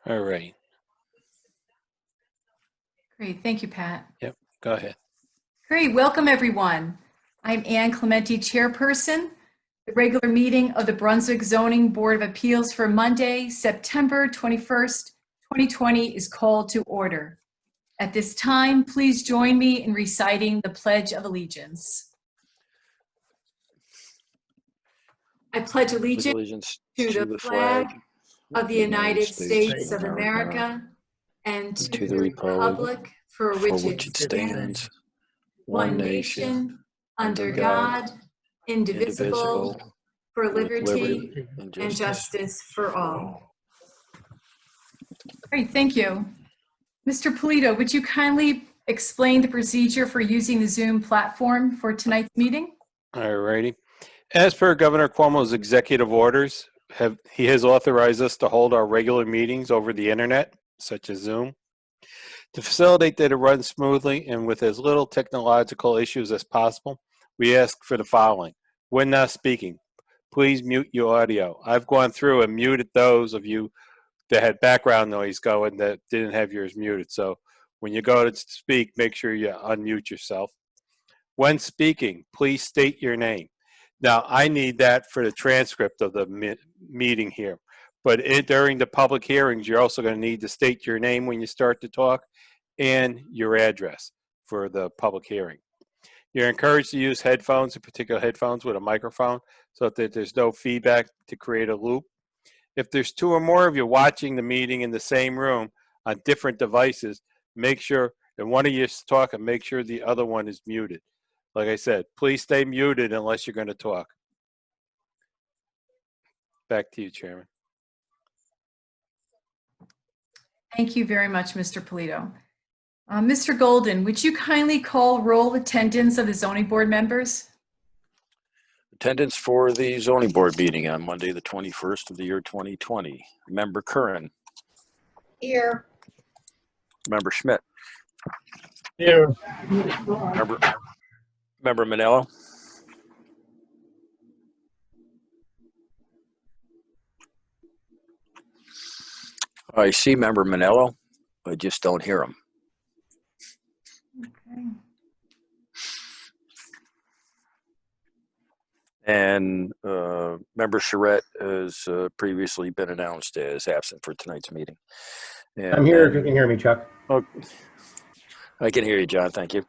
All right. Great, thank you, Pat. Yep, go ahead. Great, welcome everyone. I'm Ann Clementi, Chairperson. The regular meeting of the Brunswick Zoning Board of Appeals for Monday, September 21st, 2020 is called to order. At this time, please join me in reciting the Pledge of Allegiance. I pledge allegiance to the flag of the United States of America and to the republic for which it stands, one nation, under God, indivisible, for liberty and justice for all. Great, thank you. Mr. Polito, would you kindly explain the procedure for using the Zoom platform for tonight's meeting? All righty. As per Governor Cuomo's executive orders, he has authorized us to hold our regular meetings over the internet, such as Zoom. To facilitate that it runs smoothly and with as little technological issues as possible, we ask for the following. When not speaking, please mute your audio. I've gone through and muted those of you that had background noise going that didn't have yours muted. So when you go to speak, make sure you unmute yourself. When speaking, please state your name. Now, I need that for the transcript of the meeting here. But during the public hearings, you're also going to need to state your name when you start to talk and your address for the public hearing. You're encouraged to use headphones, in particular headphones with a microphone, so that there's no feedback to create a loop. If there's two or more of you watching the meeting in the same room on different devices, make sure that one of you is talking, make sure the other one is muted. Like I said, please stay muted unless you're going to talk. Back to you, Chairman. Thank you very much, Mr. Polito. Mr. Golden, would you kindly call roll attendance of the zoning board members? Attendance for the zoning board meeting on Monday, the 21st of the year 2020. Member Curran. Here. Member Schmidt. Here. Member Manello. I see Member Manello. I just don't hear him. Okay. And Member Charette has previously been announced as absent for tonight's meeting. And I'm here if you can hear me, Chuck. Oh, I can hear you, John. Thank you.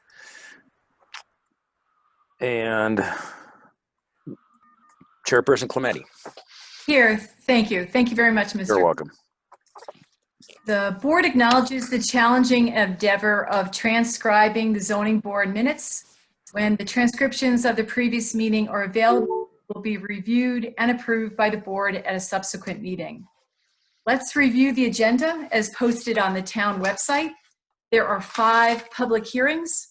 And Chairperson Clementi. Here, thank you. Thank you very much, Mr. You're welcome. The board acknowledges the challenging endeavor of transcribing the zoning board minutes. When the transcriptions of the previous meeting are available, will be reviewed and approved by the board at a subsequent meeting. Let's review the agenda as posted on the town website. There are 5 public hearings.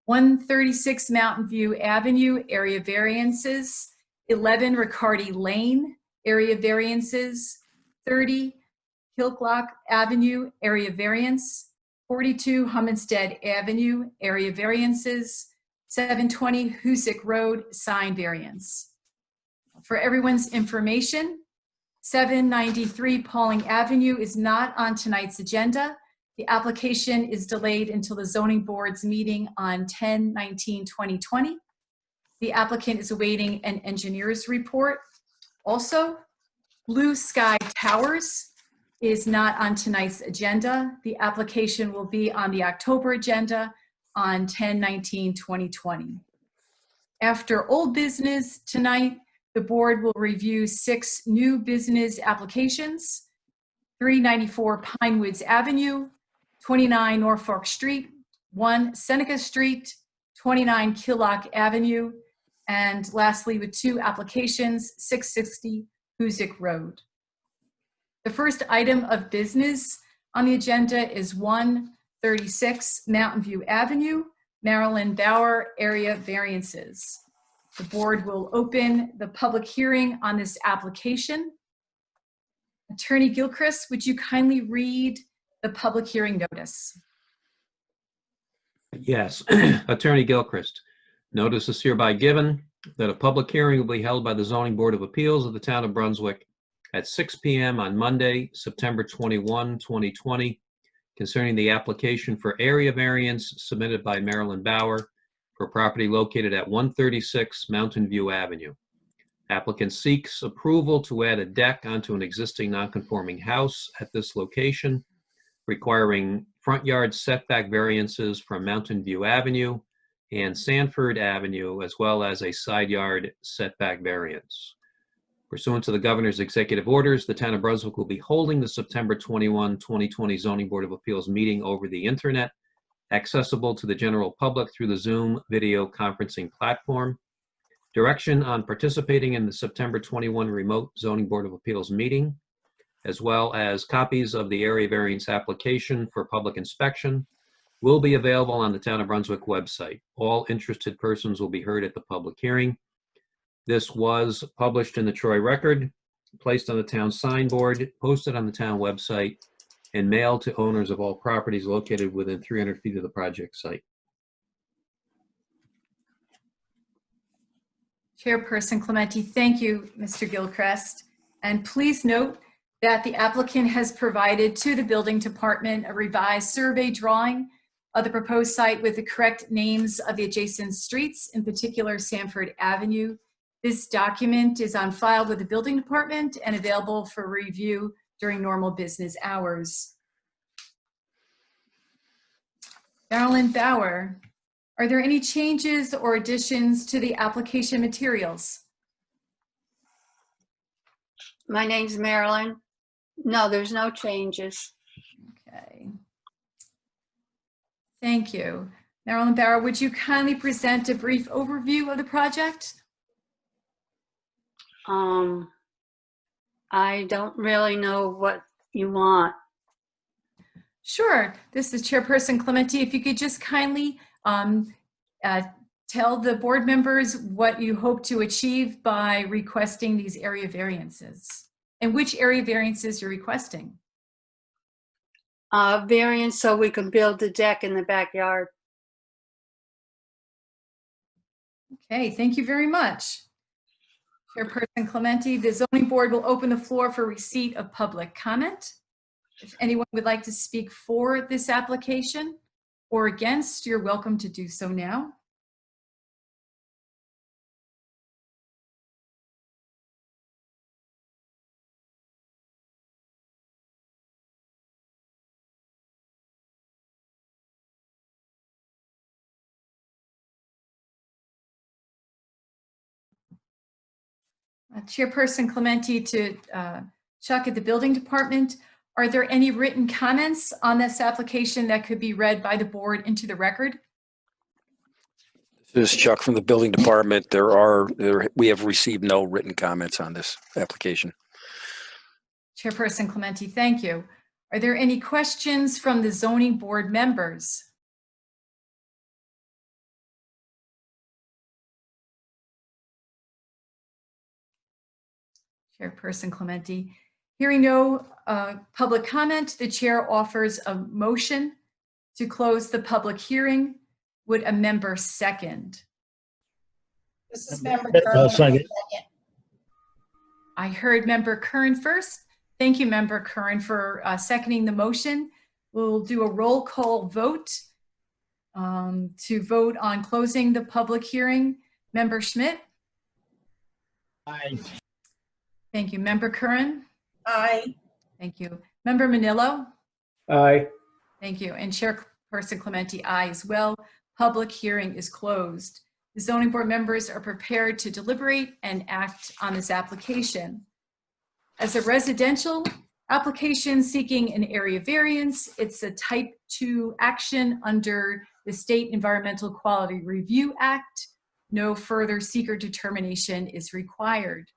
136 Mountain View Avenue, area variances. 11 Riccardi Lane, area variances. 30 Hillclock Avenue, area variance. 42 Humminstead Avenue, area variances. 720 Hoosick Road, sign variance. For everyone's information, 793 Pauling Avenue is not on tonight's agenda. The application is delayed until the zoning board's meeting on 10/19/2020. The applicant is awaiting an engineer's report. Also, Blue Sky Towers is not on tonight's agenda. The application will be on the October agenda on 10/19/2020. After old business tonight, the board will review 6 new business applications: 394 Pinewoods Avenue, 29 Norfolk Street, 1 Seneca Street, 29 Killock Avenue, and lastly with 2 applications, 660 Hoosick Road. The first item of business on the agenda is 136 Mountain View Avenue, Marilyn Bauer, area variances. The board will open the public hearing on this application. Attorney Gilchrist, would you kindly read the public hearing notice? Yes, Attorney Gilchrist. Notice is hereby given that a public hearing will be held by the Zoning Board of Appeals of the Town of Brunswick at 6 p.m. on Monday, September 21, 2020, concerning the application for area variance submitted by Marilyn Bauer for property located at 136 Mountain View Avenue. Applicant seeks approval to add a deck onto an existing nonconforming house at this location, requiring front yard setback variances from Mountain View Avenue and Sanford Avenue, as well as a side yard setback variance. Pursuant to the governor's executive orders, the town of Brunswick will be holding the September 21, 2020 Zoning Board of Appeals meeting over the internet, accessible to the general public through the Zoom video conferencing platform. Direction on participating in the September 21 remote Zoning Board of Appeals meeting, as well as copies of the area variance application for public inspection, will be available on the Town of Brunswick website. All interested persons will be heard at the public hearing. This was published in the Troy Record, placed on the town signboard, posted on the town website, and mailed to owners of all properties located within 300 feet of the project site. Chairperson Clementi, thank you, Mr. Gilchrist. And please note that the applicant has provided to the building department a revised survey drawing of the proposed site with the correct names of the adjacent streets, in particular Sanford Avenue. This document is on file with the building department and available for review during normal business hours. Marilyn Bauer, are there any changes or additions to the application materials? My name's Marilyn. No, there's no changes. Okay. Thank you. Marilyn Bauer, would you kindly present a brief overview of the project? I don't really know what you want. Sure. This is Chairperson Clementi. If you could just kindly tell the board members what you hope to achieve by requesting these area variances and which area variances you're requesting. Variance so we can build the deck in the backyard. Okay, thank you very much. Chairperson Clementi, the zoning board will open the floor for receipt of public comment. If anyone would like to speak for this application or against, you're welcome to do so now. Chairperson Clementi, to Chuck at the building department, are there any written comments on this application that could be read by the board into the record? This is Chuck from the building department. We have received no written comments on this application. Chairperson Clementi, thank you. Are there any questions from the zoning board members? Chairperson Clementi, hearing no public comment, the chair offers a motion to close the public hearing. Would a member second? This is Member I'll second. I heard Member Curran first. Thank you, Member Curran, for seconding the motion. We'll do a roll call vote to vote on closing the public hearing. Member Schmidt? Aye. Thank you. Member Curran? Aye. Thank you. Member Manillo? Aye. Thank you. And Chairperson Clementi, aye as well. Public hearing is closed. The zoning board members are prepared to deliberate and act on this application. As a residential application seeking an area variance, it's a type 2 action under the State Environmental Quality Review Act. No further seeker determination is required.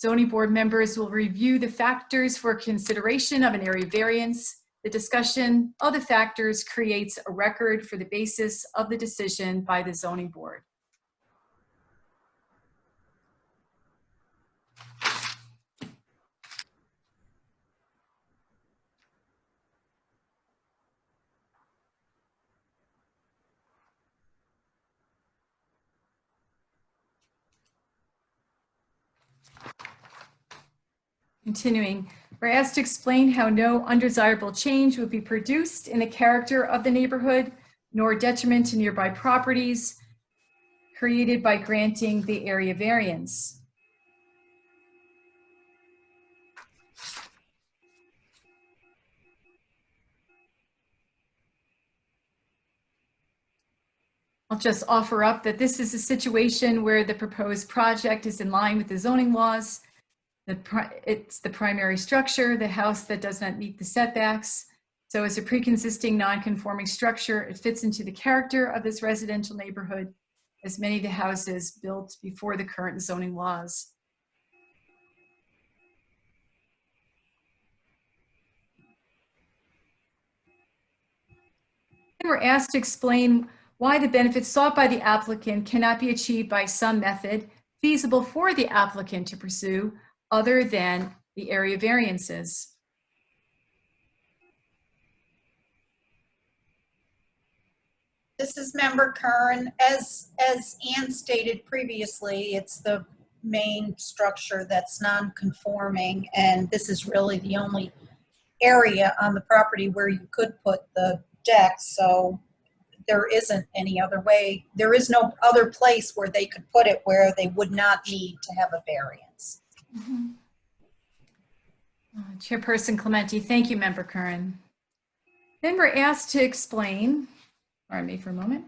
Zoning board members will review the factors for consideration of an area variance. The discussion of the factors creates a record for the basis of the decision by the zoning board. Continuing, we're asked to explain how no undesirable change would be produced in the character of the neighborhood, nor detriment to nearby properties created by granting the area variance. I'll just offer up that this is a situation where the proposed project is in line with the zoning laws. It's the primary structure, the house that does not meet the setbacks. So as a pre-existing non-conforming structure, it fits into the character of this residential neighborhood as many of the houses built before the current zoning laws. And we're asked to explain why the benefits sought by the applicant cannot be achieved by some method feasible for the applicant to pursue other than the area variances. This is Member Kern. As Ann stated previously, it's the main structure that's non-conforming, and this is really the only area on the property where you could put the deck, so there isn't any other way. There is no other place where they could put it where they would not need to have a variance. Mm-hmm. Chairperson Clementi, thank you, Member Curran. Then we're asked to explain, pardon me for a moment,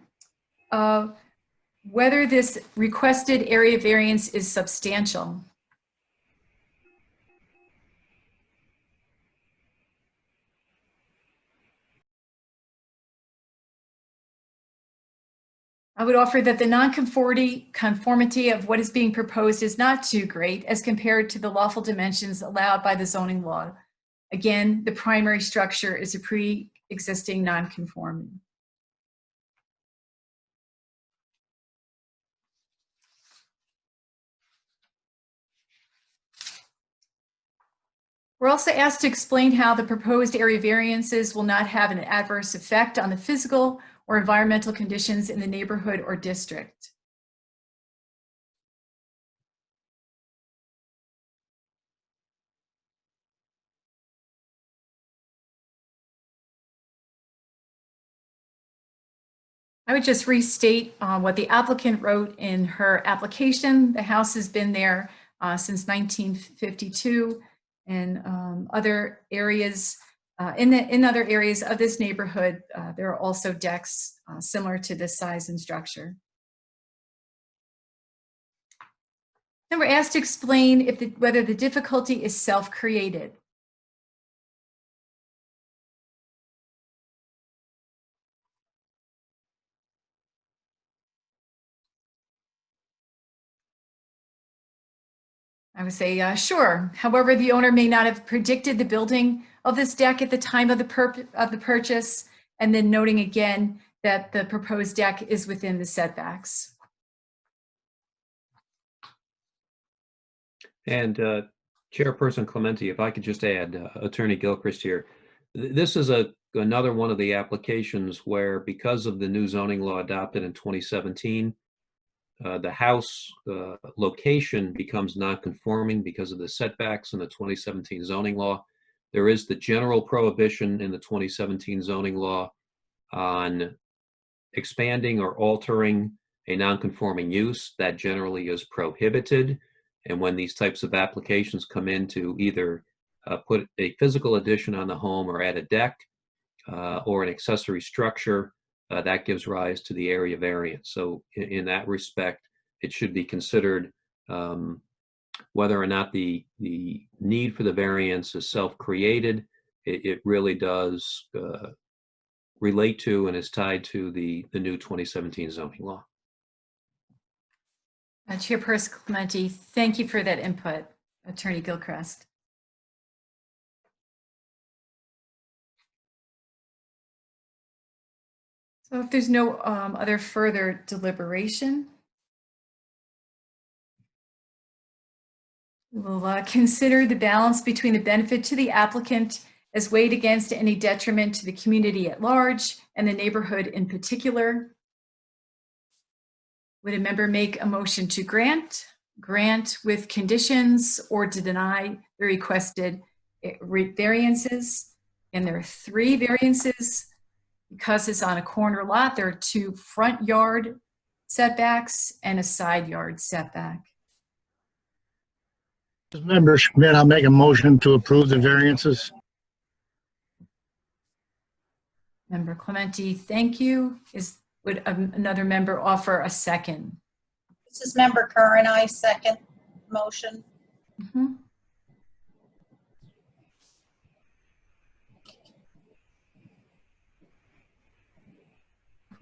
whether this requested area variance is substantial. I would offer that the non-conformity of what is being proposed is not too great as compared to the lawful dimensions allowed by the zoning law. Again, the primary structure is a pre-existing non-conforming. We're also asked to explain how the proposed area variances will not have an adverse effect on the physical or environmental conditions in the neighborhood or district. I would just restate what the applicant wrote in her application. The house has been there since 1952, and other areas in other areas of this neighborhood, there are also decks similar to this size and structure. Then we're asked to explain whether the difficulty is self-created. I would say, sure. However, the owner may not have predicted the building of this deck at the time of the purchase, and then noting again that the proposed deck is within the setbacks. And Chairperson Clementi, if I could just add, Attorney Gilchrist here. This is another one of the applications where, because of the new zoning law adopted in 2017, the house location becomes non-conforming because of the setbacks in the 2017 zoning law. There is the general prohibition in the 2017 zoning law on expanding or altering a non-conforming use. That generally is prohibited. And when these types of applications come in to either put a physical addition on the home or add a deck or an accessory structure, that gives rise to the area variance. So in that respect, it should be considered whether or not the need for the variance is self-created. It really does relate to and is tied to the new 2017 zoning law. Chairperson Clementi, thank you for that input, Attorney Gilchrist. So if there's no other further deliberation, we'll consider the balance between the benefit to the applicant as weighed against any detriment to the community at large and the neighborhood in particular. Would a member make a motion to grant grant with conditions or to deny the requested variances. And there are 3 variances. Because it's on a corner lot, there are 2 front yard setbacks and a side yard setback. Member Schmidt, I'll make a motion to approve the variances. Member Clementi, thank you. Would another member offer a second? This is Member Curran. I second motion. Mhm.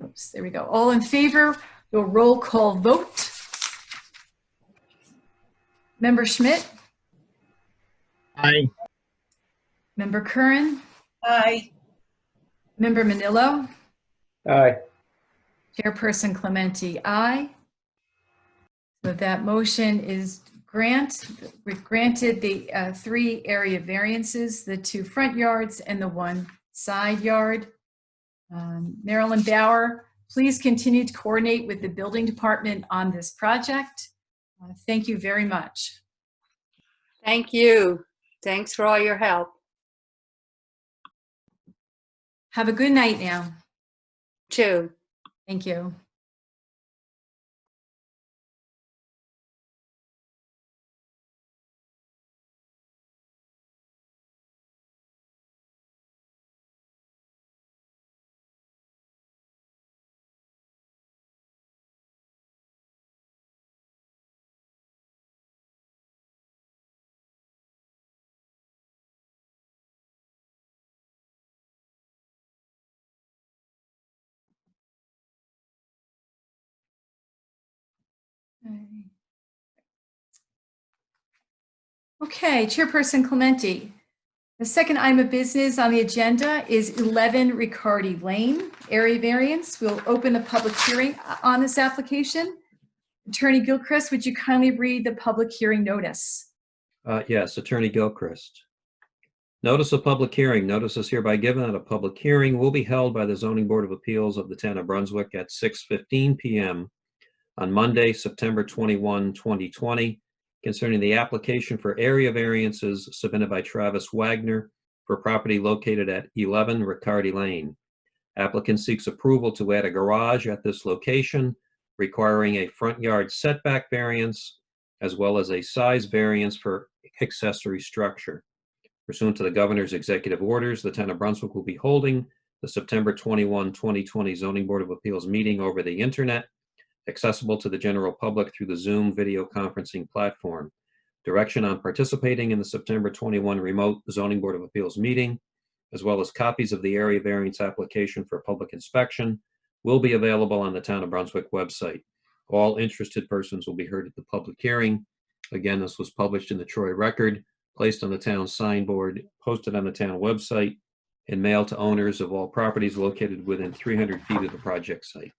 Oops, there we go. All in favor, we'll roll call vote. Member Schmidt, Aye. Member Curran, Aye. Member Manillo, Aye. Chairperson Clementi, aye. So that motion is granted the 3 area variances, the 2 front yards and the 1 side yard. Marilyn Bauer, please continue to coordinate with the building department on this project. Thank you very much. Thank you. Thanks for all your help. Have a good night now. Too. Thank you. Okay, Chairperson Clementi. The second item of business on the agenda is 11 Riccardi Lane, area variance. We'll open the public hearing on this application. Attorney Gilchrist, would you kindly read the public hearing notice? Yes, Attorney Gilchrist. Notice of public hearing. Notice is hereby given that a public hearing will be held by the Zoning Board of Appeals of the Town of Brunswick at 6:15 p.m. on Monday, September 21, 2020, concerning the application for area variances submitted by Travis Wagner for property located at 11 Riccardi Lane. Applicant seeks approval to add a garage at this location, requiring a front yard setback variance, as well as a size variance for accessory structure. Pursuant to the governor's executive orders, the Town of Brunswick will be holding the September 21, 2020 Zoning Board of Appeals meeting over the internet, accessible to the general public through the Zoom video conferencing platform. Direction on participating in the September 21 remote Zoning Board of Appeals meeting, as well as copies of the area variance application for public inspection, will be available on the Town of Brunswick website. All interested persons will be heard at the public hearing. Again, this was published in the Troy Record, placed on the town signboard, posted on the town website, and mailed to owners of all properties located within 300 feet of the project site.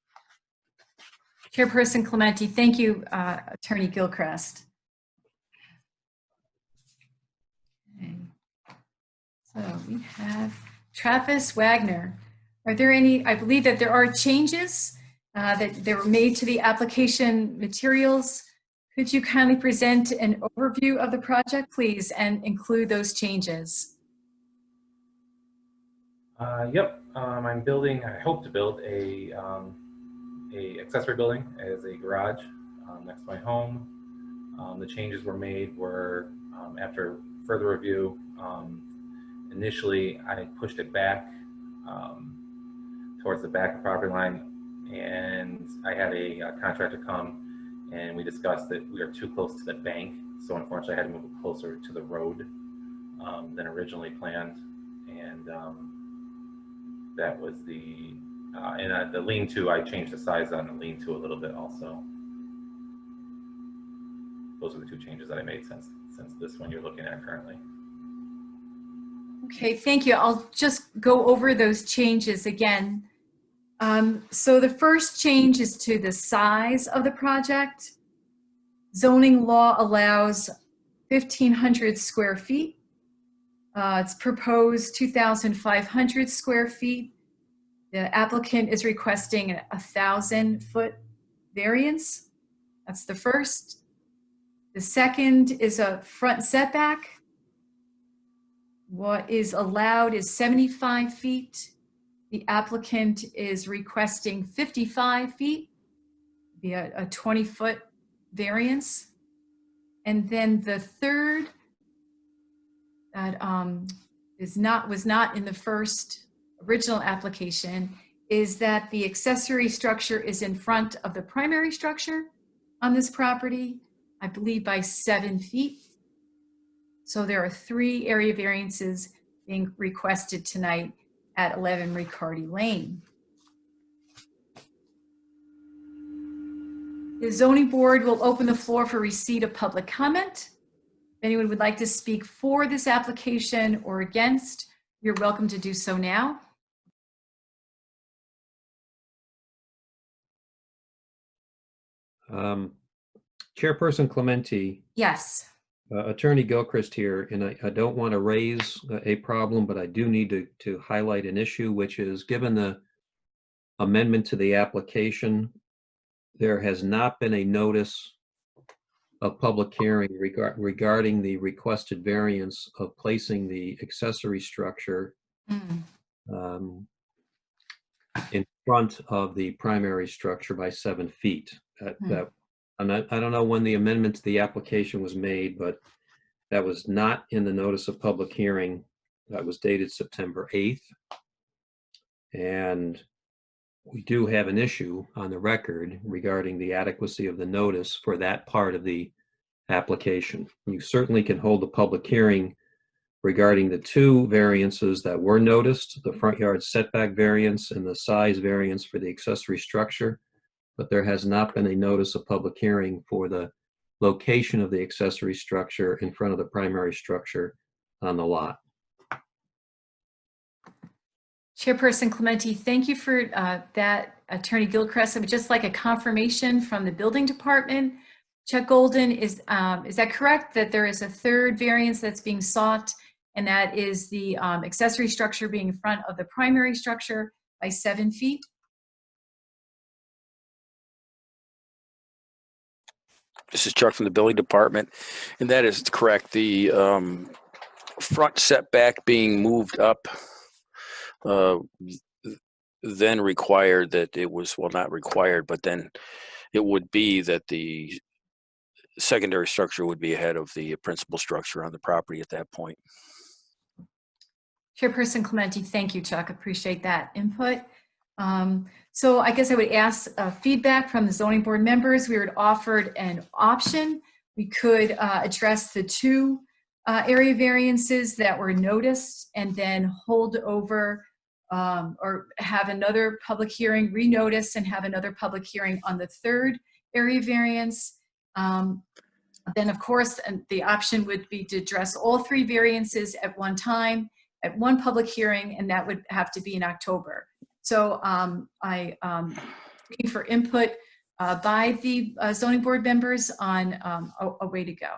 Chairperson Clementi, thank you, Attorney Gilchrist. Okay. So we have Travis Wagner. Are there any, I believe that there are changes that were made to the application materials. Could you kindly present an overview of the project, please, and include those changes? Yep, I'm building, I hope to build a accessory building as a garage next to my home. The changes were made were after further review. Initially, I pushed it back towards the back of the property line, and I had a contractor come, and we discussed that we are too close to the bank, so unfortunately I had to move it closer to the road than originally planned, and that was the the lean-to. I changed the size on the lean-to a little bit also. Those are the 2 changes that I made since this one you're looking at currently. Okay, thank you. I'll just go over those changes again. So the first change is to the size of the project. Zoning law allows 1,500 square feet. It's proposed 2,500 square feet. The applicant is requesting a 1,000-foot variance. That's the first. The second is a front setback. What is allowed is 75 feet. The applicant is requesting 55 feet, be a 20-foot variance. And then the third that was not in the first original application is that the accessory structure is in front of the primary structure on this property, I believe by 7 feet. So there are 3 area variances being requested tonight at 11 Riccardi Lane. The zoning board will open the floor for receipt of public comment. If anyone would like to speak for this application or against, you're welcome to do so now. Chairperson Clementi, Yes. Attorney Gilchrist here, and I don't want to raise a problem, but I do need to highlight an issue, which is given the amendment to the application, there has not been a notice of public hearing regarding the requested variance of placing the accessory structure in front of the primary structure by 7 feet. And I don't know when the amendment to the application was made, but that was not in the notice of public hearing that was dated September 8th. And we do have an issue on the record regarding the adequacy of the notice for that part of the application. You certainly can hold a public hearing regarding the 2 variances that were noticed, the front yard setback variance and the size variance for the accessory structure, but there has not been a notice of public hearing for the location of the accessory structure in front of the primary structure on the lot. Chairperson Clementi, thank you for that, Attorney Gilchrist. I would just like a confirmation from the building department. Chuck Golden, is that correct, that there is a 3rd variance that's being sought, and that is the accessory structure being in front of the primary structure by 7 feet? This is Chuck from the building department, and that is correct. The front setback being moved up then required that it was, well, not required, but then it would be that the secondary structure would be ahead of the principal structure on the property at that point. Chairperson Clementi, thank you, Chuck. Appreciate that input. So I guess I would ask feedback from the zoning board members. We were offered an option. We could address the 2 area variances that were noticed and then hold over or have another public hearing, renotice and have another public hearing on the 3rd area variance. Then of course, the option would be to address all 3 variances at one time, at one public hearing, and that would have to be in October. So I'm looking for input by the zoning board members on a way to go.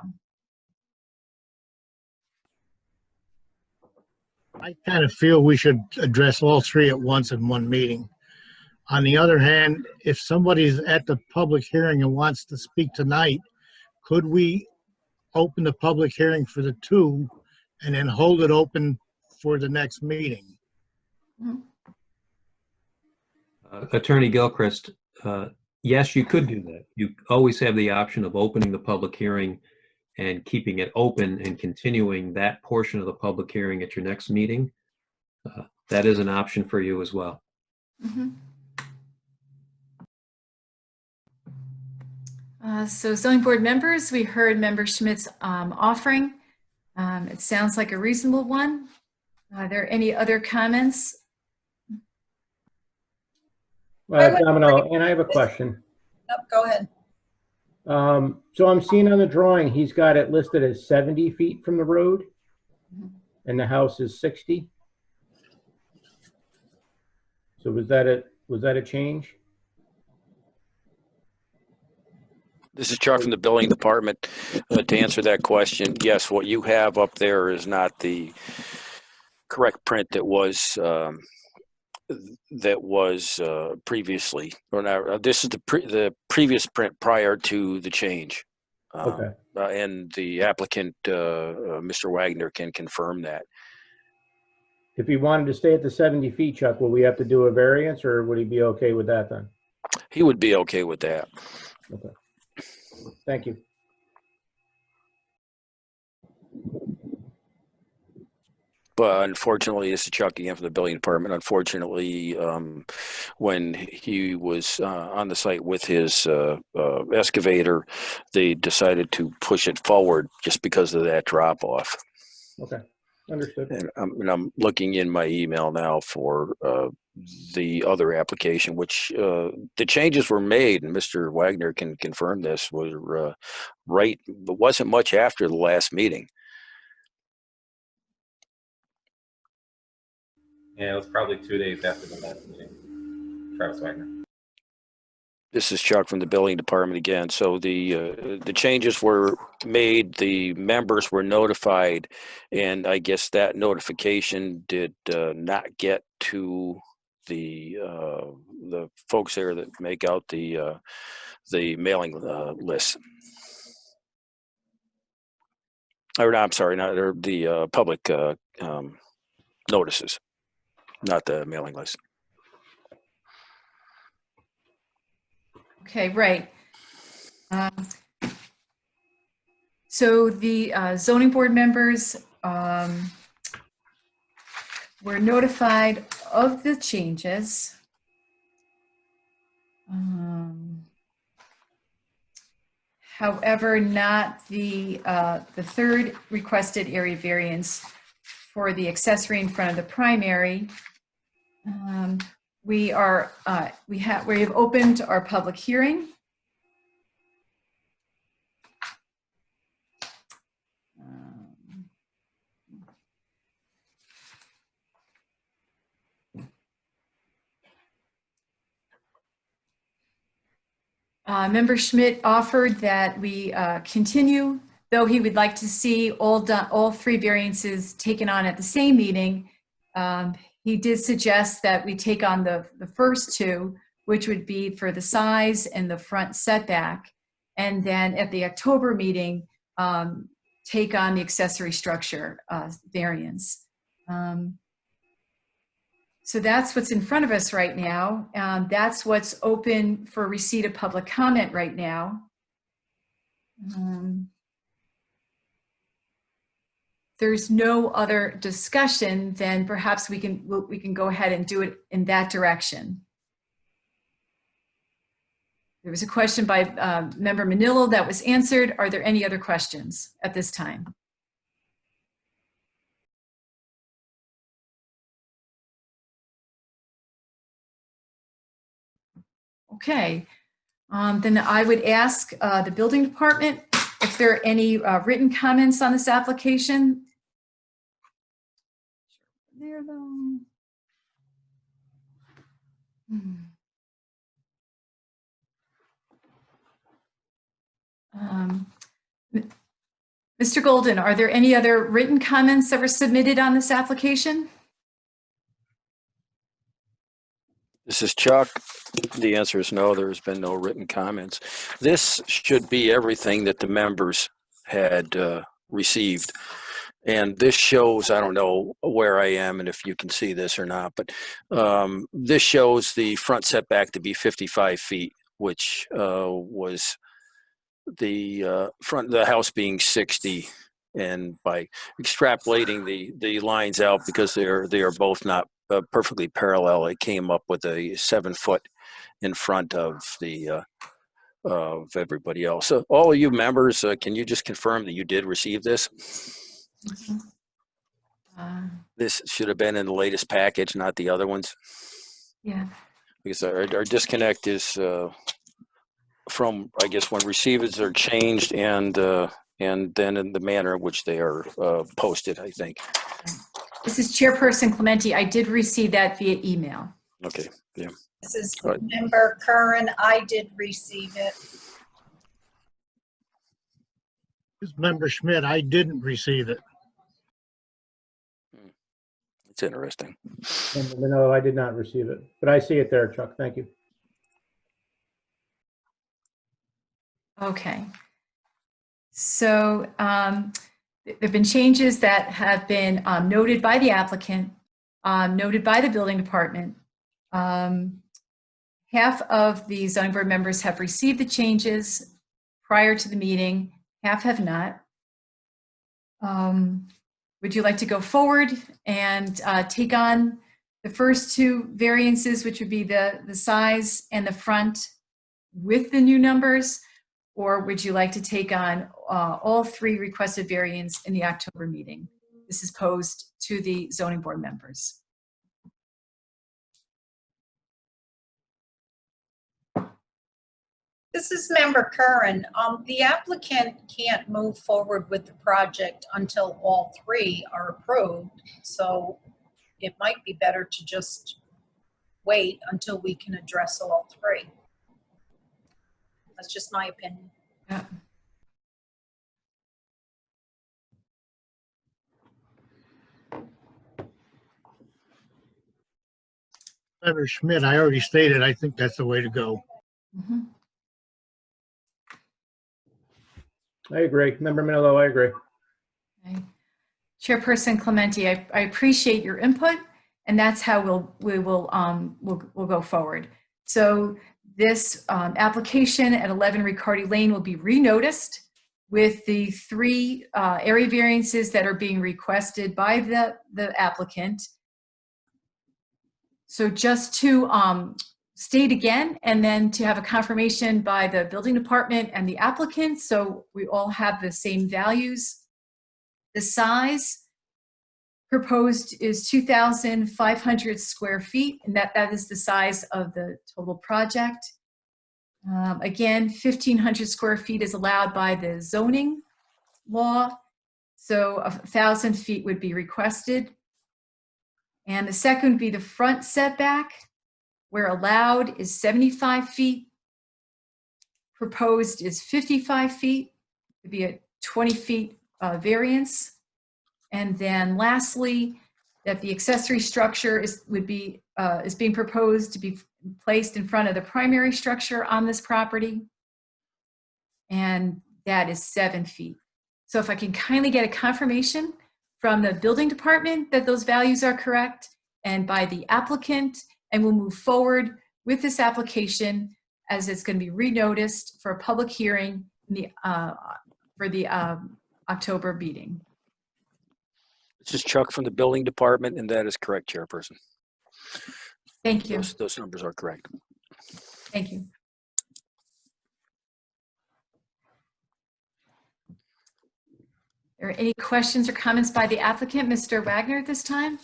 I kind of feel we should address all 3 at once in one meeting. On the other hand, if somebody's at the public hearing and wants to speak tonight, could we open the public hearing for the 2 and then hold it open for the next meeting? Attorney Gilchrist, yes, you could do that. You always have the option of opening the public hearing and keeping it open and continuing that portion of the public hearing at your next meeting. That is an option for you as well. So zoning board members, we heard Member Schmidt's offering. It sounds like a reasonable one. Are there any other comments? Domino, and I have a question. Go ahead. So I'm seeing on the drawing, he's got it listed as 70 feet from the road, and the house is 60. So was that a change? This is Chuck from the building department. To answer that question, yes, what you have up there is not the correct print that was previously, or not. This is the previous print prior to the change. Okay. And the applicant, Mr. Wagner, can confirm that. If he wanted to stay at the 70 feet, Chuck, will we have to do a variance, or would he be okay with that then? He would be okay with that. Okay. Thank you. But unfortunately, this is Chuck again from the building department. Unfortunately, when he was on the site with his excavator, they decided to push it forward just because of that drop off. Okay. Understood. And I'm looking in my email now for the other application, which the changes were made, and Mr. Wagner can confirm this, was right, but wasn't much after the last meeting. Yeah, it was probably 2 days after the last meeting. Travis Wagner. This is Chuck from the building department again. So the changes were made, the members were notified, and I guess that notification did not get to the folks there that make out the mailing list. Or no, I'm sorry, not or the public notices, not the mailing list. Okay, right. So the zoning board members were notified of the changes. However, not the third requested area variance for the accessory in front of the primary. We have opened our public hearing. Member Schmidt offered that we continue, though he would like to see all three variances taken on at the same meeting. He did suggest that we take on the first two, which would be for the size and the front setback, and then at the October meeting, take on the accessory structure variance. So that's what's in front of us right now. That's what's open for receipt of public comment right now. There's no other discussion, then perhaps we can go ahead and do it in that direction. There was a question by Member Manillo that was answered. Are there any other questions at this time? Okay, then I would ask the building department if there are any written comments on this application. There though. Mr. Golden, are there any other written comments that were submitted on this application? This is Chuck. The answer is no, there has been no written comments. This should be everything that the members had received. And this shows, I don't know where I am and if you can see this or not, but this shows the front setback to be 55 feet, which was the the house being 60. And by extrapolating the lines out, because they are both not perfectly parallel, it came up with a 7 foot in front of the of everybody else. So all of you members, can you just confirm that you did receive this? This should have been in the latest package, not the other ones. Yeah. Because our disconnect is from, I guess, when receivers are changed and then in the manner in which they are posted, I think. This is Chairperson Clementi. I did receive that via email. Okay, yeah. This is Right. Member Curran. I did receive it. This is Member Schmidt, I didn't receive it. It's interesting. No, I did not receive it, but I see it there, Chuck. Thank you. Okay. So there have been changes that have been noted by the applicant, noted by the building department. Half of the zoning board members have received the changes prior to the meeting, half have not. Would you like to go forward and take on the first two variances, which would be the size and the front with the new numbers? Or would you like to take on all three requested variants in the October meeting? This is posed to the zoning board members. This is Member Curran. The applicant can't move forward with the project until all three are approved. So it might be better to just wait until we can address all three. That's just my opinion. Yeah. Member Schmidt, I already stated, I think that's the way to go. Mhm. I agree. Member Manillo, I agree. Okay. Chairperson Clementi, I appreciate your input, and that's how we'll go forward. So this application at 11 Riccardi Lane will be renoticed with the three area variances that are being requested by the applicant. So just to state again, and then to have a confirmation by the building department and the applicant, so we all have the same values. The size proposed is 2,500 square feet, and that is the size of the total project. Again, 1,500 square feet is allowed by the zoning law, so 1,000 feet would be requested. And the second would be the front setback, where allowed is 75 feet, proposed is 55 feet, would be a 20 feet variance. And then lastly, that the accessory structure is being proposed to be placed in front of the primary structure on this property, and that is 7 feet. So if I can kindly get a confirmation from the building department that those values are correct, and by the applicant, and we'll move forward with this application as it's going to be renoticed for a public hearing in for the October meeting. This is Chuck from the building department, and that is correct, Chairperson. Thank you. Those numbers are correct. Thank you. Are there any questions or comments by the applicant, Mr. Wagner, at this time?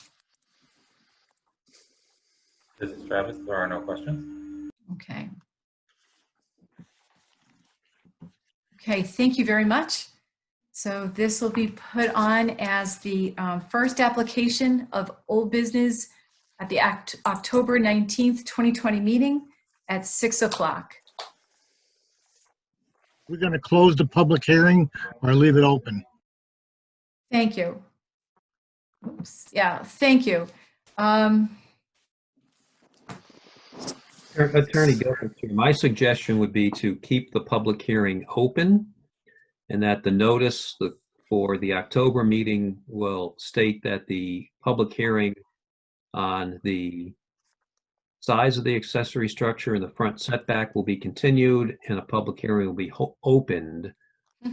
This is Travis. There are no questions. Okay. Okay, thank you very much. So this will be put on as the first application of old business at the October 19th, 2020 meeting at 6 o'clock. We're going to close the public hearing or leave it open? Thank you. Oops. Yeah, thank you. Attorney Gilbert, my suggestion would be to keep the public hearing open, and that the notice for the October meeting will state that the public hearing on the size of the accessory structure and the front setback will be continued, and a public hearing will be opened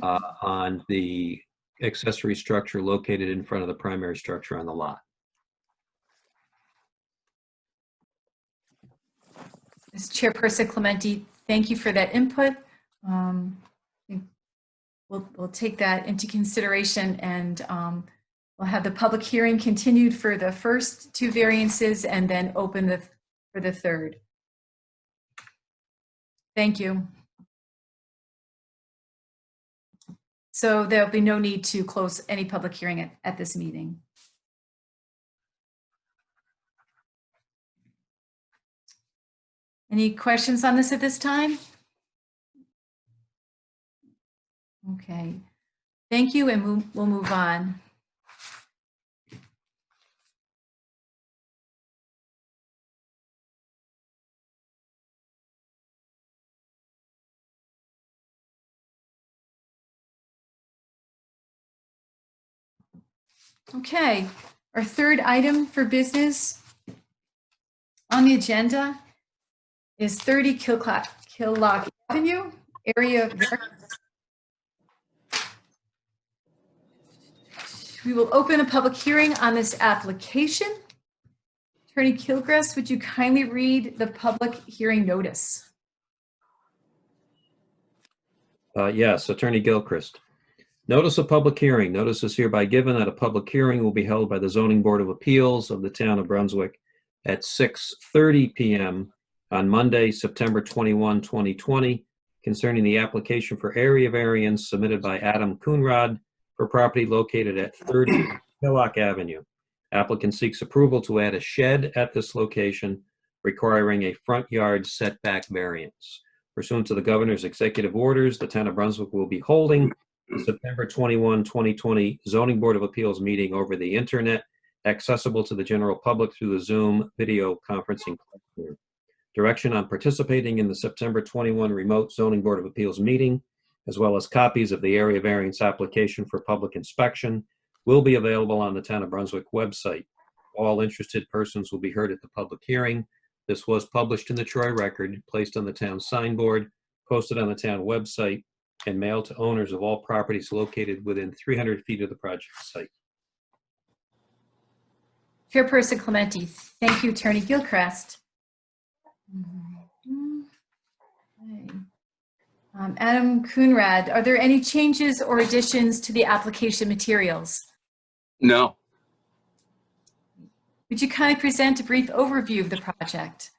on the accessory structure located in front of the primary structure on the lot. Ms. Chairperson Clementi, thank you for that input. We'll take that into consideration, and we'll have the public hearing continued for the first two variances and then open for the third. Thank you. So there'll be no need to close any public hearing at this meeting. Any questions on this at this time? Okay. Thank you, and we'll move on. Okay, our third item for business on the agenda is 30 Killock Avenue, area variance. We will open a public hearing on this application. Attorney Kilgress, would you kindly read the public hearing notice? Yes, Attorney Gilchrist. Notice of public hearing. Notice is hereby given that a public hearing will be held by the Zoning Board of Appeals of the Town of Brunswick at 6:30 p.m. on Monday, September 21, 2020, concerning the application for area variance submitted by Adam Coonrod for property located at 30 Hillock Avenue. Applicant seeks approval to add a shed at this location, requiring a front yard setback variance. Pursuant to the governor's executive orders, the Town of Brunswick will be holding the September 21, 2020 Zoning Board of Appeals meeting over the internet, accessible to the general public through the Zoom video conferencing platform. Direction on participating in the September 21 remote Zoning Board of Appeals meeting, as well as copies of the area variance application for public inspection, will be available on the Town of Brunswick website. All interested persons will be heard at the public hearing. This was published in the Troy Record, placed on the town signboard, posted on the town website, and mailed to owners of all properties located within 300 feet of the project site. Chairperson Clementi, thank you, Attorney Gilchrist. Okay. Adam Coonrad, are there any changes or additions to the application materials? No. Would you kindly present a brief overview of the project?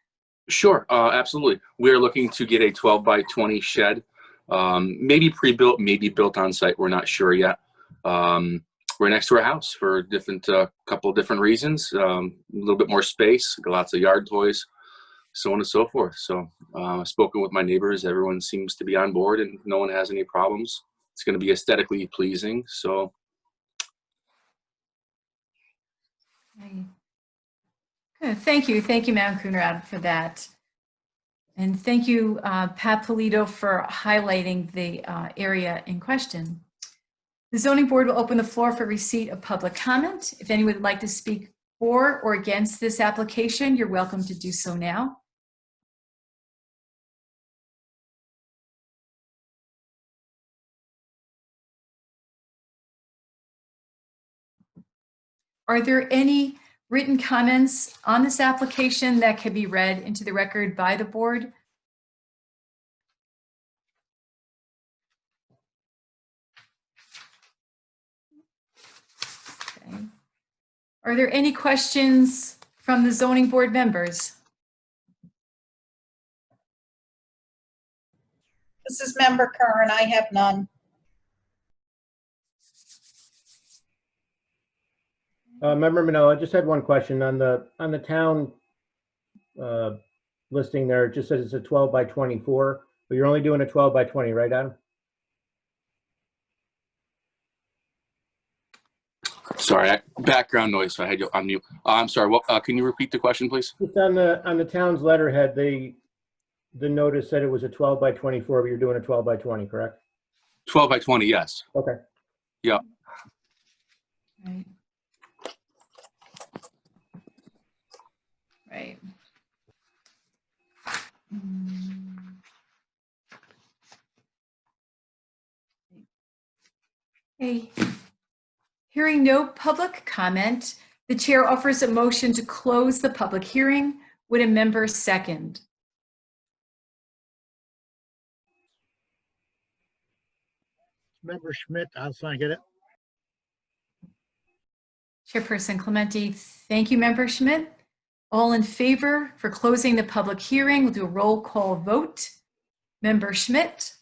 Sure, absolutely. We're looking to get a 12 by 20 shed, maybe pre-built, maybe built on site. We're not sure yet. We're next to our house for a different, couple of different reasons. A little bit more space, lots of yard toys, so on and so forth. So I've spoken with my neighbors. Everyone seems to be on board and no one has any problems. It's going to be aesthetically pleasing. So. Okay. Good. Thank you. Thank you, Madam Coonrad, for that. And thank you, Pat Polito, for highlighting the area in question. The Zoning Board will open the floor for receipt of public comment. If anyone would like to speak for or against this application, you're welcome to do so now. Are there any written comments on this application that can be read into the record by the board? Okay. Are there any questions from the zoning board members? This is Member Kern. I have none. Member Manoa, I just had one question on the town listing there. It just says it's a 12 by 24, but you're only doing a 12 by 20, right, Adam? Sorry, background noise, so I had you on mute. I'm sorry, what, can you repeat the question, please? Just on the town's letterhead, the notice said it was a 12 by 24, but you're doing a 12 by 20, correct? 12 by 20, yes. Okay. Yeah. Right. Right. Okay. Hearing no public comment, the chair offers a motion to close the public hearing. Would a member second? Member Schmidt, I'll second it. Chairperson Clementi, thank you, Member Schmidt. All in favor for closing the public hearing, we'll do a roll call vote. Member Schmidt?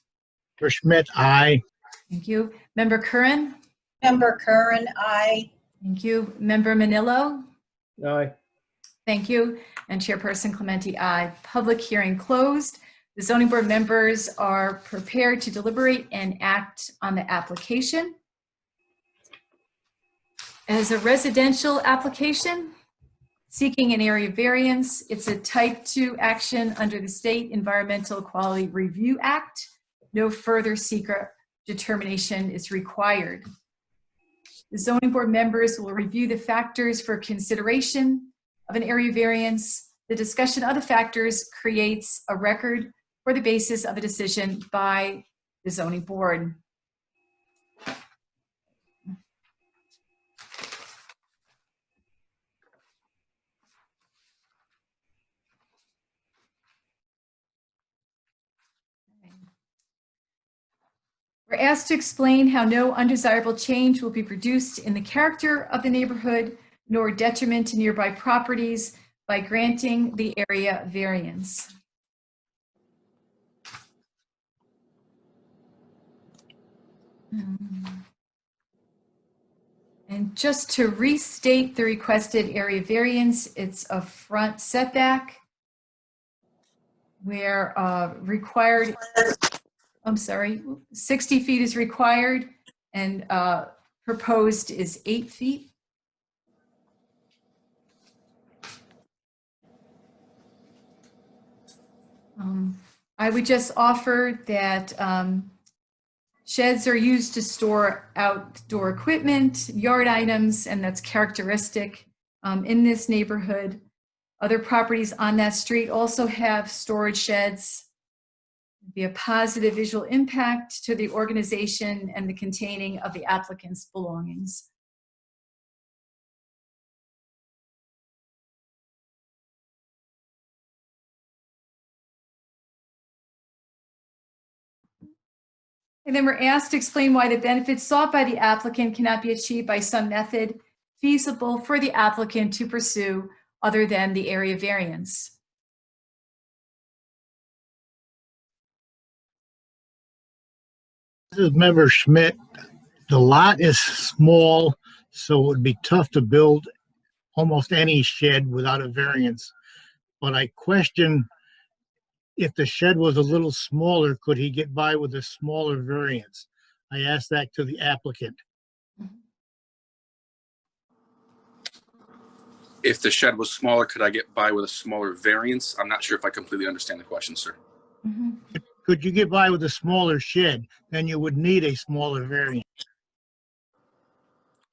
For Schmidt, aye. Thank you. Member Curran? Member Kern, aye. Thank you. Member Manillo? Aye. Thank you. And Chairperson Clementi, aye. Public hearing closed. The zoning board members are prepared to deliberate and act on the application. As a residential application, seeking an area variance, it's a type 2 action under the State Environmental Quality Review Act. No further secret determination is required. The zoning board members will review the factors for consideration of an area variance. The discussion of the factors creates a record for the basis of a decision by the zoning board. We're asked to explain how no undesirable change will be produced in the character of the neighborhood, nor detriment to nearby properties by granting the area variance. And just to restate the requested area variance, it's a front setback where required, I'm sorry, 60 feet is required and proposed is 8 feet. I would just offer that sheds are used to store outdoor equipment, yard items, and that's characteristic in this neighborhood. Other properties on that street also have storage sheds. It'd be a positive visual impact to the organization and the containing of the applicant's belongings. And then we're asked to explain why the benefits sought by the applicant cannot be achieved by some method feasible for the applicant to pursue other than the area variance. This is Member Schmidt. The lot is small, so it would be tough to build almost any shed without a variance. But I question if the shed was a little smaller, could he get by with a smaller variance? I asked that to the applicant. If the shed was smaller, could I get by with a smaller variance? I'm not sure if I completely understand the question, sir. Mm-hmm. Could you get by with a smaller shed? Then you would need a smaller variance.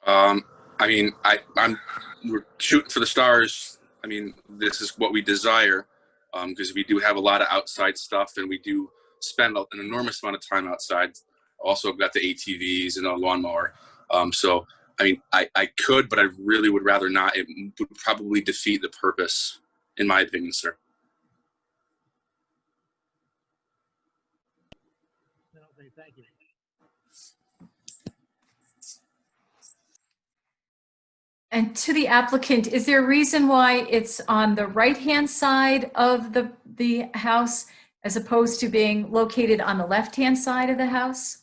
I mean, we're shooting for the stars. I mean, this is what we desire, because we do have a lot of outside stuff and we do spend an enormous amount of time outside. Also got the ATVs and a lawnmower. So, I mean, I could, but I really would rather not. It would probably defeat the purpose, in my opinion, sir. Okay, thank you. And to the applicant, is there a reason why it's on the right-hand side of the house as opposed to being located on the left-hand side of the house?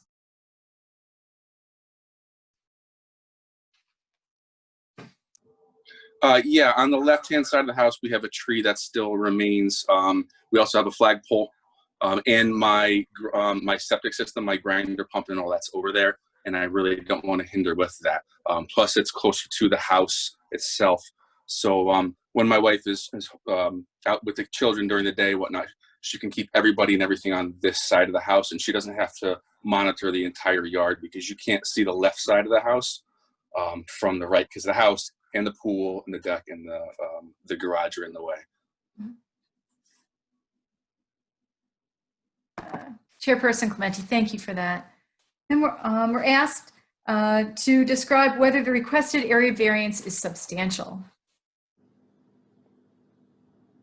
Yeah, on the left-hand side of the house, we have a tree that still remains. We also have a flagpole, and my septic system, my grinder pump, and all that's over there. And I really don't want to hinder with that. Plus, it's closer to the house itself. So when my wife is out with the children during the day, whatnot, she can keep everybody and everything on this side of the house, and she doesn't have to monitor the entire yard because you can't see the left side of the house from the right, because the house and the pool and the deck and the garage are in the way. Chairperson Clementi, thank you for that. And we're asked to describe whether the requested area variance is substantial.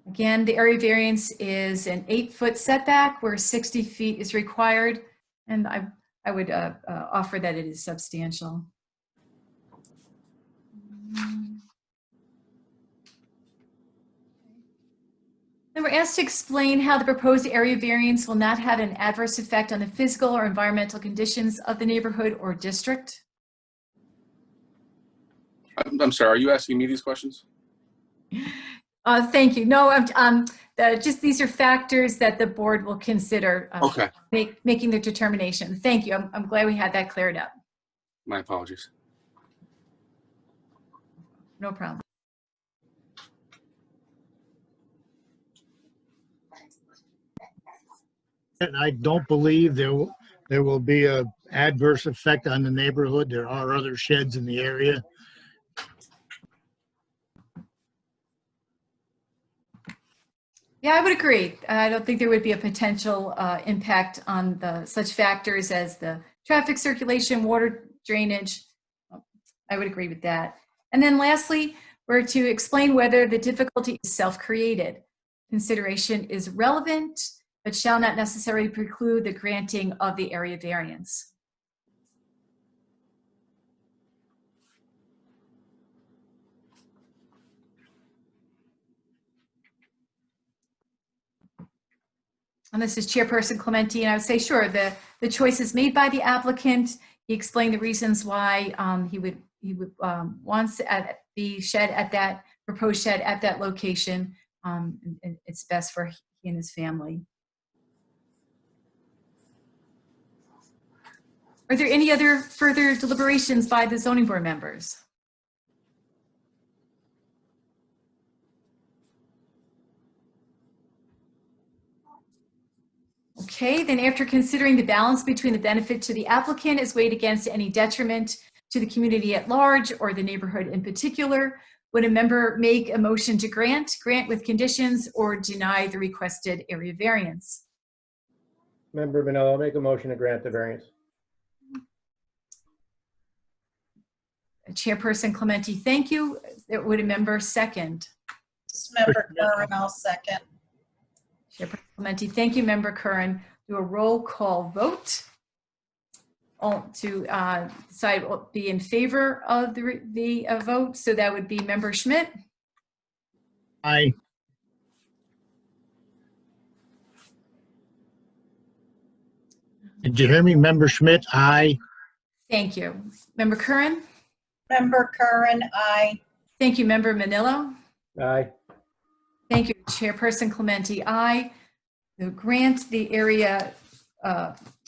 Again, the area variance is an 8-foot setback where 60 feet is required, and I would offer that it is substantial. And we're asked to explain how the proposed area variance will not have an adverse effect on the physical or environmental conditions of the neighborhood or district. I'm sorry, are you asking me these questions? Thank you. No, just these are factors that the board will consider Okay. making their determination. Thank you. I'm glad we had that cleared up. My apologies. No problem. And I don't believe there will be a adverse effect on the neighborhood. There are other sheds in the area. Yeah, I would agree. I don't think there would be a potential impact on such factors as the traffic circulation, water drainage. I would agree with that. And then lastly, we're to explain whether the difficulty is self-created. Consideration is relevant, but shall not necessarily preclude the granting of the area variance. And this is Chairperson Clementi, and I would say, sure, the choice is made by the applicant. He explained the reasons why he would wants the shed at that proposed shed at that location. And it's best for he and his family. Are there any other further deliberations by the zoning board members? Okay, then after considering the balance between the benefit to the applicant is weighed against any detriment to the community at large or the neighborhood in particular, would a member make a motion to grant with conditions, or deny the requested area variance? Member Manella, I'll make a motion to grant the variance. Chairperson Clementi, thank you. Would a member second? This is Member Curran, I'll second. Chairperson Clementi, thank you. Member Curran, do a roll call vote to decide be in favor of the vote. So that would be Member Schmidt. Aye. Did you hear me, Member Schmidt? Aye. Thank you. Member Curran. Member Curran, aye. Thank you. Member Manillo. Aye. Thank you. Chairperson Clementi, aye. To grant the area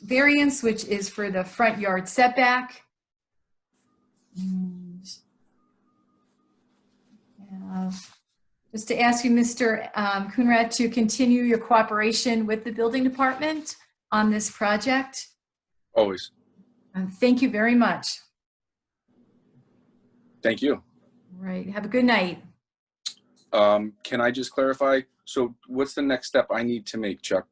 variance, which is for the front yard setback. And, just to ask you, Mr. Coonrad, to continue your cooperation with the building department on this project. Always. Thank you very much. Thank you. All right. Have a good night. Can I just clarify? So what's the next step I need to make, Chuck?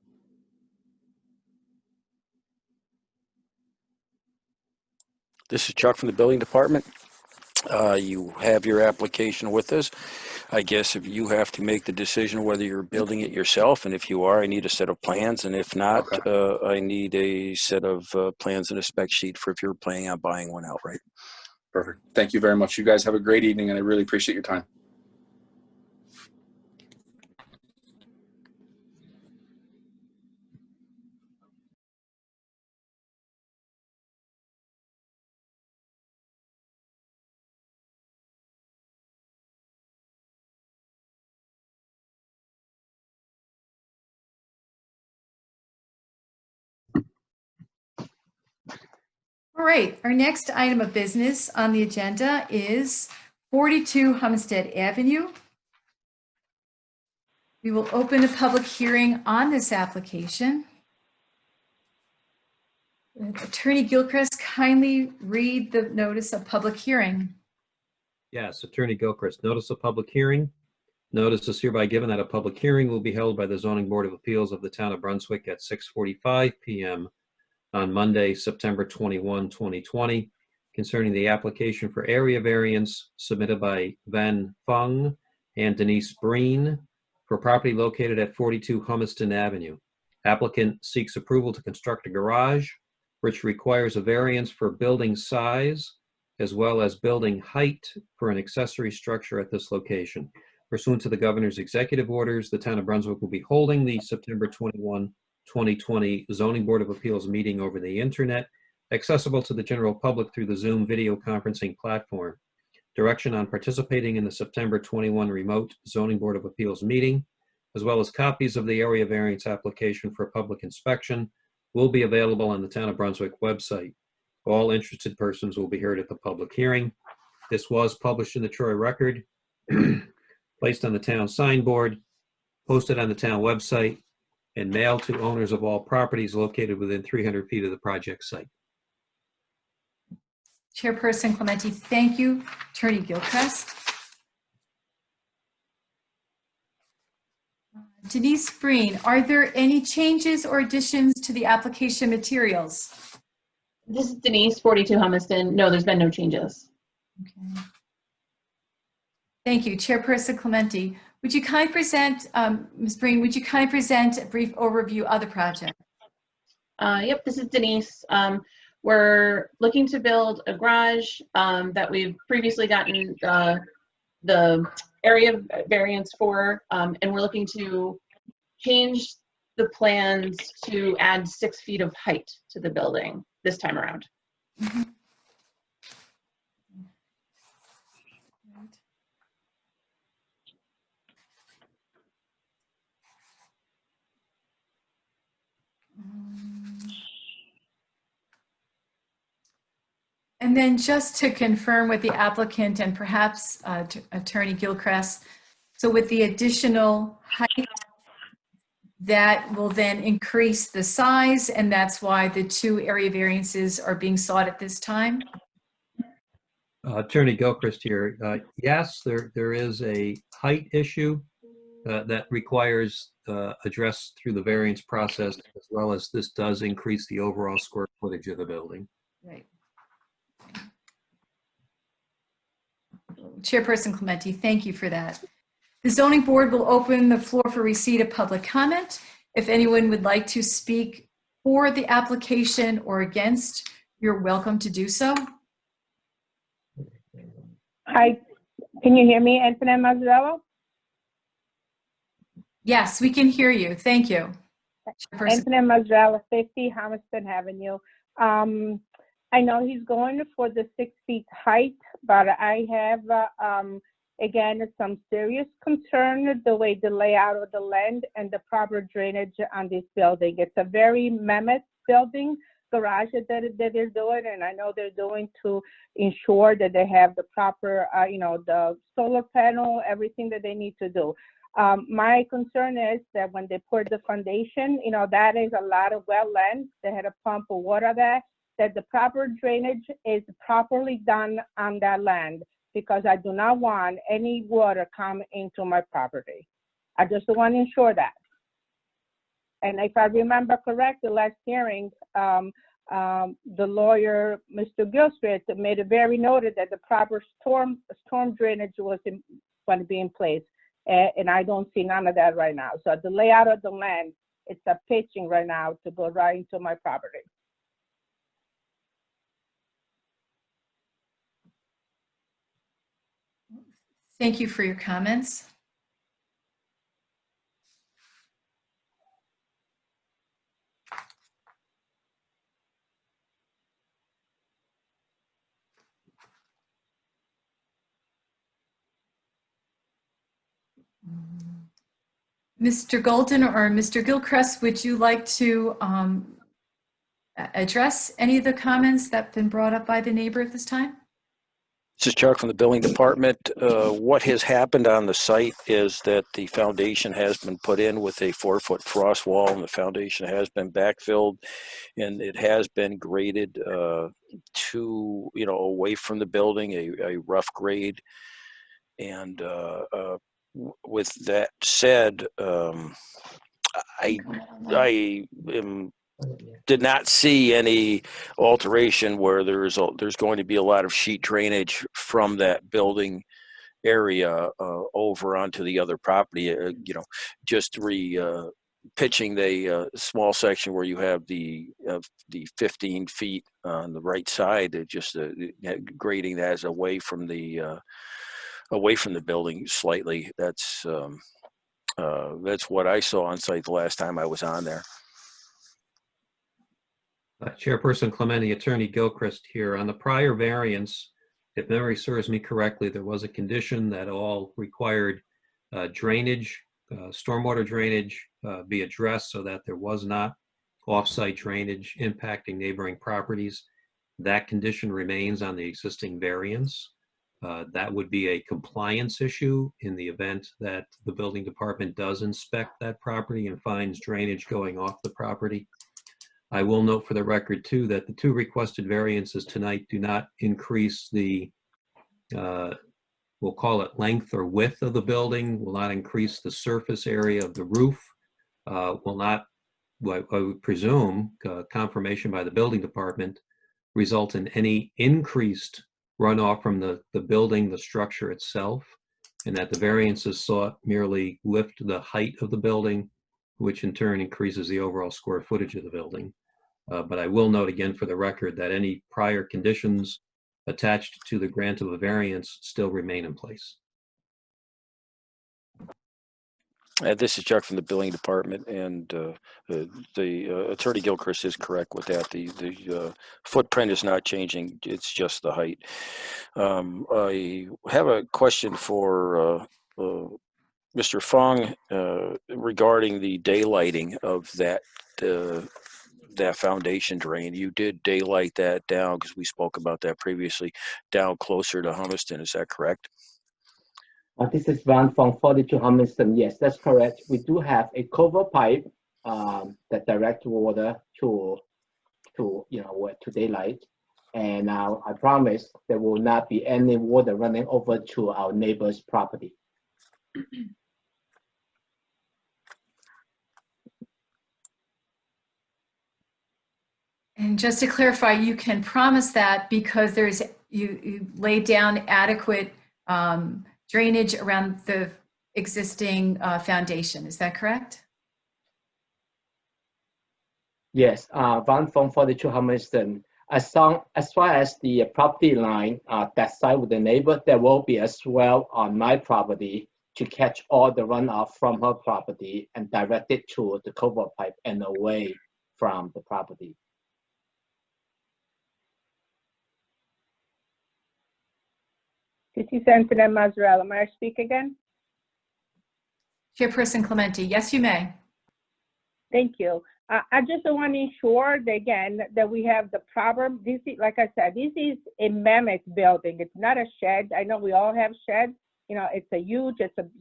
This is Chuck from the building department. You have your application with us. I guess if you have to make the decision whether you're building it yourself, and if you are, I need a set of plans, and if not, I need a set of plans and a spec sheet for if you're planning on buying one outright. Perfect. Thank you very much. You guys have a great evening, and I really appreciate your time. All right, our next item of business on the agenda is 42 Homestead Avenue. We will open a public hearing on this application. Attorney Gilchrist, kindly read the notice of public hearing. Yes, Attorney Gilchrist, notice of public hearing. Notice is hereby given that a public hearing will be held by the Zoning Board of Appeals of the Town of Brunswick at 6:45 p.m. on Monday, September 21, 2020, concerning the application for area variance submitted by Van Fung and Denise Breen for property located at 42 Humeston Avenue. Applicant seeks approval to construct a garage, which requires a variance for building size as well as building height for an accessory structure at this location. Pursuant to the governor's executive orders, the Town of Brunswick will be holding the September 21, 2020 Zoning Board of Appeals meeting over the internet, accessible to the general public through the Zoom video conferencing platform. Direction on participating in the September 21 remote Zoning Board of Appeals meeting, as well as copies of the area variance application for public inspection, will be available on the Town of Brunswick website. All interested persons will be heard at the public hearing. This was published in the Troy Record, placed on the town signboard, posted on the town website, and mailed to owners of all properties located within 300 feet of the project site. Chairperson Clementi, thank you. Attorney Gilchrist. Denise Breen, are there any changes or additions to the application materials? This is Denise, 42 Hummiston. No, there's been no changes. Okay. Thank you. Chairperson Clementi, would you kindly present, Ms. Breen, would you kindly present a brief overview of the project? Yep, this is Denise. We're looking to build a garage that we've previously gotten the area variance for, and we're looking to change the plans to add 6 feet of height to the building this time around. Mm-hmm. And then just to confirm with the applicant and perhaps Attorney Gilchrist, so with the additional height, that will then increase the size, and that's why the 2 area variances are being sought at this time? Attorney Gilchrist here. Yes, there is a height issue that requires address through the variance process, as well as this does increase the overall square footage of the building. Right. Chairperson Clementi, thank you for that. The zoning board will open the floor for receipt of public comment. If anyone would like to speak for the application or against, you're welcome to do so. Hi, can you hear me, Antoinette Mazzarello? Yes, we can hear you. Thank you. Antoinette Mazzarello, 50 Hamilton Avenue. I know he's going for the 6 feet height, but I have, again, some serious concern the way the layout of the land and the proper drainage on this building. It's a very mammoth building, garage that they're doing, and I know they're doing to ensure that they have the proper, the solar panel, everything that they need to do. My concern is that when they pour the foundation, that is a lot of wetlands. They had to pump water there, that the proper drainage is properly done on that land, because I do not want any water come into my property. I just want to ensure that. And if I remember correct, the last hearing, the lawyer, Mr. Gilchrist, made it very noted that the proper storm drainage was going to be in place. And I don't see none of that right now. So the layout of the land, it's a pitching right now to go right into my property. Thank you for your comments. Mr. Golden or Mr. Gilchrist, would you like to address any of the comments that have been brought up by the neighbor at this time? This is Chuck from the building department. What has happened on the site is that the foundation has been put in with a 4-foot frost wall, and the foundation has been backfilled, and it has been graded to, away from the building, a rough grade. And with that said, I did not see any alteration where there's going to be a lot of sheet drainage from that building area over onto the other property. Just pitching the small section where you have the 15 feet on the right side, just grading that as away from the building slightly. That's what I saw on site the last time I was on there. Chairperson Clementi, Attorney Gilchrist here. On the prior variance, if memory serves me correctly, there was a condition that all required drainage, stormwater drainage be addressed so that there was not off-site drainage impacting neighboring properties. That condition remains on the existing variance. That would be a compliance issue in the event that the building department does inspect that property and finds drainage going off the property. I will note for the record too that the two requested variances tonight do not increase the, we'll call it length or width of the building, will not increase the surface area of the roof, will not, I would presume, confirmation by the building department, result in any increased runoff from the building, the structure itself, and that the variances sought merely lift the height of the building, which in turn increases the overall square footage of the building. But I will note again for the record that any prior conditions attached to the grant of a variance still remain in place. This is Chuck from the building department, and the Attorney Gilchrist is correct with that. The footprint is not changing; it's just the height. I have a question for Mr. Fong regarding the daylighting of that that foundation drain. You did daylight that down because we spoke about that previously, down closer to Humiston. Is that correct? This is Van from 42 Humiston. Yes, that's correct. We do have a cover pipe that direct water to daylight, and I promise there will not be any water running over to our neighbor's property. And just to clarify, you can promise that because you laid down adequate drainage around the existing foundation. Is that correct? Yes, Van from 42 Humiston. As far as the property line, that side with the neighbor, there will be a swell on my property to catch all the runoff from her property and direct it to the cover pipe and away from the property. This is Anthony Mazzarella. May I speak again? Chairperson Clementi, yes, you may. Thank you. I just want to ensure that, again, that we have the proper, this is, like I said, this is a mammoth building. It's not a shed. I know we all have sheds. You know, it's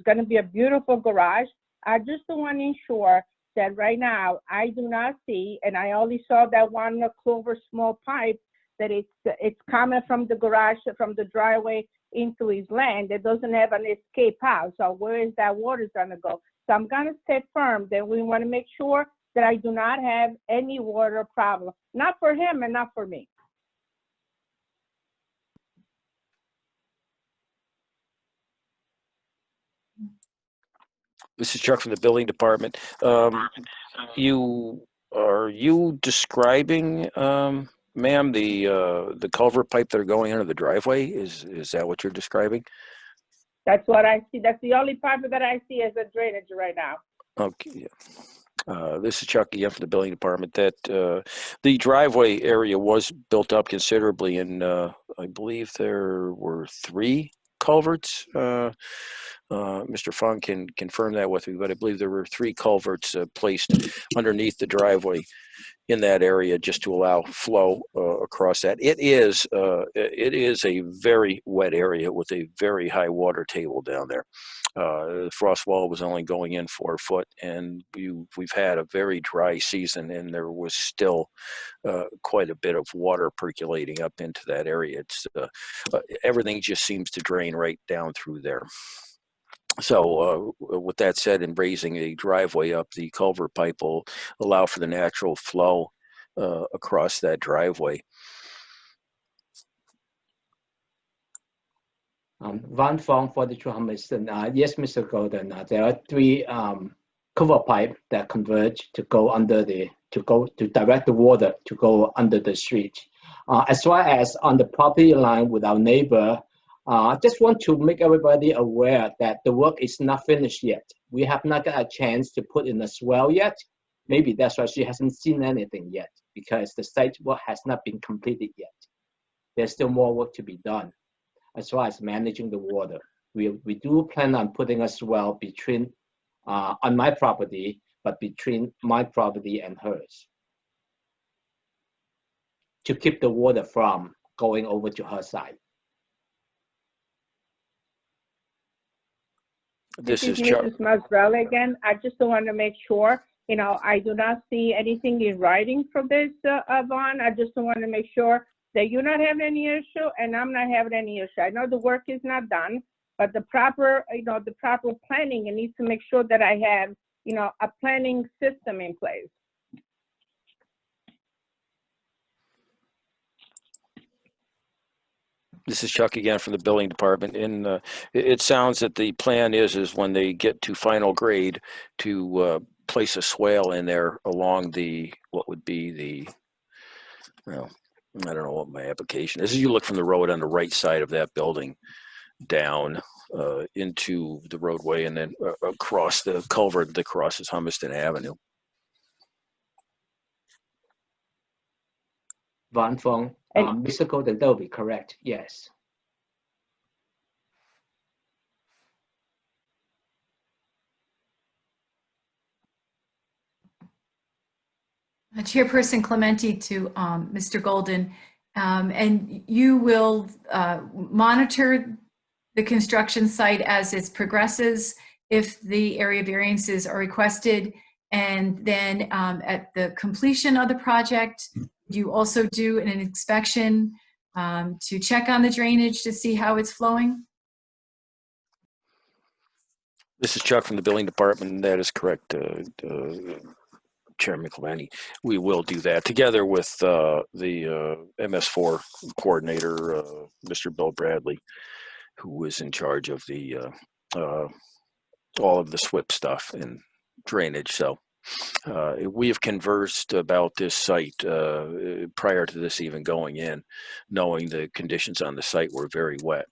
going to be a beautiful garage. I just want to ensure that right now I do not see, and I only saw that one clover small pipe, that it's coming from the garage, from the driveway into his land. It doesn't have an escape out. So where is that water going to go? So I'm going to stay firm that we want to make sure that I do not have any water problem, not for him and not for me. This is Chuck from the building department. Are you describing, ma'am, the culvert pipe that are going under the driveway? Is that what you're describing? That's what I see. That's the only pipe that I see as a drainage right now. Okay. This is Chuck again from the building department. That the driveway area was built up considerably, and I believe there were 3 culverts. Mr. Fong can confirm that with me, but I believe there were 3 culverts placed underneath the driveway in that area just to allow flow across that. It is a very wet area with a very high water table down there. The frost wall was only going in 4 foot, and we've had a very dry season, and there was still quite a bit of water percolating up into that area. It's everything just seems to drain right down through there. So with that said, in raising a driveway up, the culvert pipe will allow for the natural flow across that driveway. Van Fong 42 Humiston. Yes, Mr. Golden. There are 3 cover pipe that converge to go under to direct the water to go under the street. As well as on the property line with our neighbor, I just want to make everybody aware that the work is not finished yet. We have not got a chance to put in a swell yet. Maybe that's why she hasn't seen anything yet, because the site work has not been completed yet. There's still more work to be done as far as managing the water. We do plan on putting a swell between, on my property, but between my property and hers, to keep the water from going over to her side. This is Mrs. Mazzarella again. I just want to make sure You know, I do not see anything in writing for this, Vaughn. I just want to make sure that you're not having any issue and I'm not having any issue. I know the work is not done, but the proper, you know, the proper planning, it needs to make sure that I have, you know, a planning system in place. This is Chuck again from the building department. And it sounds that the plan is when they get to final grade to place a swale in there along the, what would be the, well, I don't know what my application is. You look from the road on the right side of that building down into the roadway and then across the culvert that crosses Hummiston Avenue. Van Fong, Mr. Golden, that will be correct, yes. Chairperson Clementi to Mr. Golden, and you will monitor the construction site as it progresses if the area variances are requested, and then at the completion of the project, you also do an inspection to check on the drainage to see how it's flowing? This is Chuck from the building department. That is correct, Chairman Clementi. We will do that together with the MS4 coordinator, Mr. Bill Bradley, who is in charge of the all of the SWIP stuff and drainage. So we have conversed about this site prior to this even going in, knowing the conditions on the site were very wet.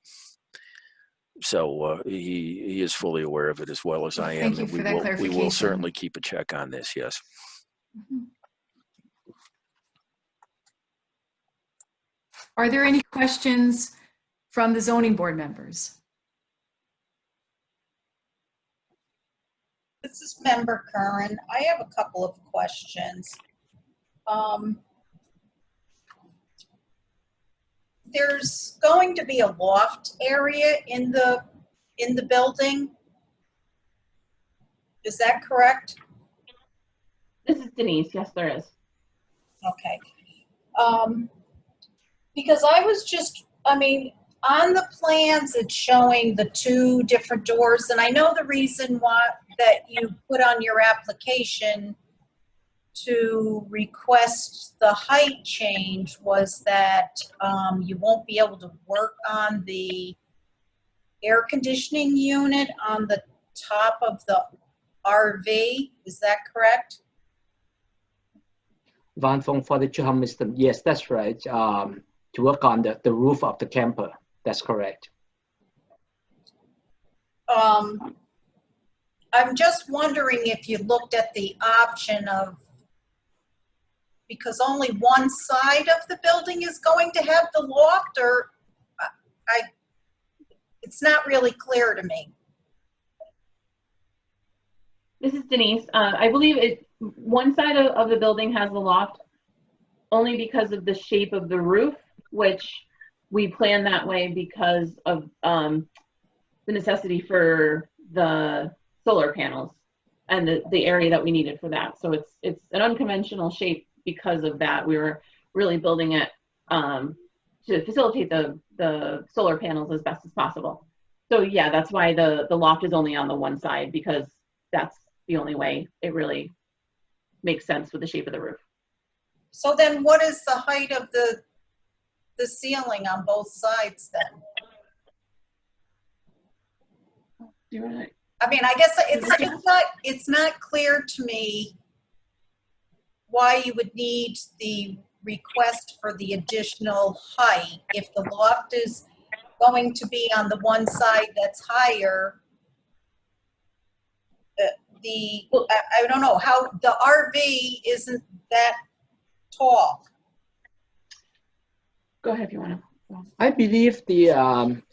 So he is fully aware of it as well as I am. Thank you for that We will clarification. certainly keep a check on this, yes. Are there any questions from the zoning board members? This is Member Curran. I have a couple of questions. There's going to be a loft area in the building. Is that correct? This is Denise. Yes, there is. Okay. Because I was just, I mean, on the plans, it's showing the two different doors, and I know the reason why that you put on your application to request the height change was that you won't be able to work on the air conditioning unit on the top of the RV. Is that correct? Van Fong for the Hummiston, yes, that's right. To work on the roof of the camper, that's correct. I'm just wondering if you looked at the option of, because only one side of the building is going to have the loft, or it's not really clear to me. This is Denise. I believe one side of the building has the loft only because of the shape of the roof, which we plan that way because of the necessity for the solar panels and the area that we needed for that. So it's an unconventional shape because of that. We were really building it to facilitate the solar panels as best as possible. So yeah, that's why the loft is only on the one side, because that's the only way it really makes sense with the shape of the roof. So then what is the height of the ceiling on both sides then? You're right. I mean, I guess it's not clear to me why you would need the request for the additional height if the loft is going to be on the one side that's higher. I don't know how the RV isn't that tall. Go ahead if you want to. I believe the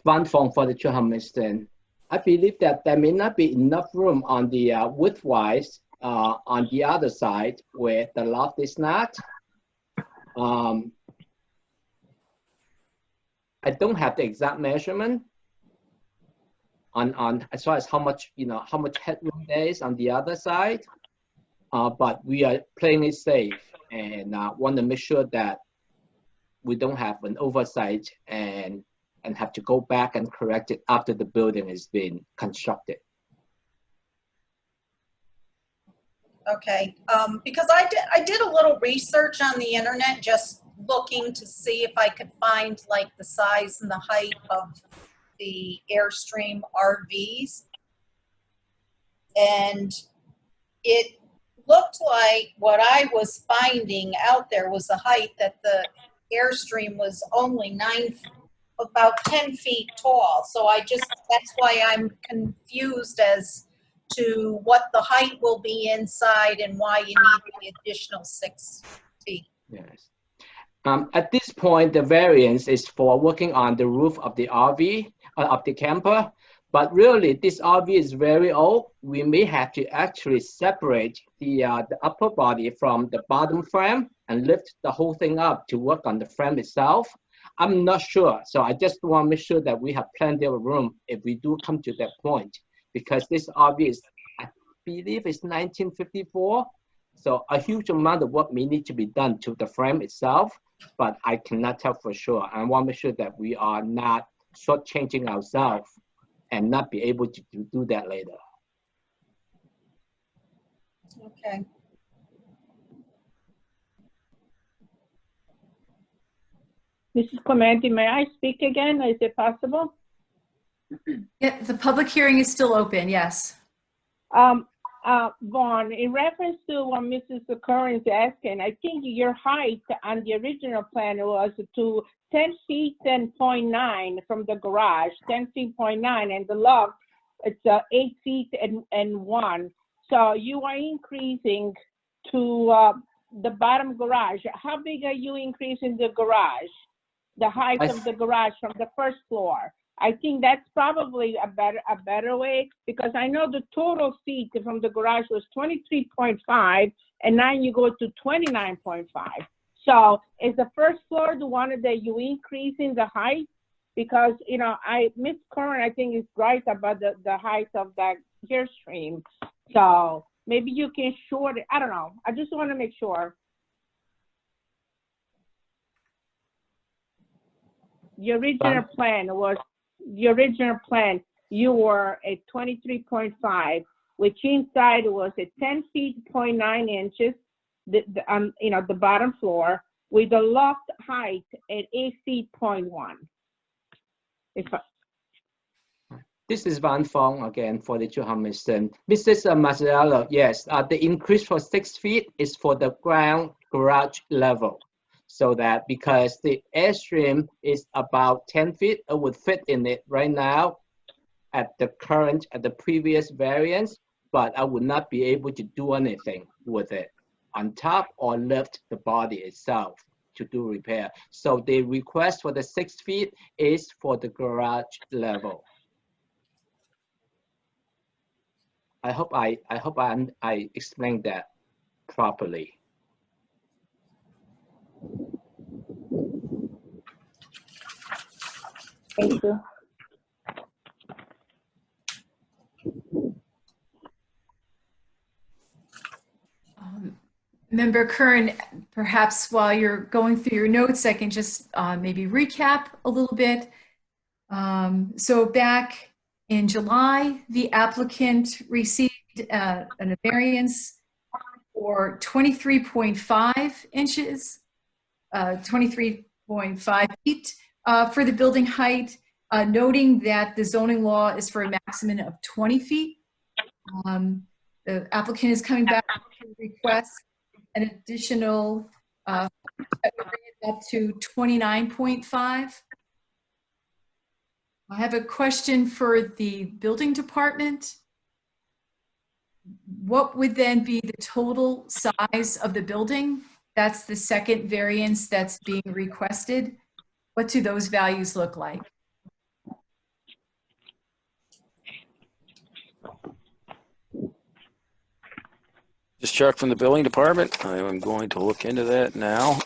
Van Fong for the Hummiston, I believe that there may not be enough room on the width-wise on the other side where the loft is not. I don't have the exact measurement on as far as how much headroom there is on the other side. but we are playing it safe and want to make sure that we don't have an oversight and have to go back and correct it after the building has been constructed. Okay, because I did a little research on the internet, just looking to see if I could find like the size and the height of the Airstream RVs. And it looked like what I was finding out there was the height that the Airstream was only about 10 feet tall. So that's why I'm confused as to what the height will be inside and why you need the additional 6 feet. Yes. At this point, the variance is for working on the roof of the RV, of the camper. But really, this RV is very old. We may have to actually separate the upper body from the bottom frame and lift the whole thing up to work on the frame itself. I'm not sure. So I just want to make sure that we have plenty of room if we do come to that point. Because this RV is, I believe it's 1954. So a huge amount of work may need to be done to the frame itself, but I cannot tell for sure. I want to make sure that we are not shortchanging ourselves and not be able to do that later. Okay. Mrs. Clementi, may I speak again? Is it possible? Yeah, the public hearing is still open, yes. Vaughn, in reference to what Mrs. Curran is asking, I think your height on the original plan was to 10 feet and 0.9 from the garage, 10 feet 0.9, and the loft, it's 8 feet and 1. So you are increasing to the bottom garage. How big are you increasing the garage? The height of the garage from the first floor? I think that's probably a better way, because I know the total feet from the garage was 23.5, and now you go to 29.5. So is the first floor the one that you increasing the height? Because, you know, Miss Curran, I think, is right about the height of that Airstream. So maybe you can short it. I don't know. I just want to make sure. The original plan, you were at 23.5, which inside was at 10 feet, 0.9 inches, you know, the bottom floor, with the loft height at 8 feet, 0.1. This is Van Fong again for the Johannesson. Mrs. Mazzarello, yes, the increase for 6 feet is for the ground garage level. So that because the Airstream is about 10 feet, it would fit in it right now at the previous variance, but I would not be able to do anything with it on top or lift the body itself to do repair. So the request for the 6 feet is for the garage level. I hope I explained that properly. Thank you. Member Curran, perhaps while you're going through your notes, I can just maybe recap a little bit. So back in July, the applicant received a variance for 23.5 inches, 23.5 feet for the building height, noting that the zoning law is for a maximum of 20 feet. The applicant is coming back to request an additional that would bring it up to 29.5. I have a question for the building department. What would then be the total size of the building? That's the second variance that's being requested. What do those values look like? This is Chuck from the building department. I am going to look into that now.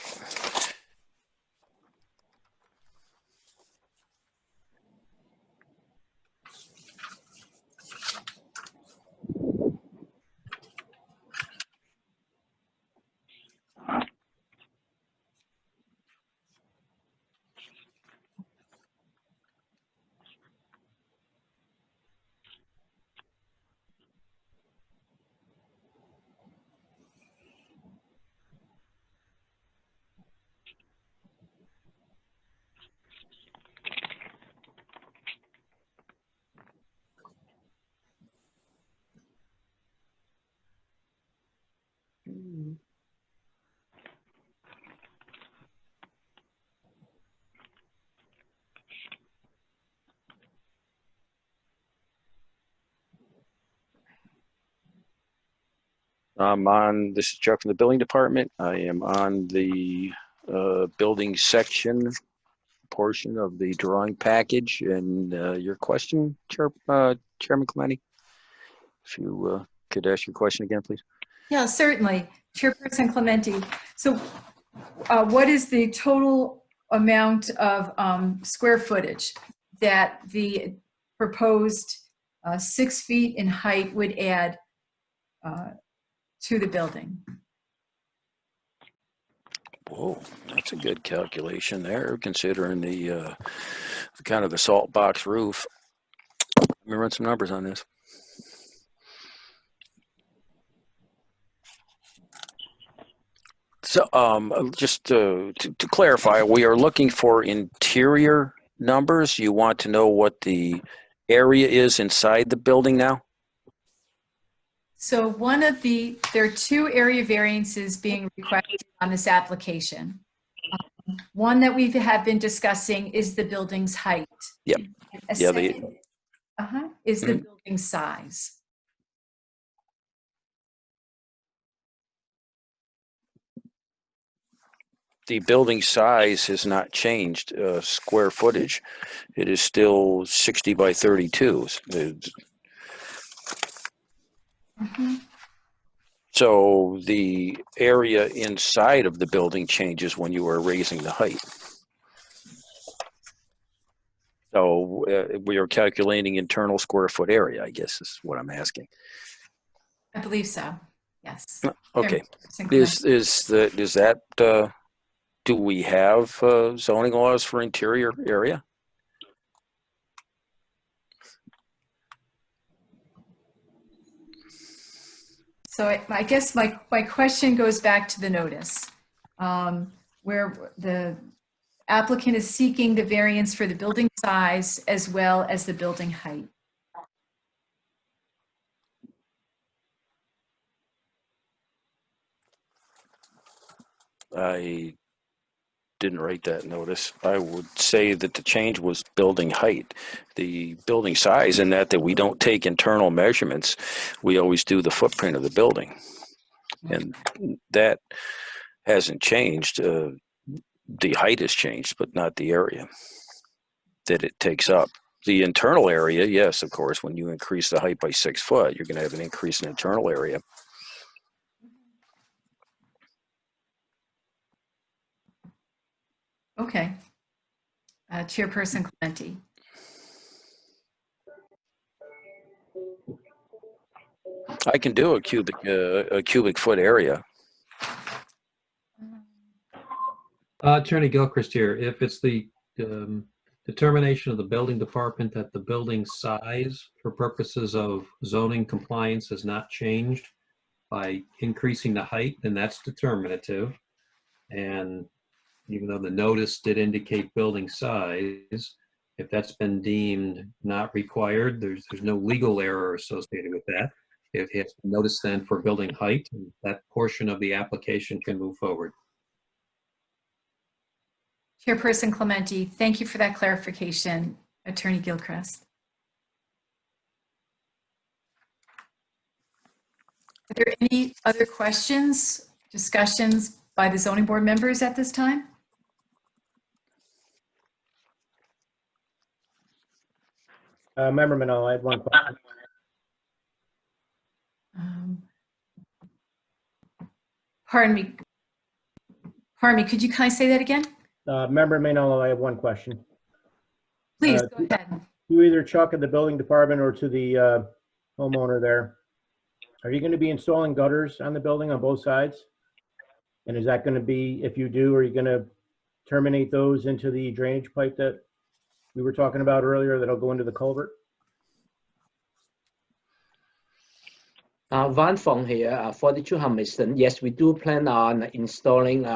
This is Chuck from the building department. I am on the building section portion of the drawing package. And your question, Chairman Clementi, if you could ask your question again, please. Yeah, certainly. Chairperson Clementi. So what is the total amount of square footage that the proposed 6 feet in height would add to the building? Whoa, that's a good calculation there, considering the kind of the salt box roof. Let me run some numbers on this. So just to clarify, we are looking for interior numbers. You want to know what the area is inside the building now? So there are 2 area variances being requested on this application. One that we have been discussing is the building's height. Yep. A second, is the building size. The building size has not changed square footage. It is still 60 by 32. So the area inside of the building changes when you are raising the height. So we are calculating internal square foot area, I guess is what I'm asking. I believe so. Yes. Okay. Is that do we have zoning laws for interior area? So I guess my question goes back to the notice, where the applicant is seeking the variance for the building size as well as the building height. I didn't write that notice. I would say that the change was building height. The building size, in that we don't take internal measurements. We always do the footprint of the building. And that hasn't changed. The height has changed, but not the area that it takes up. The internal area, yes, of course, when you increase the height by 6 foot, you're going to have an increase in internal area. Okay. Chairperson Clementi. I can do a cubic foot area. Attorney Gilchrist here. If it's the determination of the building department that the building size for purposes of zoning compliance has not changed by increasing the height, then that's determinative. And even though the notice did indicate building size, if that's been deemed not required, there's no legal error associated with that. If it's notice then for building height, that portion of the application can move forward. Chairperson Clementi, thank you for that clarification. Attorney Gilchrist. Are there any other questions, discussions by the zoning board members at this time? Member Manolo, I had one question. Pardon me, could you kindly say that again? Member Manolo, I have one question. Please, go ahead. To either Chuck at the building department or to the homeowner there, are you going to be installing gutters on the building on both sides? And is that going to be, if you do, are you going to terminate those into the drainage pipe that we were talking about earlier that'll go into the culvert? Van Fong here, 42 Hummiston. Yes, we do plan on installing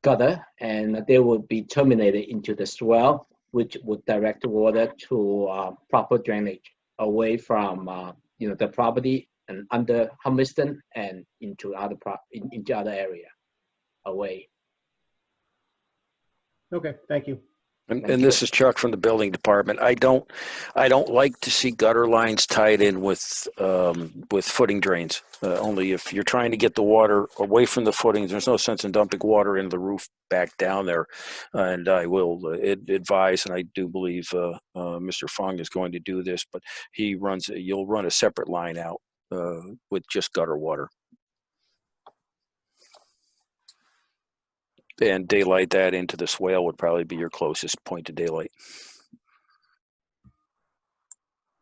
gutter, and they will be terminated into the swell, which would direct water to proper drainage away from the property and under Hummiston and into other area away. Okay, thank you. And this is Chuck from the building department. I don't like to see gutter lines tied in with footing drains. Only if you're trying to get the water away from the footings, there's no sense in dumping water into the roof back down there. And I will advise, and I do believe Mr. Fung is going to do this, but you'll run a separate line out with just gutter water. And daylight that into the swale would probably be your closest point to daylight.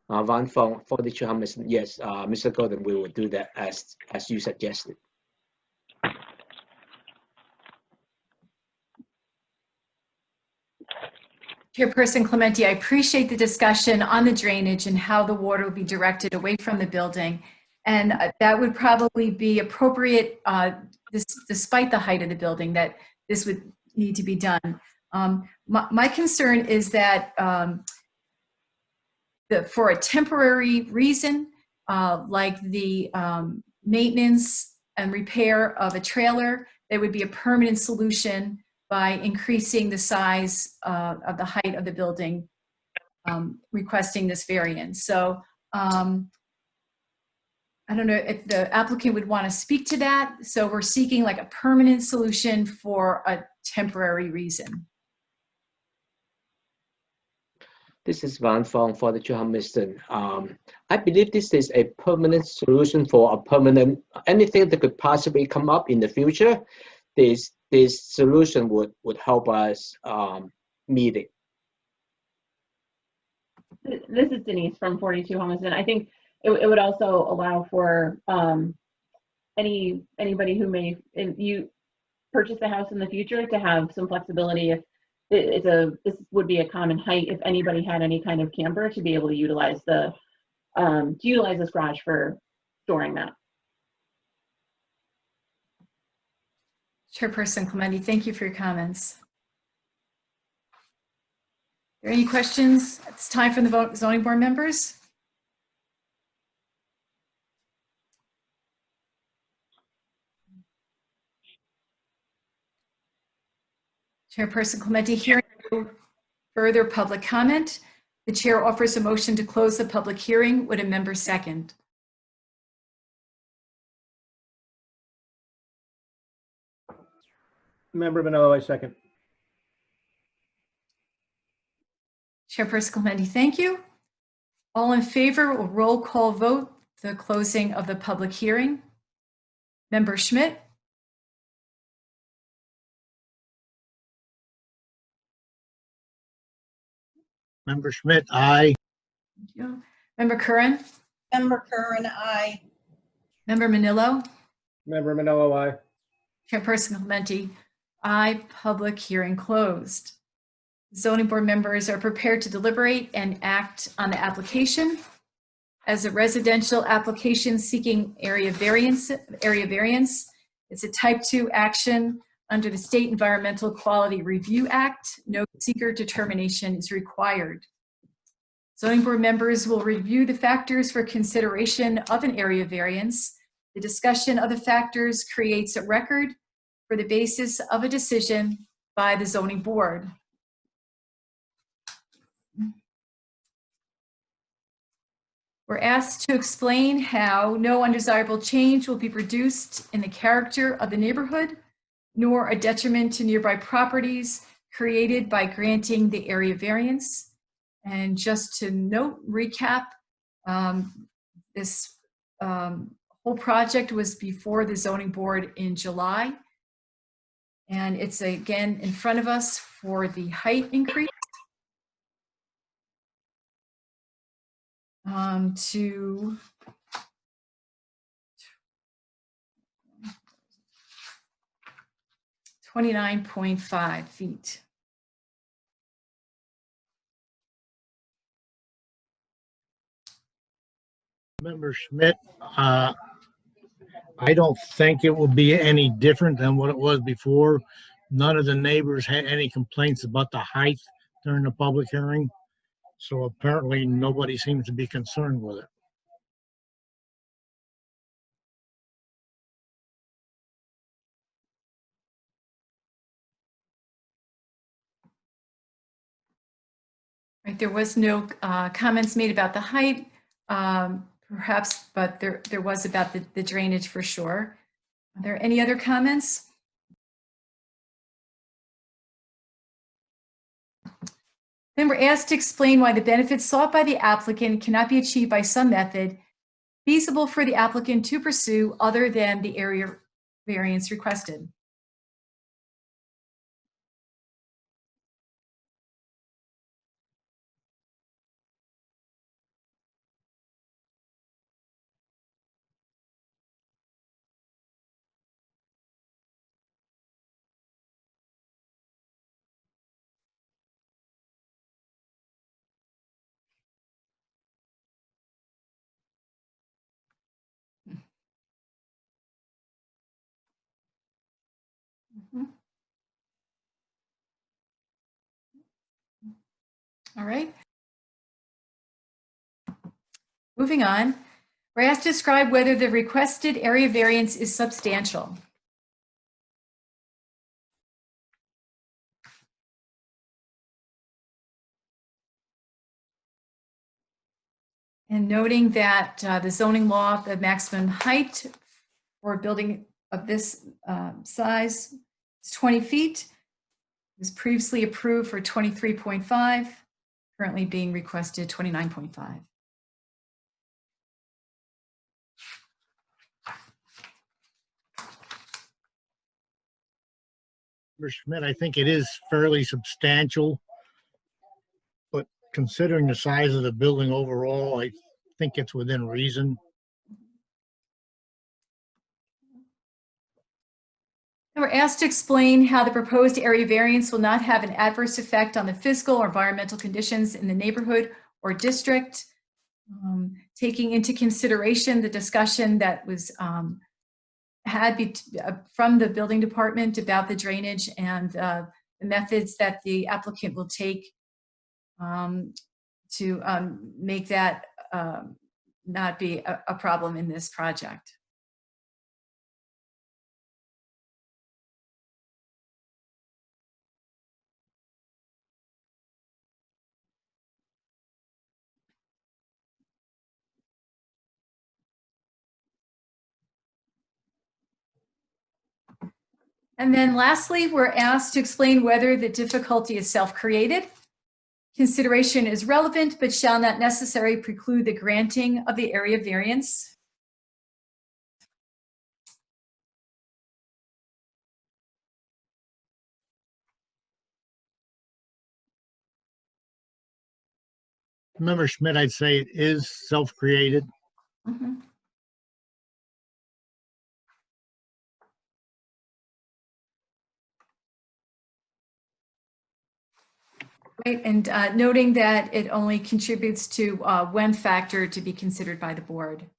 Van Fong, 42 Hummerson. Yes, Mr. Gordon, we will do that as you suggested. Chairperson Clementi, I appreciate the discussion on the drainage and how the water will be directed away from the building. And that would probably be appropriate despite the height of the building, that this would need to be done. My concern is that for a temporary reason, like the maintenance and repair of a trailer, there would be a permanent solution by increasing the size of the height of the building, requesting this variance. So I don't know if the applicant would want to speak to that. So we're seeking like a permanent solution for a temporary reason. This is Van Fong, 42 Hummerston. I believe this is a permanent solution for a permanent, anything that could possibly come up in the future. This solution would help us meet it. This is Denise from 42 Hummerston. I think it would also allow for anybody who may purchase a house in the future to have some flexibility if this would be a common height if anybody had any kind of camper to be able to utilize this garage for storing that. Chairperson Clementi, thank you for your comments. Are there any questions? It's time for the zoning board members. Chairperson Clementi, hearing no further public comment, the chair offers a motion to close the public hearing. Would a member second? Member Manillo, I second. Chairperson Clementi, thank you. All in favor will roll call vote the closing of the public hearing. Member Schmidt? Member Schmidt, aye. Thank you. Member Curran? Member Curran, aye. Member Manillo? Member Manillo, aye. Chairperson Clementi, aye. Public hearing closed. Zoning board members are prepared to deliberate and act on the application. As a residential application seeking area variance, it's a type 2 action under the State Environmental Quality Review Act. No seeker determination is required. Zoning board members will review the factors for consideration of an area variance. The discussion of the factors creates a record for the basis of a decision by the zoning board. We're asked to explain how no undesirable change will be produced in the character of the neighborhood, nor a detriment to nearby properties created by granting the area variance. And just to recap, this whole project was before the zoning board in July. And it's again in front of us for the height increase. To 29.5 feet. Member Schmidt, I don't think it will be any different than what it was before. None of the neighbors had any complaints about the height during the public hearing. So apparently nobody seems to be concerned with it. there was no comments made about the height, perhaps, but there was about the drainage for sure. Are there any other comments? Then we're asked to explain why the benefits sought by the applicant cannot be achieved by some method feasible for the applicant to pursue other than the area variance requested. Mhm. All right. Moving on, we're asked to describe whether the requested area variance is substantial. And noting that the zoning law, the maximum height for a building of this size is 20 feet. It was previously approved for 23.5, currently being requested 29.5. Mr. Schmidt, I think it is fairly substantial, but considering the size of the building overall, I think it's within reason. And we're asked to explain how the proposed area variance will not have an adverse effect on the physical or environmental conditions in the neighborhood or district, taking into consideration the discussion that was had from the building department about the drainage and the methods that the applicant will take to make that not be a problem in this project. And then lastly, we're asked to explain whether the difficulty is self-created. Consideration is relevant, but shall not necessarily preclude the granting of the area variance. Member Schmidt, I'd say it is self-created. Mhm. Right, and noting that it only contributes to one factor to be considered by the board.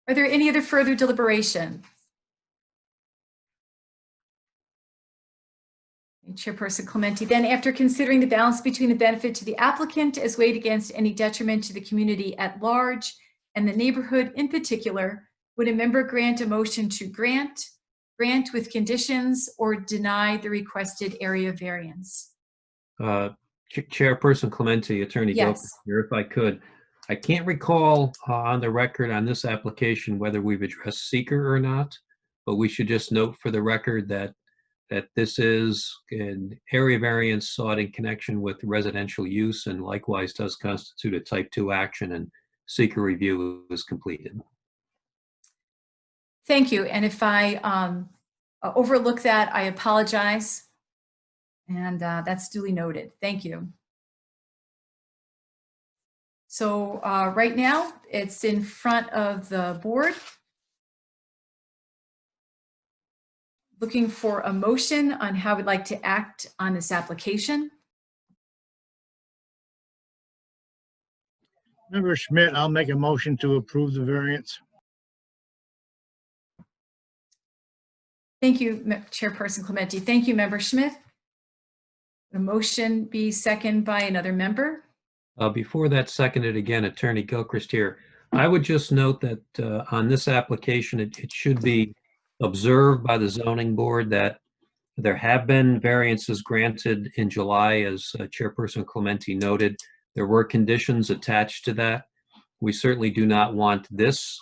Are there any other further deliberation? Chairperson Clementi, then after considering the balance between the benefit to the applicant as weighed against any detriment to the community at large and the neighborhood in particular, would a member grant a motion to grant with conditions, or deny the requested area variance? Chairperson Clementi, Attorney Yes. Gilchrist here, if I could. I can't recall on the record on this application whether we've addressed seeker or not, but we should just note for the record that this is an area variance sought in connection with residential use and likewise does constitute a type 2 action, and seeker review is completed. Thank you. And if I overlook that, I apologize. And that's duly noted. Thank you. So right now, it's in front of the board. Looking for a motion on how we'd like to act on this application. Member Schmidt, I'll make a motion to approve the variance. Thank you, Chairperson Clementi. Thank you, Member Schmidt. The motion be seconded by another member. Before that's seconded again, Attorney Gilchrist here. I would just note that on this application, it should be observed by the zoning board that there have been variances granted in July, as Chairperson Clementi noted. There were conditions attached to that. We certainly do not want this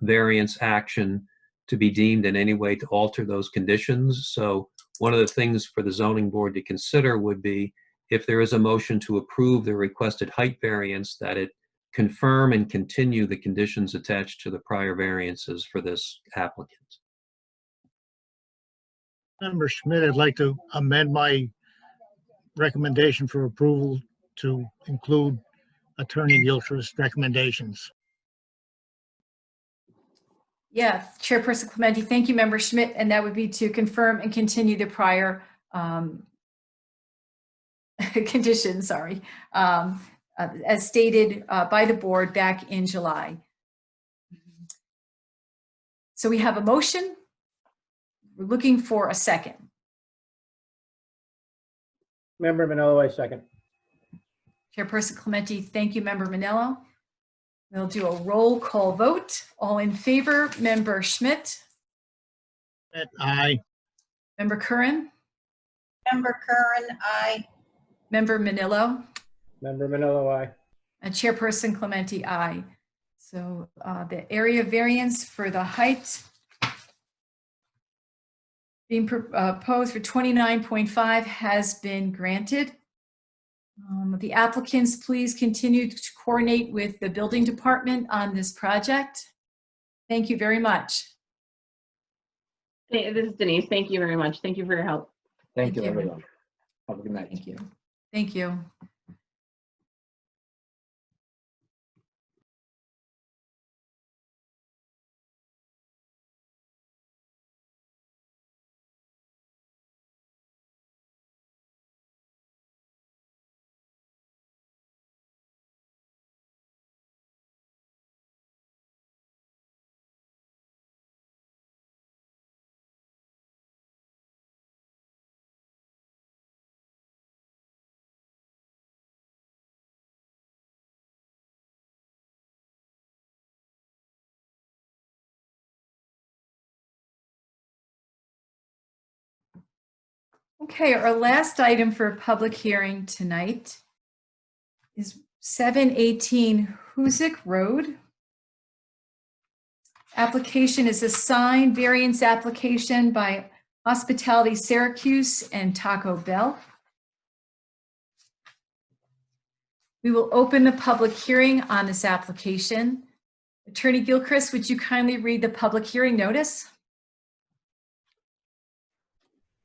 variance action to be deemed in any way to alter those conditions. So one of the things for the zoning board to consider would be, if there is a motion to approve the requested height variance, that it confirm and continue the conditions attached to the prior variances for this applicant. Member Schmidt, I'd like to amend my recommendation for approval to include Attorney Gilchrist's recommendations. Yeah, Chairperson Clementi, thank you, Member Schmidt, and that would be to confirm and continue the prior conditions, sorry, as stated by the board back in July. So we have a motion. We're looking for a second. Member Manillo, I second. Chairperson Clementi, thank you, Member Manillo. We'll do a roll call vote. All in favor, Member Schmidt. Schmidt, aye. Member Curran. Member Curran, aye. Member Manillo. Member Manillo, aye. And Chairperson Clementi, aye. So the area variance for the height being proposed for 29.5 has been granted. The applicants, please continue to coordinate with the building department on this project. Thank you very much. This is Denise. Thank you very much. Thank you for your help. Thank you, Thank you. everyone. Have a good night. Thank you. Thank you. Okay, our last item for public hearing tonight is 718 Hoosick Road. Application is a sign variance application by Hospitality Syracuse and Taco Bell. We will open the public hearing on this application. Attorney Gilchrist, would you kindly read the public hearing notice?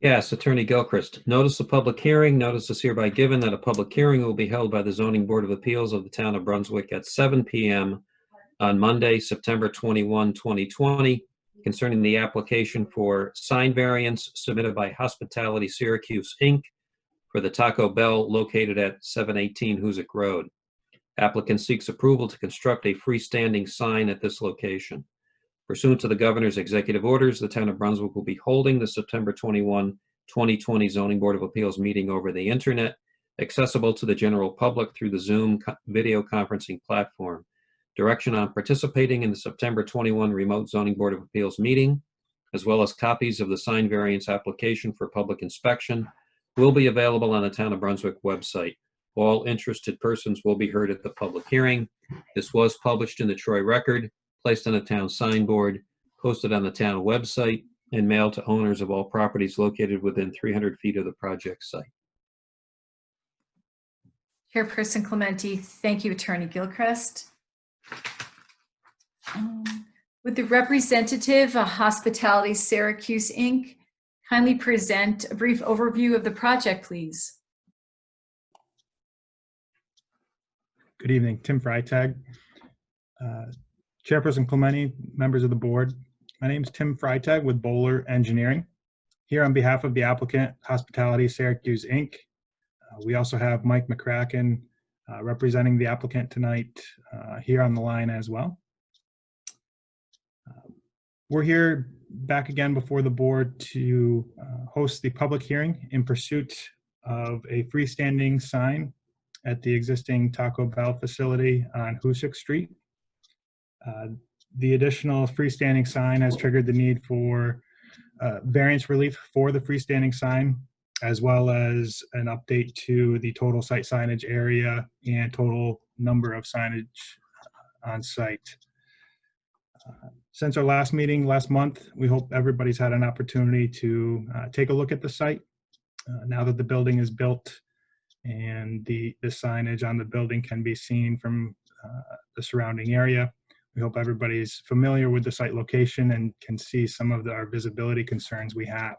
Yes, Attorney Gilchrist. Notice of public hearing. Notice is hereby given that a public hearing will be held by the Zoning Board of Appeals of the Town of Brunswick at 7 p.m. on Monday, September 21, 2020, concerning the application for sign variance submitted by Hospitality Syracuse, Inc. for the Taco Bell located at 718 Hoosick Road. Applicant seeks approval to construct a freestanding sign at this location. Pursuant to the governor's executive orders, the Town of Brunswick will be holding the September 21, 2020 Zoning Board of Appeals meeting over the internet, accessible to the general public through the Zoom video conferencing platform. Direction on participating in the September 21 remote Zoning Board of Appeals meeting, as well as copies of the sign variance application for public inspection, will be available on the Town of Brunswick website. All interested persons will be heard at the public hearing. This was published in the Troy Record, placed on the town signboard, posted on the town website, and mailed to owners of all properties located within 300 feet of the project site. Chairperson Clementi, thank you, Attorney Gilchrist. Would the representative of Hospitality Syracuse, Inc. kindly present a brief overview of the project, please? Good evening, Tim Freitag. Chairperson Clementi, members of the board. My name is Tim Freitag with Bowler Engineering. Here on behalf of the applicant, Hospitality Syracuse, Inc. We also have Mike McCracken representing the applicant tonight here on the line as well. We're here back again before the board to host the public hearing in pursuit of a freestanding sign at the existing Taco Bell facility on Hoosick Street. The additional freestanding sign has triggered the need for variance relief for the freestanding sign, as well as an update to the total site signage area and total number of signage on site. Since our last meeting last month, we hope everybody's had an opportunity to take a look at the site. Now that the building is built and the signage on the building can be seen from the surrounding area, we hope everybody's familiar with the site location and can see some of our visibility concerns we have.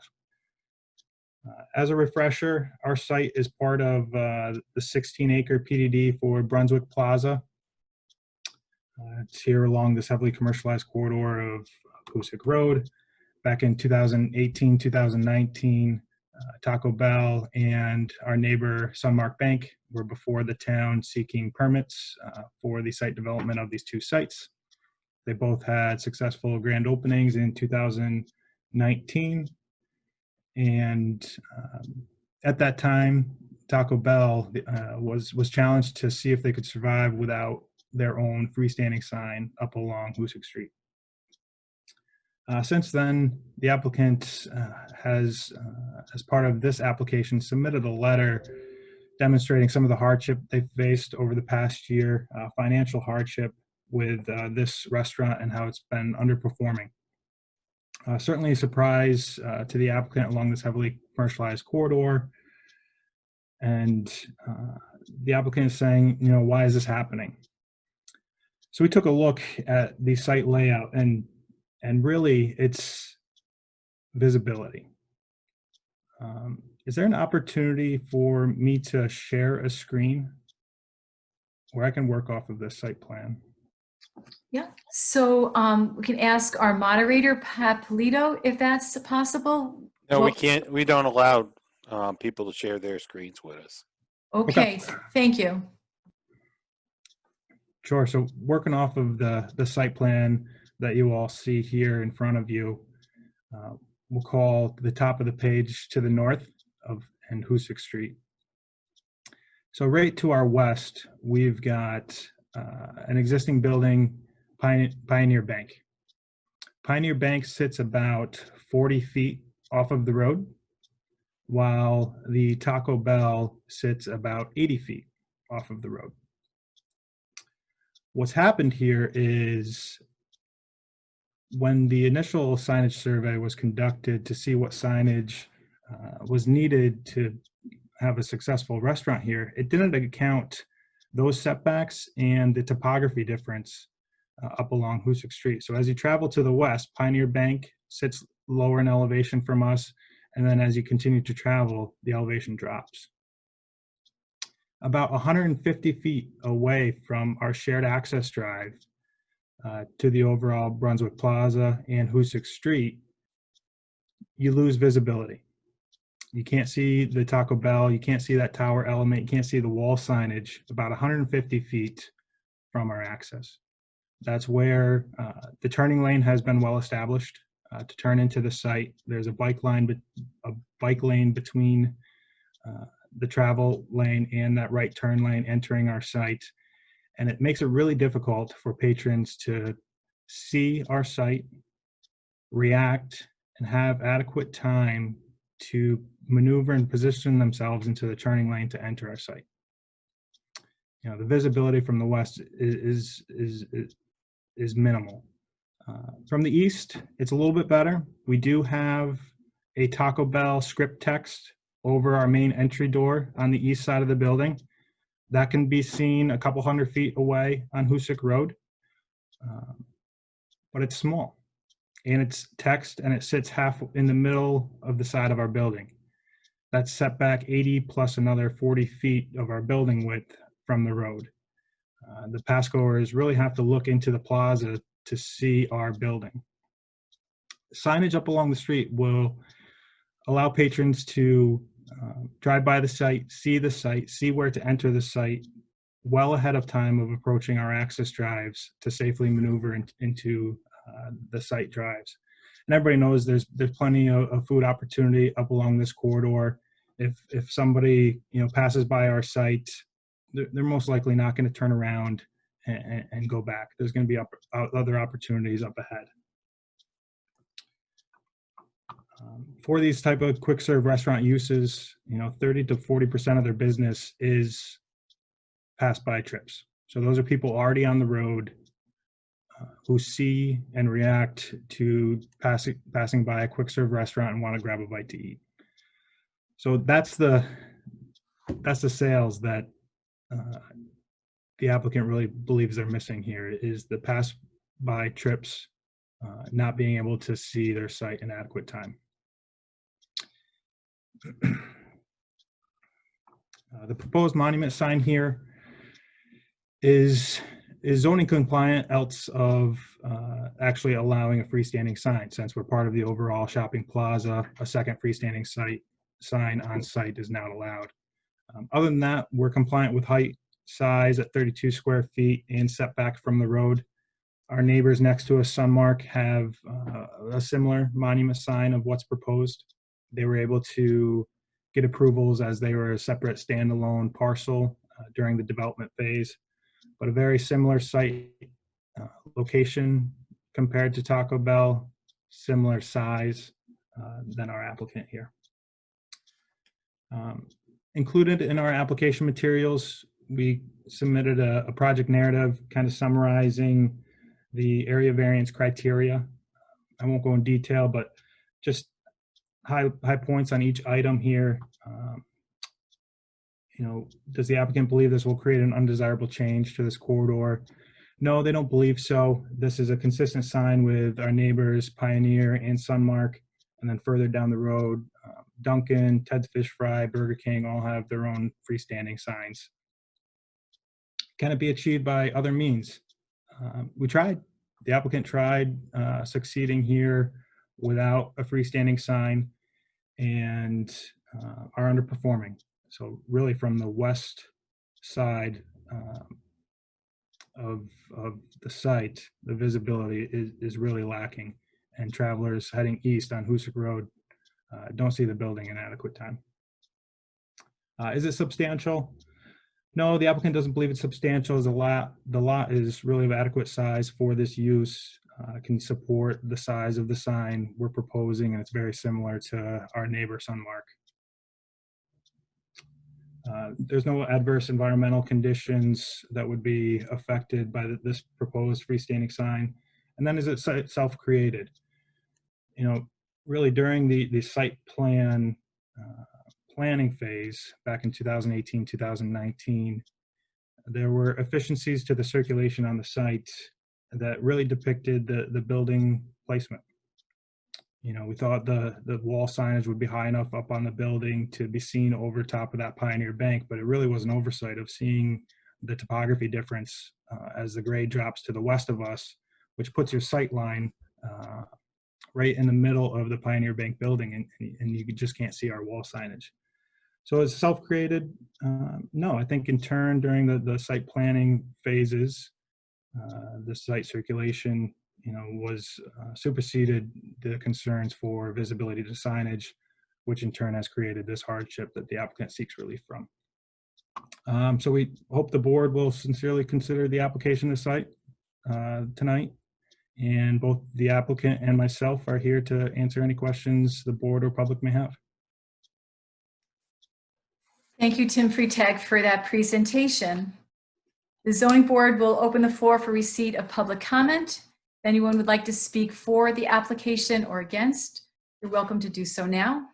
As a refresher, our site is part of the 16-acre PDD for Brunswick Plaza. It's here along this heavily commercialized corridor of Brunswick Road. Back in 2018, 2019, Taco Bell and our neighbor Sunmark Bank were before the town seeking permits for the site development of these two sites. They both had successful grand openings in 2019. And at that time, Taco Bell was challenged to see if they could survive without their own freestanding sign up along Brunswick Street. Since then, the applicant has, as part of this application, submitted a letter demonstrating some of the hardship they've faced over the past year, financial hardship with this restaurant and how it's been underperforming. Certainly a surprise to the applicant along this heavily commercialized corridor. And the applicant is saying, you know, why is this happening? So we took a look at the site layout, and really it's visibility. Is there an opportunity for me to share a screen where I can work off of this site plan? Yeah, so we can ask our moderator, Pat Polito, if that's possible. No, Well, we can't. We don't allow people to share their screens with us. Okay, thank you. Sure. So working off of the site plan that you all see here in front of you, we'll call the top of the page to the north of Brunswick Street. So right to our west, we've got an existing building, Pioneer Bank. Pioneer Bank sits about 40 feet off of the road, while the Taco Bell sits about 80 feet off of the road. What's happened here is when the initial signage survey was conducted to see what signage was needed to have a successful restaurant here, it didn't account those setbacks and the topography difference up along Brunswick Street. So as you travel to the west, Pioneer Bank sits lower in elevation from us, and then as you continue to travel, the elevation drops. About 150 feet away from our shared access drive to the overall Brunswick Plaza and Brunswick Street, you lose visibility. You can't see the Taco Bell, you can't see that tower element, you can't see the wall signage about 150 feet from our access. That's where the turning lane has been well established to turn into the site. There's a bike lane between the travel lane and that right turn lane entering our site. And it makes it really difficult for patrons to see our site, react, and have adequate time to maneuver and position themselves into the turning lane to enter our site. You know, the visibility from the west is minimal. From the east, it's a little bit better. We do have a Taco Bell script text over our main entry door on the east side of the building. That can be seen a couple hundred feet away on Brunswick Road, but it's small. And it's text, and it sits half in the middle of the side of our building. That's set back 80 plus another 40 feet of our building width from the road. The passgoers really have to look into the plaza to see our building. Signage up along the street will allow patrons to drive by the site, see where to enter the site well ahead of time of approaching our access drives to safely maneuver into the site drives. And everybody knows there's plenty of food opportunity up along this corridor. If somebody passes by our site, they're most likely not going to turn around and go back. There's going to be other opportunities up ahead. For these type of quick serve restaurant uses, 30 to 40% of their business is pass by trips. So those are people already on the road who see and react to passing by a quick serve restaurant and want to grab a bite to eat. So that's the sales that the applicant really believes they're missing here, is the pass by trips, not being able to see their site in adequate time. The proposed monument sign here is zoning compliant, else of actually allowing a freestanding sign. Since we're part of the overall shopping plaza, a second freestanding sign on site is not allowed. Other than that, we're compliant with height, size at 32 square feet and setback from the road. Our neighbors next to us, Sunmark, have a similar monument sign of what's proposed. They were able to get approvals as they were a separate standalone parcel during the development phase, but a very similar site location compared to Taco Bell, similar size than our applicant here. Included in our application materials, we submitted a project narrative kind of summarizing the area variance criteria. I won't go in detail, but just high points on each item here. Does the applicant believe this will create an undesirable change to this corridor? No, they don't believe so. This is a consistent sign with our neighbors, Pioneer and Sunmark. And then further down the road, Dunkin', Ted's Fish Fry, Burger King all have their own freestanding signs. Can it be achieved by other means? We tried. The applicant tried succeeding here without a freestanding sign and are underperforming. So really from the west side of the site, the visibility is really lacking, and travelers heading east on Hoosick Road don't see the building in adequate time. Is it substantial? No, the applicant doesn't believe it's substantial. The lot is really of adequate size for this use, can support the size of the sign we're proposing, and it's very similar to our neighbor Sunmark. There's no adverse environmental conditions that would be affected by this proposed freestanding sign. And then is it self-created? Really during the site planning phase back in 2018, 2019, there were efficiencies to the circulation on the site that really depicted the building placement. We thought the wall signage would be high enough up on the building to be seen over top of that Pioneer Bank, but it really was an oversight of seeing the topography difference as the grade drops to the west of us, which puts your sight line right in the middle of the Pioneer Bank building, and you just can't see our wall signage. So is it self-created? No, I think in turn during the site planning phases, the site circulation was superseded the concerns for visibility to signage, which in turn has created this hardship that the applicant seeks relief from. So we hope the board will sincerely consider the application of the site tonight. And both the applicant and myself are here to answer any questions the board or public may have. Thank you, Tim Freitag, for that presentation. The zoning board will open the floor for receipt of public comment. If anyone would like to speak for the application or against, you're welcome to do so now.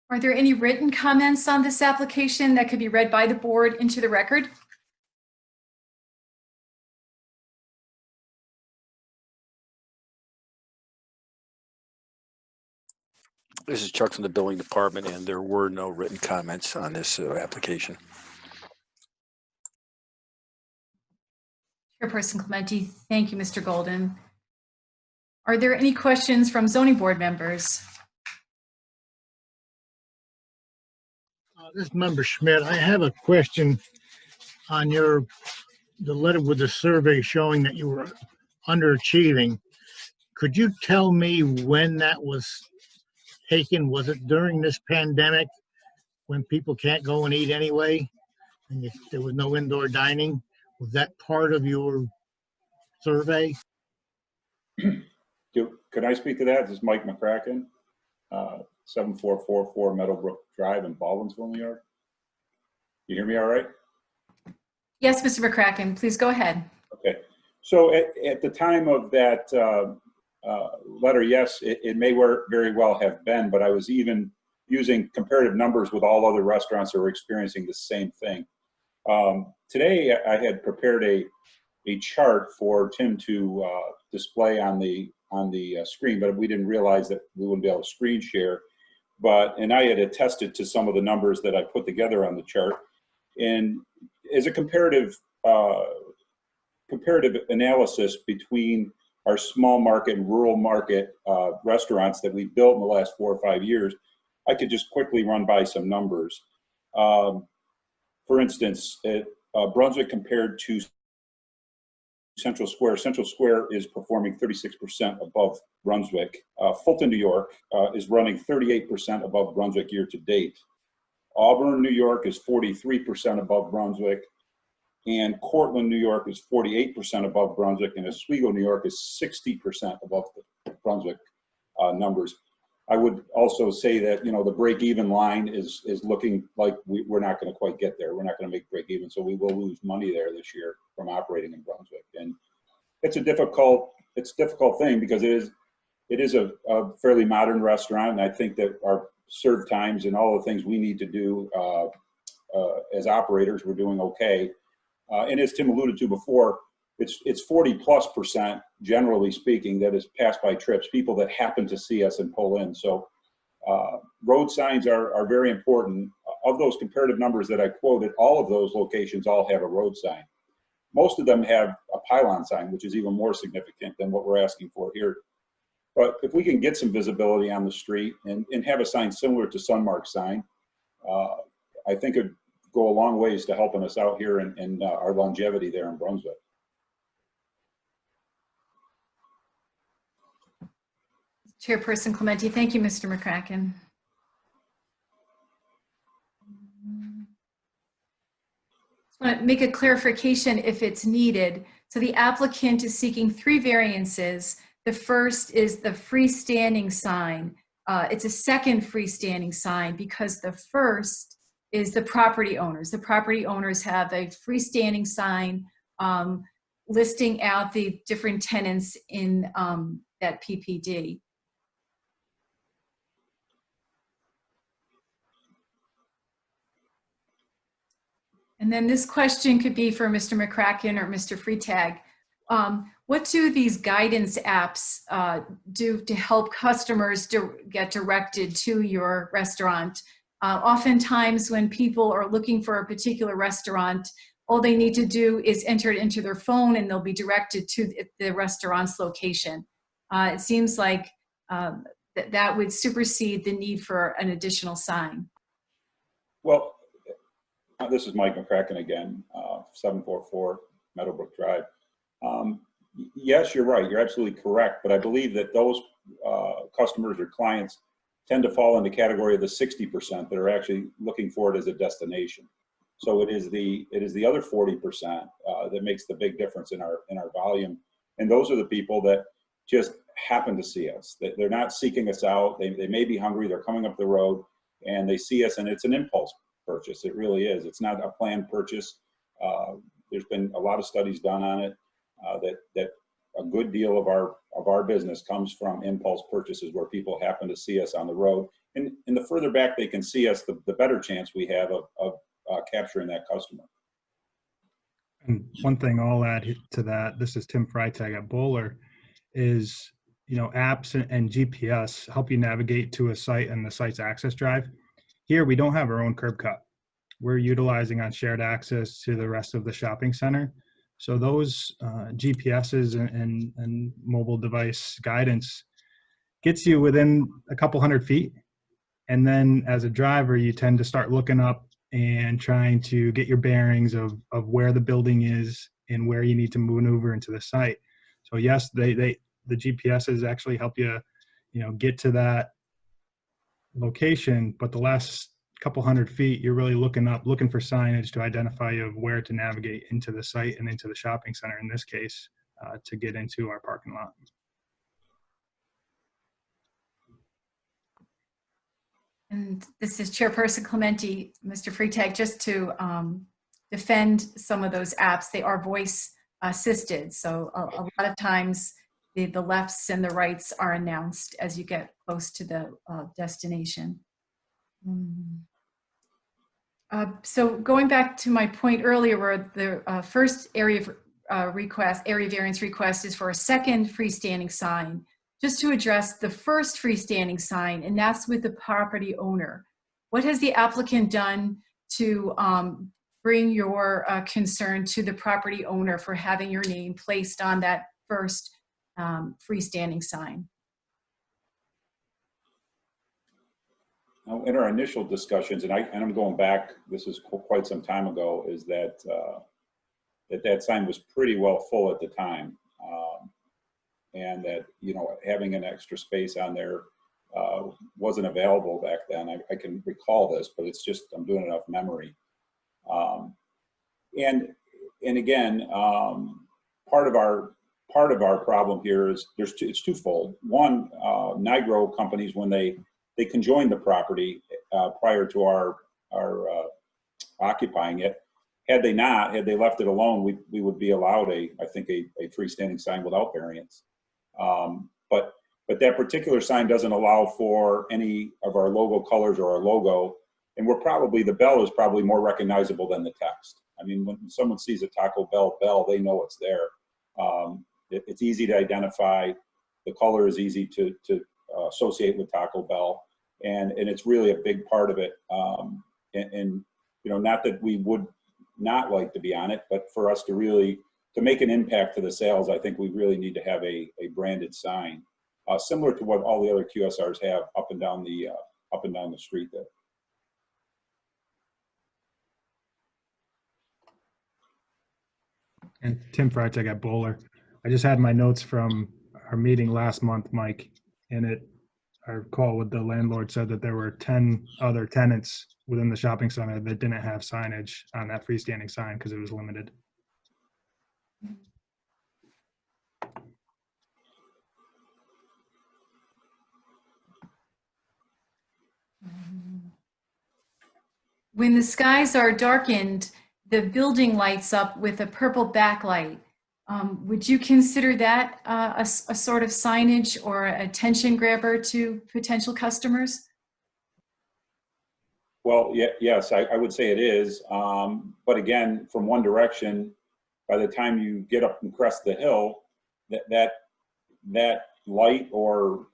Are there any written comments on this application that could be read by the board into the record? This is Chuck from the building department, and there were no written comments on this application. Chairperson Clementi, thank you, Mr. Golden. Are there any questions from zoning board members? This is Member Schmidt. I have a question on your the letter with the survey showing that you were underachieving. Could you tell me when that was taken? Was it during this pandemic when people can't go and eat anyway? And there was no indoor dining? Was that part of your survey? Could I speak to that? This is Mike McCracken, 7444 Meadowbrook Drive in Baldwinsville, New York. You hear me all right? Yes, Mr. McCracken, please go ahead. Okay. So at the time of that letter, yes, it may very well have been, but I was even using comparative numbers with all other restaurants that were experiencing the same thing. Today, I had prepared a chart for Tim to display on the screen, but we didn't realize that we wouldn't be able to screen share. And I had attested to some of the numbers that I put together on the chart. And as a comparative analysis between our small market and rural market restaurants that we've built in the last 4 or 5 years, I could just quickly run by some numbers. For instance, Brunswick compared to Central Square. Central Square is performing 36% above Brunswick. Fulton, New York is running 38% above Brunswick year to date. Auburn, New York is 43% above Brunswick. And Cortland, New York is 48% above Brunswick. And Oswego, New York is 60% above the Brunswick numbers. I would also say that, you know, the break-even line is looking like we're not going to quite get there. We're not going to make break-even, so we will lose money there this year from operating in Brunswick. And it's a difficult thing because it is a fairly modern restaurant, and I think that our serve times and all the things we need to do as operators, we're doing okay. And as Tim alluded to before, it's 40+%, generally speaking, that is passed by trips, people that happen to see us and pull in. So road signs are very important. Of those comparative numbers that I quoted, all of those locations all have a road sign. Most of them have a pylon sign, which is even more significant than what we're asking for here. But if we can get some visibility on the street and have a sign similar to Sunmark's sign, I think it'd go a long ways to helping us out here in our longevity there in Brunswick. Chairperson Clementi, thank you, Mr. McCracken. I want to make a clarification if it's needed. So the applicant is seeking 3 variances. The first is the freestanding sign. It's a second freestanding sign because the first is the property owners. The property owners have a freestanding sign listing out the different tenants in that PPD. And then this question could be for Mr. McCracken or Mr. Freitag. What do these guidance apps do to help customers get directed to your restaurant? Oftentimes when people are looking for a particular restaurant, all they need to do is enter it into their phone and they'll be directed to the restaurant's location. It seems like that would supersede the need for an additional sign. Well, this is Mike McCracken again, 744 Meadowbrook Drive. Yes, you're right. You're absolutely correct. But I believe that those customers or clients tend to fall in the category of the 60% that are actually looking for it as a destination. So it is the other 40% that makes the big difference in our volume. And those are the people that just happen to see us. They're not seeking us out. They may be hungry. They're coming up the road and they see us, and it's an impulse purchase. It really is. It's not a planned purchase. There's been a lot of studies done on it that a good deal of our business comes from impulse purchases where people happen to see us on the road. And the further back they can see us, the better chance we have of capturing that customer. And one thing I'll add to that, this is Tim Freitag at Bowler, is, you know, apps and GPS help you navigate to a site and the site's access drive. Here, we don't have our own curb cut. We're utilizing on shared access to the rest of the shopping center. So those GPSs and mobile device guidance gets you within a couple hundred feet. And then as a driver, you tend to start looking up and trying to get your bearings of where the building is and where you need to maneuver into the site. So yes, the GPSs actually help you, get to that location, but the last couple hundred feet, you're really looking for signage to identify of where to navigate into the site and into the shopping center, in this case, to get into our parking lot. And this is Chairperson Clementi. Mr. Freitag, just to defend some of those apps, they are voice assisted. So a lot of times the lefts and the rights are announced as you get close to the destination. So going back to my point earlier, where the first area variance request is for a second freestanding sign, just to address the first freestanding sign, and that's with the property owner. What has the applicant done to bring your concern to the property owner for having your name placed on that first freestanding sign? Now, in our initial discussions, and I'm going back, this is quite some time ago, is that that sign was pretty well full at the time. And that, having an extra space on there wasn't available back then. I can recall this, but it's just, I'm doing it off memory. And again, part of our problem here is it's twofold. One, NIGRO companies, when they conjoined the property prior to our occupying it, had they left it alone, we would be allowed I think a freestanding sign without variance. But that particular sign doesn't allow for any of our logo colors or our logo, and the bell is probably more recognizable than the text. I mean, when someone sees a Taco Bell bell, they know it's there. It's easy to identify. The color is easy to associate with Taco Bell, and it's really a big part of it. And not that we would not like to be on it, but for us to make an impact to the sales, I think we really need to have a branded sign, similar to what all the other QSRs have up and down the street there. And Tim Freitag at Bowler. I just had my notes from our meeting last month, Mike, and our call with the landlord said that there were 10 other tenants within the shopping center that didn't have signage on that freestanding sign because it was limited. When the skies are darkened, the building lights up with a purple backlight. Would you consider that a sort of signage or attention grabber to potential customers? Well, yes, I would say it is. But again, from one direction, by the time you get up and crest the hill, that light or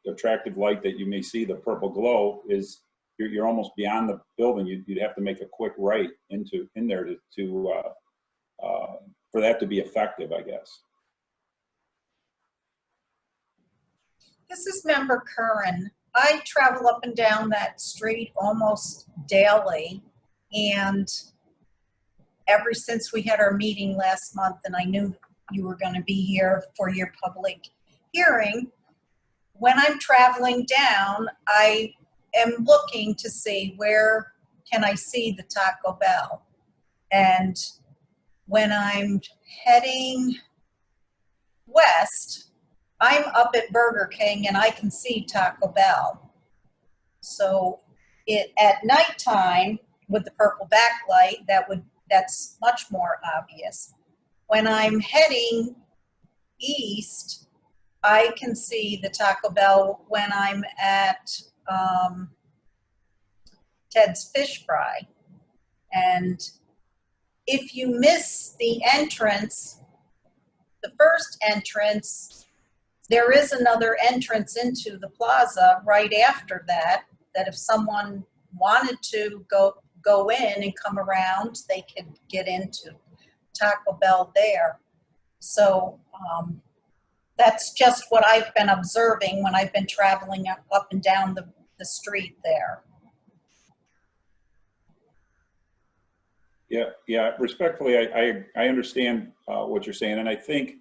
attractive light that you may see, the purple glow, is you're almost beyond the building. You'd have to make a quick right in there for that to be effective, I guess. This is Member Curran. I travel up and down that street almost daily, and ever since we had our meeting last month and I knew you were going to be here for your public hearing, when I'm traveling down, I am looking to see where can I see the Taco Bell. And when I'm heading west, I'm up at Burger King and I can see Taco Bell. So at nighttime with the purple backlight, that's much more obvious. When I'm heading east, I can see the Taco Bell when I'm at Ted's Fish Fry. And if you miss the entrance, the first entrance, there is another entrance into the plaza right after that if someone wanted to go in and come around, they could get into Taco Bell there. So that's just what I've been observing when I've been traveling up and down the, the street there. Yeah. Respectfully, I understand what you're saying, and I think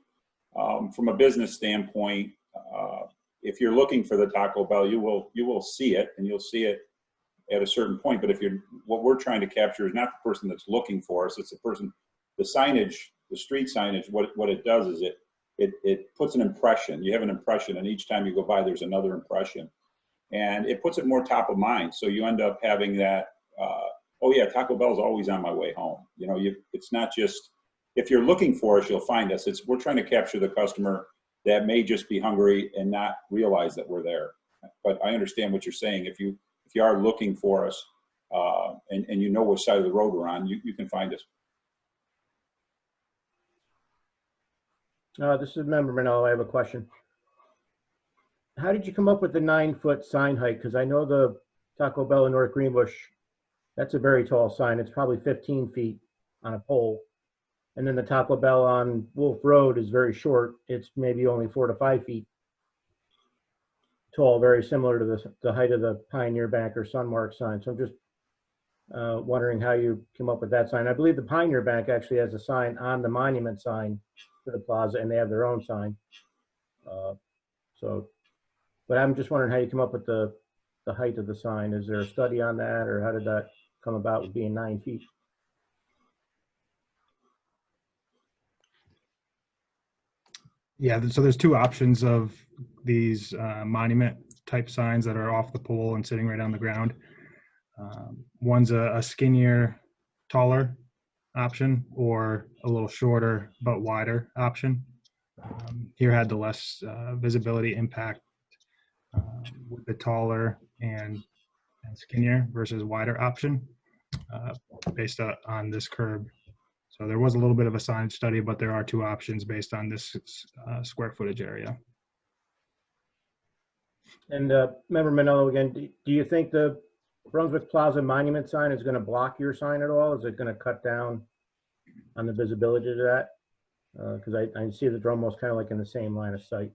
from a business standpoint, if you're looking for the Taco Bell, you will see it, and you'll see it at a certain point. But what we're trying to capture is not the person that's looking for us; it's the person. The signage, the street signage, what it does is it puts an impression. You have an impression, and each time you go by, there's another impression, and it puts it more top of mind. So you end up having that. Oh yeah, Taco Bell's always on my way home. It's not just, if you're looking for us, you'll find us. We're trying to capture the customer that may just be hungry and not realize that we're there. But I understand what you're saying. If you are looking for us, and you know which side of the road we're on, you can find us. This is Member Manello. I have a question. How did you come up with the 9-foot sign height? Because I know the Taco Bell in North Greenbush, that's a very tall sign. It's probably 15 feet on a pole. And then the Taco Bell on Wolf Road is very short. It's maybe only 4 to 5 feet tall, very similar to the height of the Pioneer Bank or Sunmark sign. So I'm just wondering how you came up with that sign. I believe the Pioneer Bank actually has a sign on the monument sign to the plaza, and they have their own sign. But I'm just wondering how you come up with the height of the sign. Is there a study on that, or how did that come about with being 9 feet? Yeah, so there's two options of these monument type signs that are off the pole and sitting right on the ground. One's a skinnier, taller option, or a little shorter but wider option. Here had the less visibility impact with the taller and skinnier versus wider option based on this curb. So there was a little bit of a signage study, but there are two options based on this square footage area. And Member Manello, again, do you think the Brunswick Plaza monument sign is going to block your sign at all? Is it going to cut down on the visibility to that? Because I see that they're almost kind of like in the same line of sight.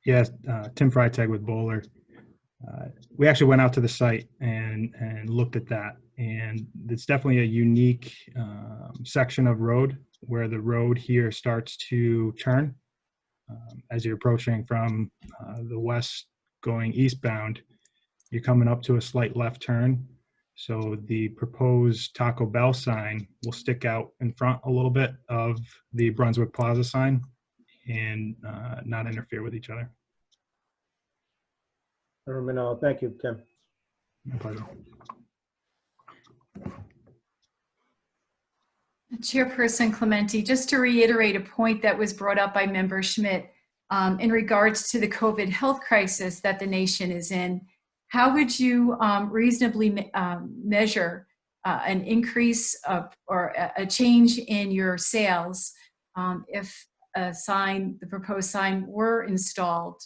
Yes, Tim Freitag with Bowler. We actually went out to the site and looked at that, and it's definitely a unique section of road where the road here starts to turn as you're approaching from the west going eastbound. You're coming up to a slight left turn, so the proposed Taco Bell sign will stick out in front a little bit of the Brunswick Plaza sign and not interfere with each other. Member Manello, thank you, Tim. My pleasure. Chairperson Clementi, just to reiterate a point that was brought up by Member Schmidt in regards to the COVID health crisis that the nation is in, how would you reasonably measure an increase or a change in your sales if the proposed sign were installed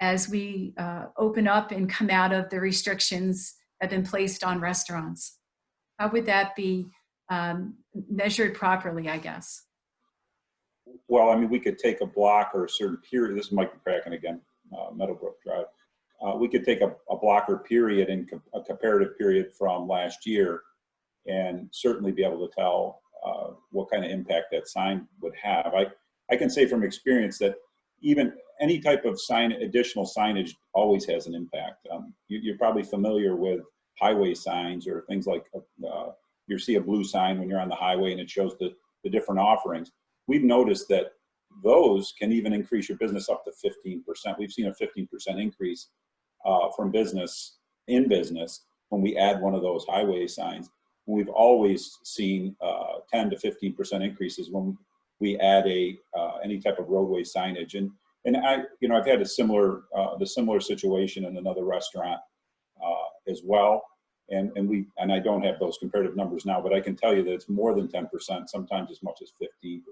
as we open up and come out of the restrictions that have been placed on restaurants? How would that be measured properly, I guess? Well, I mean, we could take a block or a certain period. This is Mike McCracken again, Meadowbrook Drive. We could take a block or period and a comparative period from last year and certainly be able to tell what kind of impact that sign would have. I can say from experience that even any type of additional signage always has an impact. You're probably familiar with highway signs or things like you see a blue sign when you're on the highway and it shows the different offerings. We've noticed that those can even increase your business up to 15%. We've seen a 15% increase from business when we add one of those highway signs. We've always seen 10 to 15% increases when we add any type of roadway signage. And I've had the similar situation in another restaurant as well. And I don't have those comparative numbers now, but I can tell you that it's more than 10%, sometimes as much as 15%.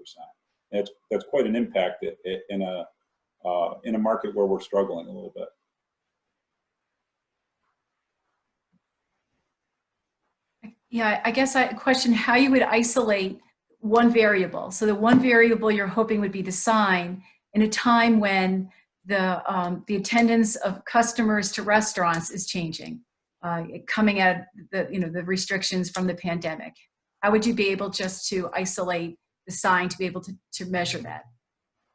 That's quite an impact in a market where we're struggling a little bit. Yeah, I guess I question how you would isolate one variable. So the one variable you're hoping would be the sign in a time when the attendance of customers to restaurants is changing. coming out of the restrictions from the pandemic? How would you be able just to isolate the sign to be able to measure that?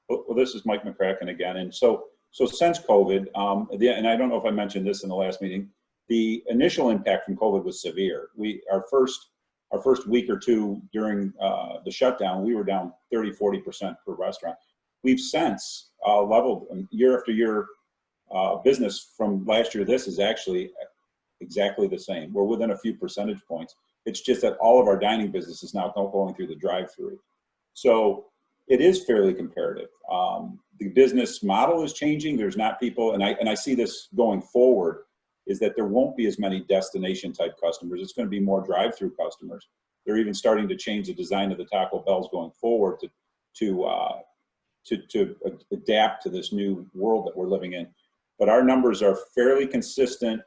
Well, this is Mike McCracken again. And so since COVID, and I don't know if I mentioned this in the last meeting, the initial impact from COVID was severe. Our first week or two during the shutdown, we were down 30-40% per restaurant. We've since leveled year after year. Business from last year, this is actually exactly the same. We're within a few percentage points. It's just that all of our dining business is now going through the drive-through. So it is fairly comparative. The business model is changing. There's not people, and I see this going forward, is that there won't be as many destination type customers. It's going to be more drive-through customers. They're even starting to change the design of the Taco Bells going forward to adapt to this new world that we're living in. But our numbers are fairly consistent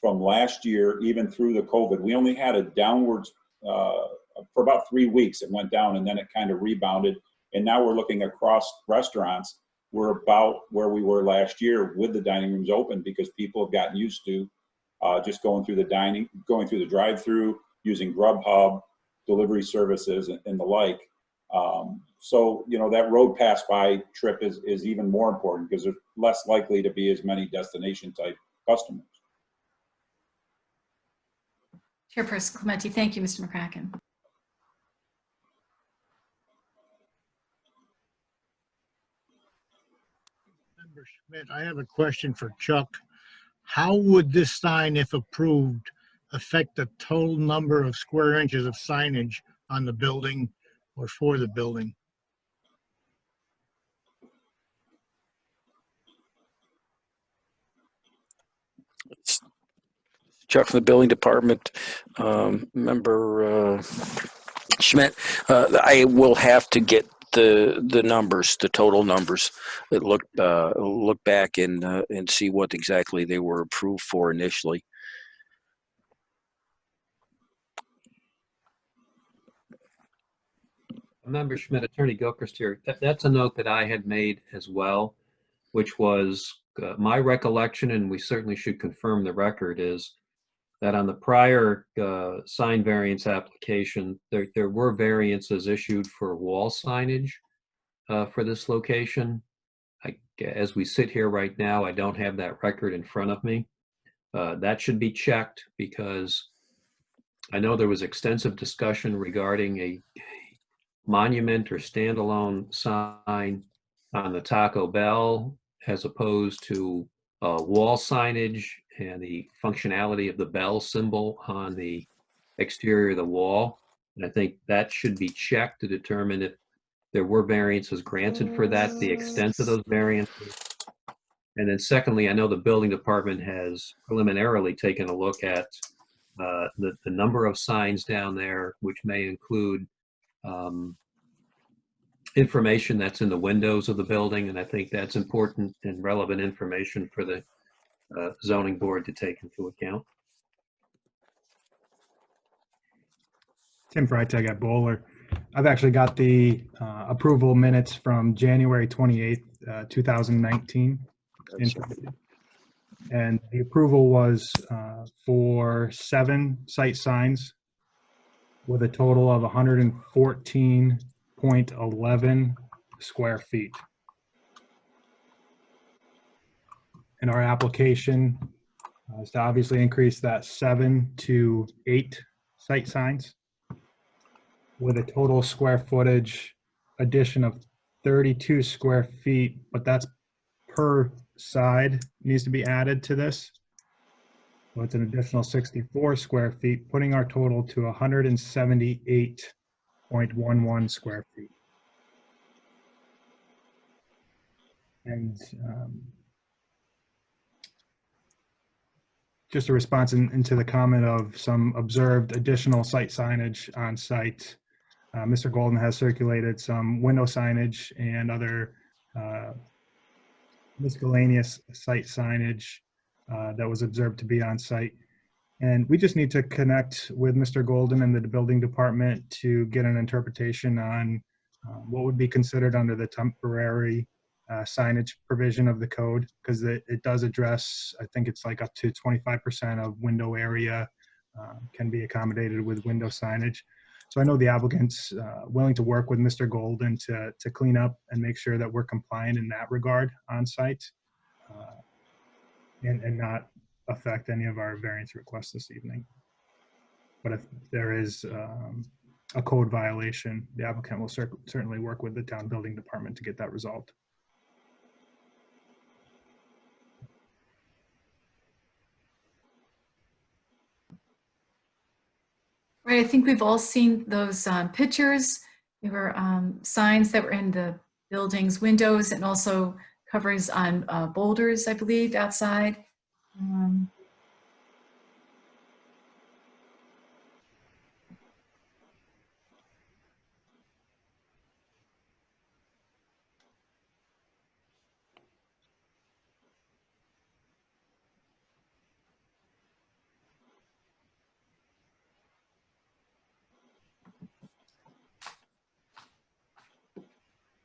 from last year, even through the COVID. We only had a downwards for about 3 weeks. It went down and then it kind of rebounded. And now we're looking across restaurants. We're about where we were last year with the dining rooms open, because people have gotten used to just going through the drive-through, using Grubhub, delivery services, and the like. So, that road pass by trip is even more important, because there's less likely to be as many destination type customers. Chairperson Clementi, thank you, Mr. McCracken. Member Schmidt, I have a question for Chuck. How would this sign, if approved, affect the total number of square inches of signage on the building or for the building? Chuck from the building department. Member Schmidt, I will have to get the numbers, the total numbers. Look back and see what exactly they were approved for initially. Member Schmidt, Attorney Gilchrist here. That's a note that I had made as well, which was my recollection, and we certainly should confirm the record, is that on the prior sign variance application, there were variances issued for wall signage for this location. As we sit here right now, I don't have that record in front of me. That should be checked, because I know there was extensive discussion regarding a monument or standalone sign on the Taco Bell as opposed to wall signage and the functionality of the bell symbol on the exterior of the wall. And I think that should be checked to determine if there were variances granted for that, the extent of those variances. And then secondly, I know the building department has preliminarily taken a look at the number of signs down there, which may include information that's in the windows of the building. And I think that's important and relevant information for the zoning board to take into account. Tim Freitag at Bowler. I've actually got the approval minutes from January 28th, 2019. And the approval was for 7 site signs with a total of 114.11 square feet. And our application is to obviously increase that 7 to 8 site signs with a total square footage addition of 32 square feet, but that's per side needs to be added to this. So it's an additional 64 square feet, putting our total to 178.11 square feet. And just a response into the comment of some observed additional site signage on site. Mr. Golden has circulated some window signage and other miscellaneous site signage that was observed to be on site. And we just need to connect with Mr. Golden and the building department to get an interpretation on what would be considered under the temporary signage provision of the code, because it does address, I think it's like up to 25% of window area can be accommodated with window signage. So I know the applicant's willing to work with Mr. Golden to clean up and make sure that we're compliant in that regard on site, and not affect any of our variance requests this evening. But if there is a code violation, the applicant will certainly work with the town building department to get that resolved. Right, I think we've all seen those pictures. There were signs that were in the building's windows and also coverings on boulders, I believe, outside.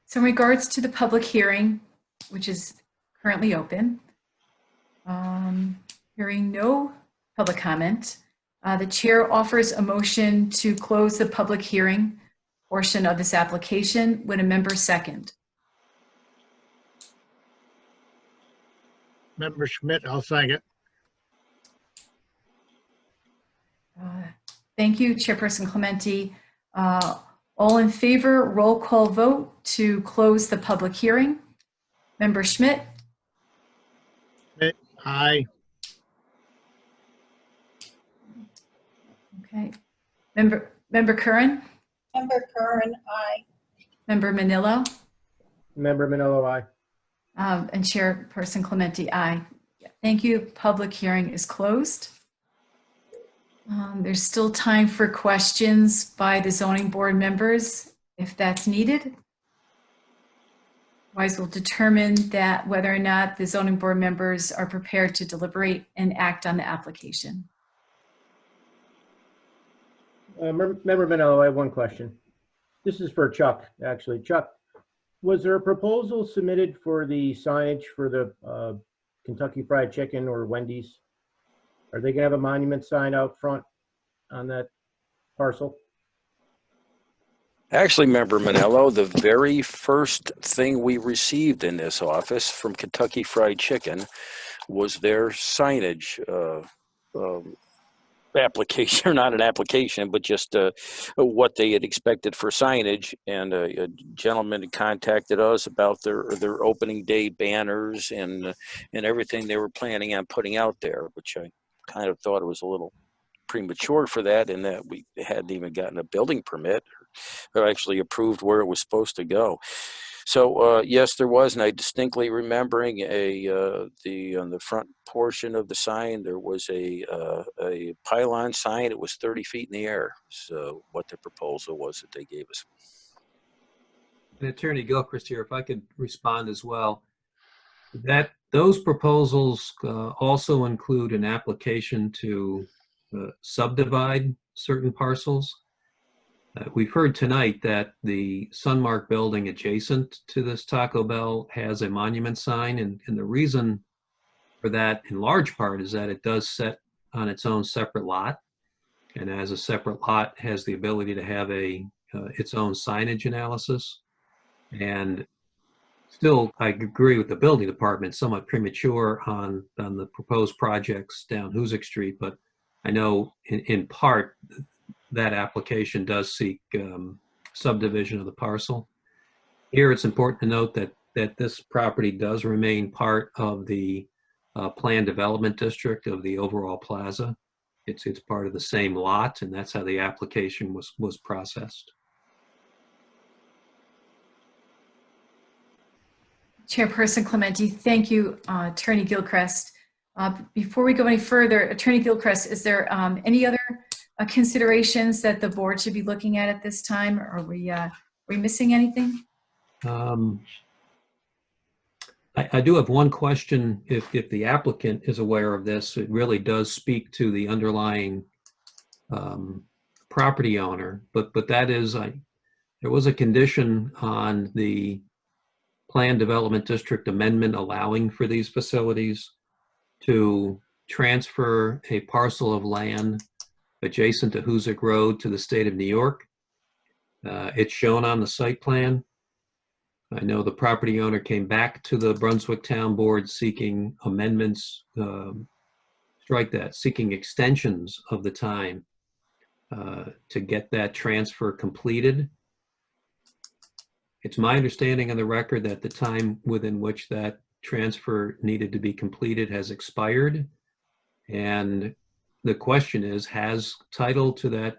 So in regards to the public hearing, which is currently open, hearing no public comment, the chair offers a motion to close the public hearing portion of this application. Would a member second? Member Schmidt, I'll second. Thank you, Chairperson Clementi. All in favor, roll call vote to close the public hearing. Member Schmidt? Schmidt, aye. Okay. Member Curran? Member Curran, aye. Member Manillo? Member Manillo, aye. And Chairperson Clementi, aye. Thank you. Public hearing is closed. There's still time for questions by the zoning board members if that's needed. Otherwise, we'll determine that whether or not the zoning board members are prepared to deliberate and act on the application. Member Manillo, I have one question. This is for Chuck, actually. Chuck, was there a proposal submitted for the signage for the Kentucky Fried Chicken or Wendy's? Are they gonna have a monument sign out front on that parcel? Actually, Member Manello, the very first thing we received in this office from Kentucky Fried Chicken was their signage application, or not an application, but just what they had expected for signage. And a gentleman had contacted us about their opening day banners and everything they were planning on putting out there, which I kind of thought it was a little premature for that, in that we hadn't even gotten a building permit or actually approved where it was supposed to go. So yes, there was, and I distinctly remembering on the front portion of the sign there was a pylon sign. It was 30 feet in the air. So what the proposal was that they gave us. And Attorney Gilchrist here, if I could respond as well. Those proposals also include an application to subdivide certain parcels. We've heard tonight that the Sunmark building adjacent to this Taco Bell has a monument sign, and the reason for that in large part is that it does set on its own separate lot, and as a separate lot has the ability to have its own signage analysis. And still, I agree with the building department, somewhat premature on the proposed projects down Hoosick Street, but I know in part that application does seek subdivision of the parcel. Here, it's important to note that this property does remain part of the planned development district of the overall plaza. It's part of the same lot, and that's how the application was processed. Chairperson Clementi, thank you, Attorney Gilchrist. Before we go any further, Attorney Gilchrist, is there any other considerations that the board should be looking at this time? Are we missing anything? I do have one question. If the applicant is aware of this, it really does speak to the underlying property owner, but that is, there was a condition on the Plan Development District amendment allowing for these facilities to transfer a parcel of land adjacent to Hoosick Road to the state of New York. It's shown on the site plan. I know the property owner came back to the Brunswick Town Board seeking amendments, seeking extensions of the time to get that transfer completed. It's my understanding on the record that the time within which that transfer needed to be completed has expired. And the question is, has title to that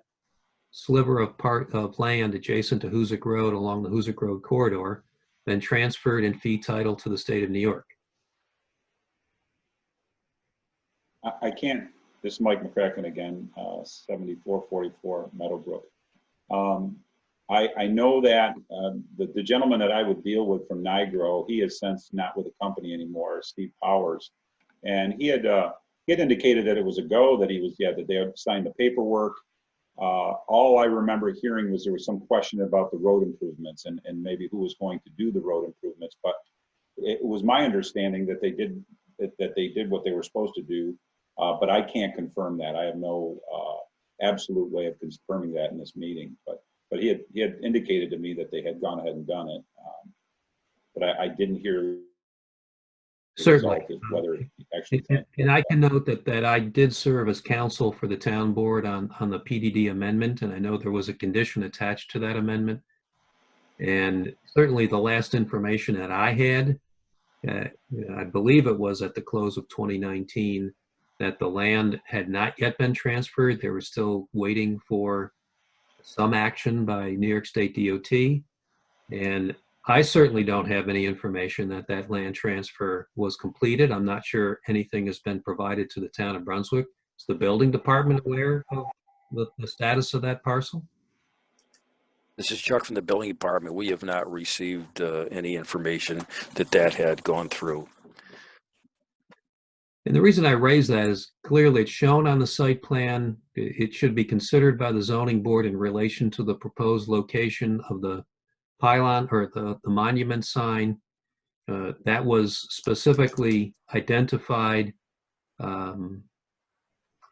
sliver of land adjacent to Hoosick Road along the Hoosick Road corridor been transferred in fee title to the state of New York? I can't, this is Mike McCracken again, 7444 Meadowbrook. I know that the gentleman that I would deal with from Nigro, he is since not with the company anymore, Steve Powers. And he had indicated that it was a go, that that they had signed the paperwork. All I remember hearing was there was some question about the road improvements and maybe who was going to do the road improvements. But it was my understanding that they did what they were supposed to do. But I can't confirm that. I have no absolute way of confirming that in this meeting. But he had indicated to me that they had gone ahead and done it. But I didn't hear Certainly. Whether it actually and I can note that I did serve as counsel for the town board on the PDD amendment, and I know there was a condition attached to that amendment. And certainly the last information that I had, I believe it was at the close of 2019, that the land had not yet been transferred. They were still waiting for some action by New York State DOT. And I certainly don't have any information that that land transfer was completed. I'm not sure anything has been provided to the town of Brunswick. Is the building department aware of the status of that parcel? This is Chuck from the building department. We have not received any information that had gone through. And the reason I raise that is clearly it's shown on the site plan. It should be considered by the zoning board in relation to the proposed location of the pylon or the monument sign. That was specifically identified in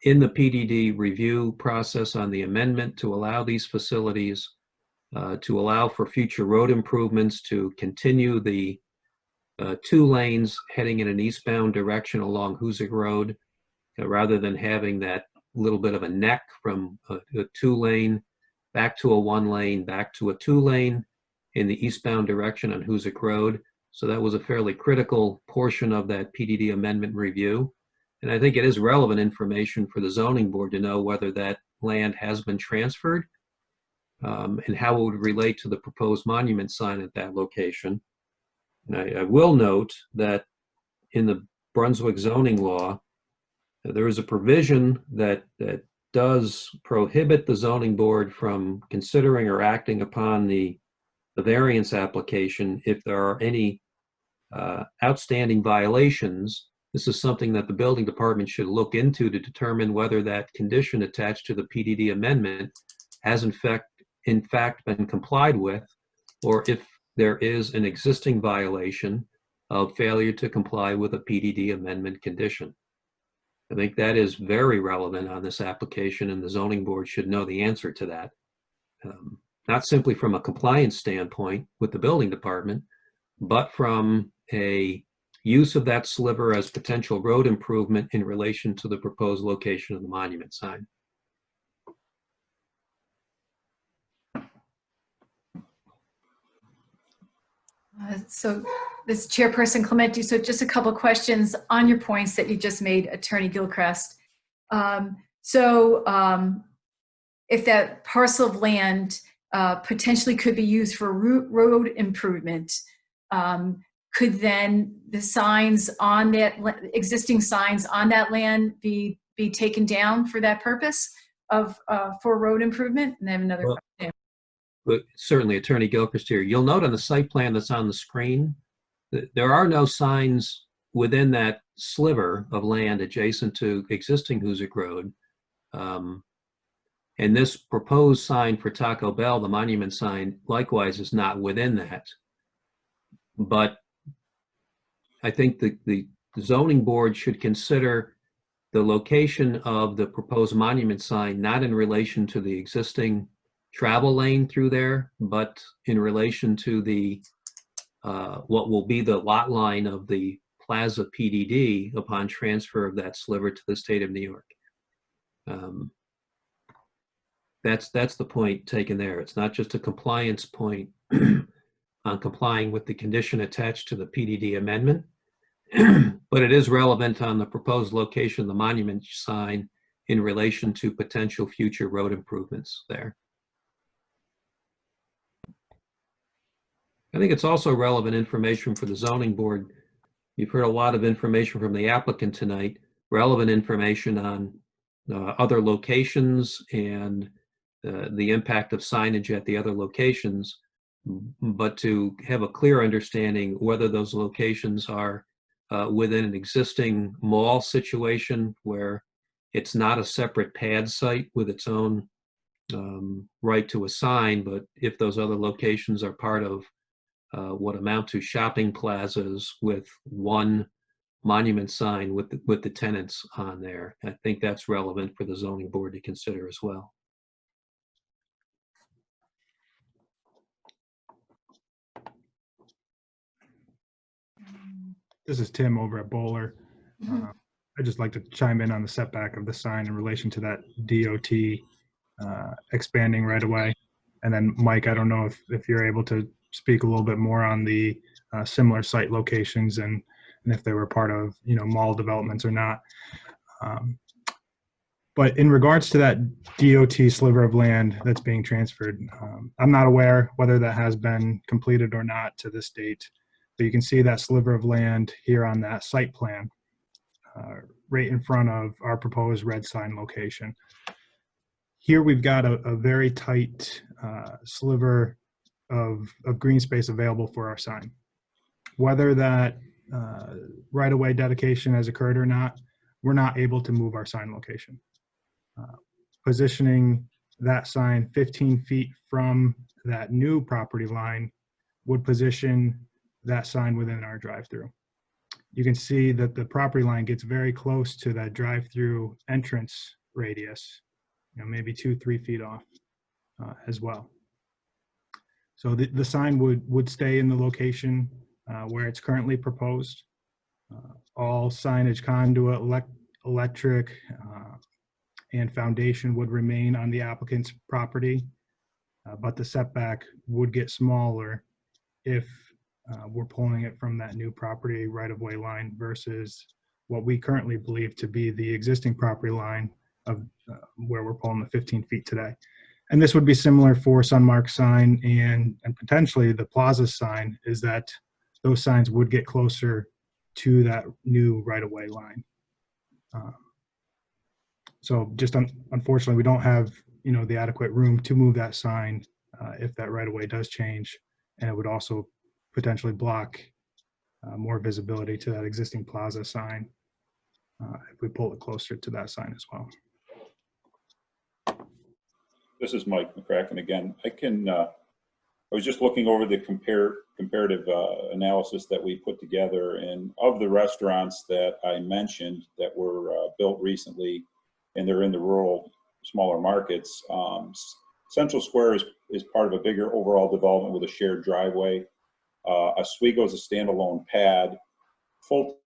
the PDD review process on the amendment to allow these facilities to allow for future road improvements, to continue the 2 lanes heading in an eastbound direction along Hoosick Road, rather than having that little bit of a neck from a 2-lane back to a 1-lane, back to a 2-lane in the eastbound direction on Hoosick Road. So that was a fairly critical portion of that PDD amendment review. And I think it is relevant information for the zoning board to know whether that land has been transferred and how it would relate to the proposed monument sign at that location. I will note that in the Brunswick zoning law, there is a provision that does prohibit the zoning board from considering or acting upon the variance application if there are any outstanding violations. This is something that the building department should look into to determine whether that condition attached to the PDD amendment has in fact been complied with, or if there is an existing violation of failure to comply with a PDD amendment condition. I think that is very relevant on this application, and the zoning board should know the answer to that. Not simply from a compliance standpoint with the building department, but from a use of that sliver as potential road improvement in relation to the proposed location of the monument sign. So this Chairperson Clementi, so just a couple of questions on your points that you just made, Attorney Gilchrist. If that parcel of land potentially could be used for road improvement, could then the signs on that, existing signs on that land be taken down for that purpose for road improvement? And I have another question. But certainly, Attorney Gilchrist here, you'll note on the site plan that's on the screen that there are no signs within that sliver of land adjacent to existing Hoosick Road. And this proposed sign for Taco Bell, the monument sign, likewise is not within that. But I think the zoning board should consider the location of the proposed monument sign not in relation to the existing travel lane through there, but in relation to the what will be the lot line of the Plaza PDD upon transfer of that sliver to the state of New York. That's the point taken there. It's not just a compliance point on complying with the condition attached to the PDD amendment, but it is relevant on the proposed location of the monument sign in relation to potential future road improvements there. I think it's also relevant information for the zoning board. You've heard a lot of information from the applicant tonight, relevant information on other locations and the impact of signage at the other locations, but to have a clear understanding whether those locations are within an existing mall situation where it's not a separate pad site with its own right to a sign, but if those other locations are part of what amount to shopping plazas with one monument sign with the tenants on there. I think that's relevant for the zoning board to consider as well. This is Tim over at Bowler. I'd just like to chime in on the setback of the sign in relation to that DOT expanding right away. And then Mike, I don't know if you're able to speak a little bit more on the similar site locations and if they were part of, mall developments or not. But in regards to that DOT sliver of land that's being transferred, I'm not aware whether that has been completed or not to this date. But you can see that sliver of land here on that site plan, right in front of our proposed red sign location. Here we've got a very tight sliver of green space available for our sign. Whether that right-of-way dedication has occurred or not, we're not able to move our sign location. Positioning that sign 15 feet from that new property line would position that sign within our drive-through. You can see that the property line gets very close to that drive-through entrance radius, maybe 2-3 feet off as well. So the sign would stay in the location where it's currently proposed. All signage, conduit, electric, and foundation would remain on the applicant's property, but the setback would get smaller if we're pulling it from that new property right-of-way line versus what we currently believe to be the existing property line of where we're pulling the 15 feet today. And this would be similar for Sunmark sign and potentially the Plaza sign, is that those signs would get closer to that new right-of-way line. So just unfortunately, we don't have the adequate room to move that sign if that right-of-way does change, and it would also potentially block more visibility to that existing Plaza sign if we pull it closer to that sign as well. This is Mike McCracken again. I was just looking over the comparative analysis that we put together, and of the restaurants that I mentioned that were built recently, and they're in the rural, smaller markets, Central Square is part of a bigger overall development with a shared driveway. Oswego is a standalone pad. Fulton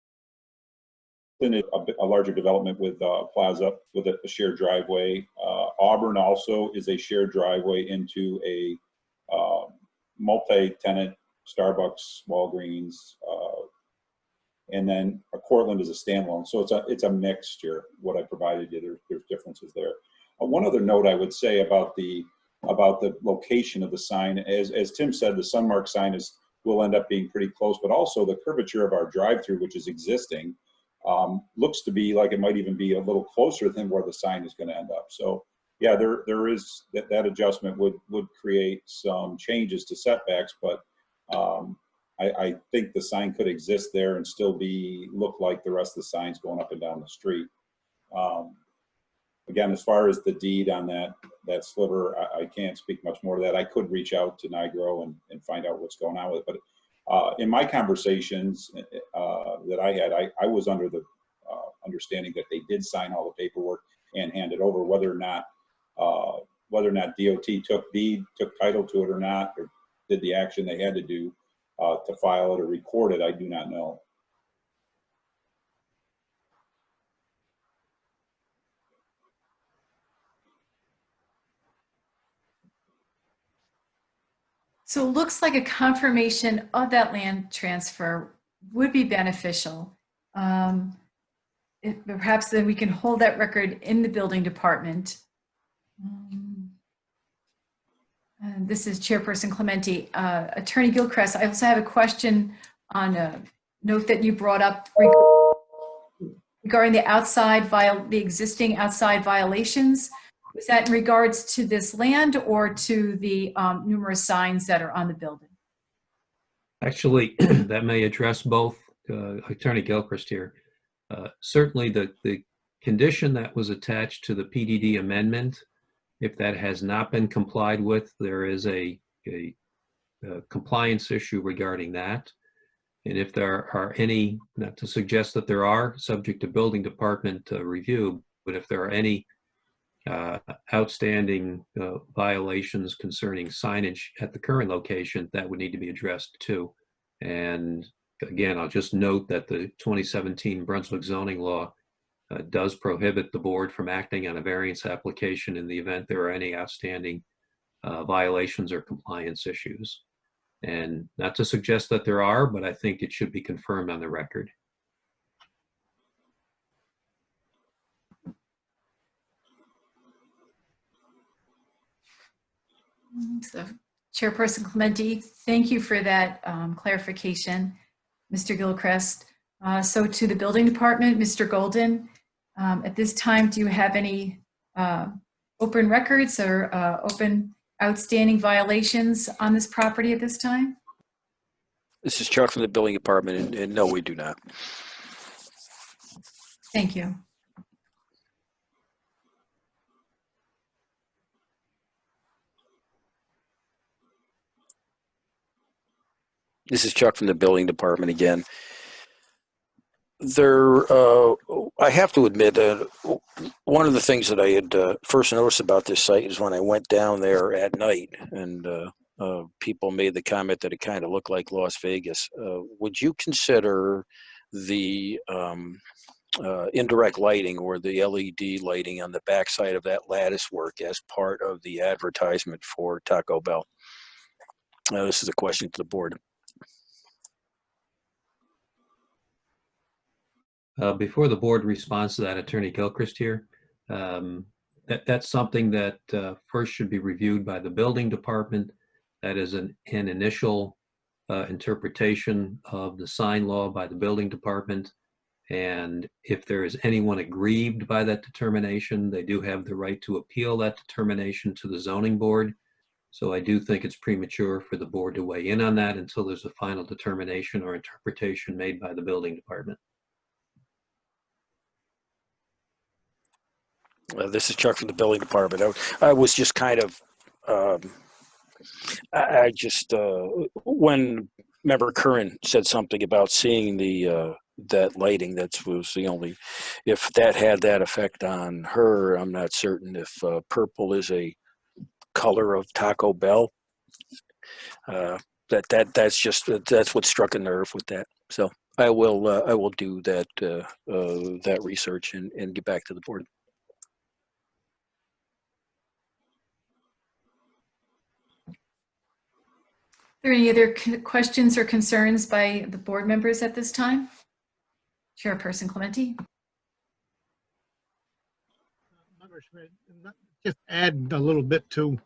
is a larger development with Plaza with a shared driveway. Auburn also is a shared driveway into a multi-tenant Starbucks, Walgreens, and then Cortland is a standalone. So it's a mixture. What I provided you, there's differences there. One other note I would say about the location of the sign, as Tim said, the Sunmark sign will end up being pretty close, but also the curvature of our drive-through, which is existing, looks to be like it might even be a little closer than where the sign is going to end up. So yeah, there is that adjustment would create some changes to setbacks, but I think the sign could exist there and still look like the rest of the signs going up and down the street. Again, as far as the deed on that sliver, I can't speak much more to that. I could reach out to Nigro and find out what's going on with it, but In my conversations that I had, I was under the understanding that they did sign all the paperwork and hand it over. Whether or not DOT took title to it or not, or did the action they had to do to file it or record it, I do not know. So it looks like a confirmation of that land transfer would be beneficial. Perhaps then we can hold that record in the building department. And this is Chairperson Clementi. Attorney Gilchrist, I also have a question on a note that you brought up regarding the existing outside violations. Was that in regards to this land or to the numerous signs that are on the building? Actually, that may address both. Attorney Gilchrist here. Certainly the condition that was attached to the PDD amendment, if that has not been complied with, there is a compliance issue regarding that. And if there are any, not to suggest that there are, subject to building department review, but if there are any outstanding violations concerning signage at the current location, that would need to be addressed too. And again, I'll just note that the 2017 Brunswick zoning law does prohibit the board from acting on a variance application in the event there are any outstanding violations or compliance issues. And not to suggest that there are, but I think it should be confirmed on the record. So, Chairperson Clementi, thank you for that clarification, Mr. Gilchrist. So to the building department, Mr. Golden, at this time, do you have any open records or open outstanding violations on this property at this time? This is Chuck from the building department, and no, we do not. Thank you. This is Chuck from the building department again. I have to admit, one of the things that I had first noticed about this site is when I went down there at night, and people made the comment that it kind of looked like Las Vegas. Would you consider the indirect lighting or the LED lighting on the backside of that lattice work as part of the advertisement for Taco Bell? This is a question to the board. Before the board responds to that, Attorney Gilchrist here, that's something that first should be reviewed by the building department. That is an initial interpretation of the sign law by the building department. And if there is anyone aggrieved by that determination, they do have the right to appeal that determination to the zoning board. So I do think it's premature for the board to weigh in on that until there's a final determination or interpretation made by the building department. This is Chuck from the building department. I was just kind of, I just, when Member Curran said something about seeing that lighting, that was the only, if that had that effect on her, I'm not certain if purple is a color of Taco Bell. That's what struck a nerve with that. So I will do that research and get back to the board. Are there any other questions or concerns by the board members at this time? Chairperson Clementi. Just add a little bit to,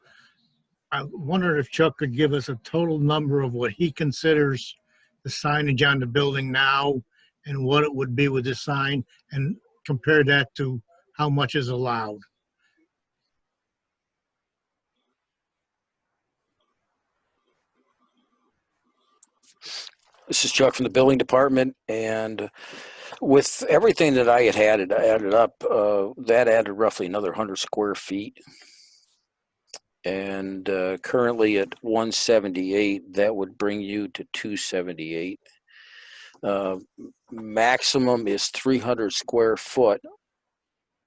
I wonder if Chuck could give us a total number of what he considers the signage on the building now and what it would be with the sign, and compare that to how much is allowed. This is Chuck from the building department, and with everything that I had added up, that added roughly another 100 square feet. And currently at 178, that would bring you to 278. Maximum is 300 square foot,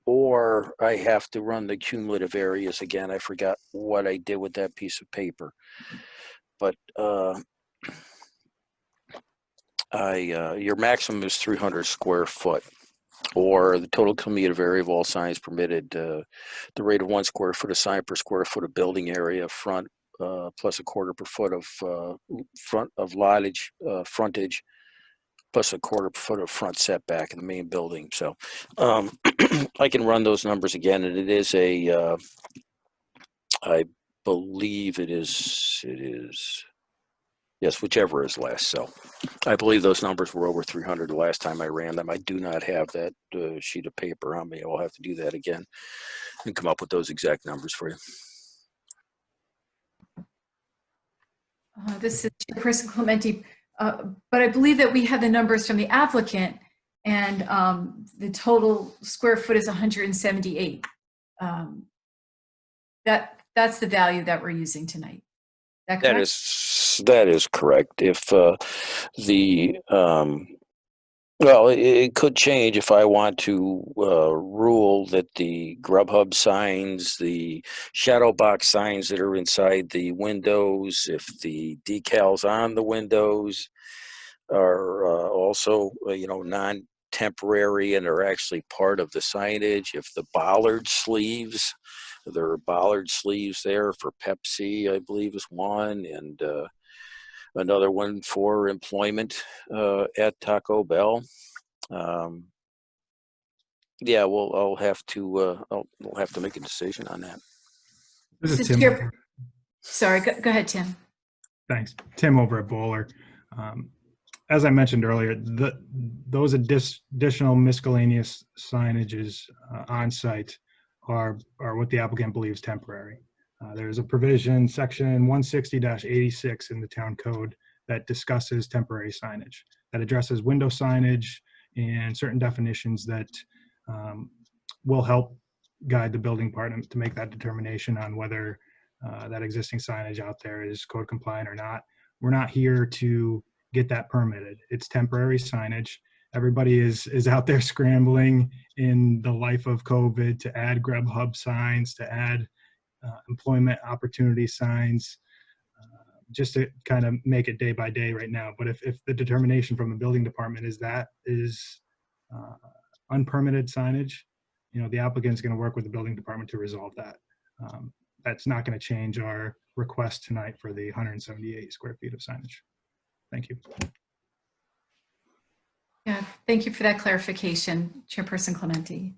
or I have to run the cumulative areas again. I forgot what I did with that piece of paper, but your maximum is 300 square foot, or the total cumulative area of all signs permitted, the rate of 1 square foot of sign per square foot of building area front, plus a quarter per foot of front of frontage, plus a quarter per foot of front setback in the main building. So I can run those numbers again, and it is a, I believe it is, yes, whichever is less. So I believe those numbers were over 300 the last time I ran them. I do not have that sheet of paper on me. I'll have to do that again and come up with those exact numbers for you. This is Chairperson Clementi, but I believe that we have the numbers from the applicant, and the total square foot is 178. That's the value that we're using tonight. Is that correct? That is correct. If well, it could change if I want to rule that the Grubhub signs, the shadow box signs that are inside the windows, if the decals on the windows are also, non-temporary and are actually part of the signage, if the bollard sleeves, there are bollard sleeves there for Pepsi, I believe is one, and another one for employment at Taco Bell. Yeah, well, I'll have to make a decision on that. This is Tim. Sorry, go ahead, Tim. Thanks. Tim over at Bowler. As I mentioned earlier, those additional miscellaneous signages on site are what the applicant believes temporary. There's a provision, section 160-86 in the town code, that discusses temporary signage, that addresses window signage and certain definitions that will help guide the building department to make that determination on whether that existing signage out there is code compliant or not. We're not here to get that permitted. It's temporary signage. Everybody is out there scrambling in the life of COVID to add Grubhub signs, to add employment opportunity signs, just to kind of make it day by day right now. But if the determination from the building department is that is unpermitted signage, the applicant's going to work with the building department to resolve that. That's not going to change our request tonight for the 178 square feet of signage. Thank you. Yeah, thank you for that clarification, Chairperson Clementi.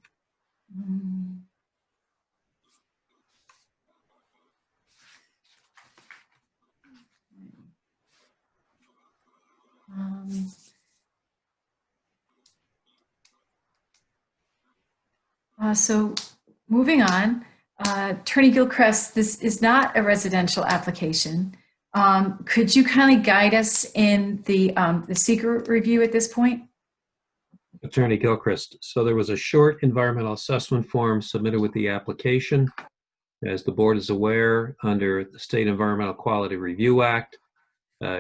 So moving on, Attorney Gilchrist, this is not a residential application. Could you kindly guide us in the secret review at this point? Attorney Gilchrist, so there was a short environmental assessment form submitted with the application. As the board is aware, under the State Environmental Quality Review Act,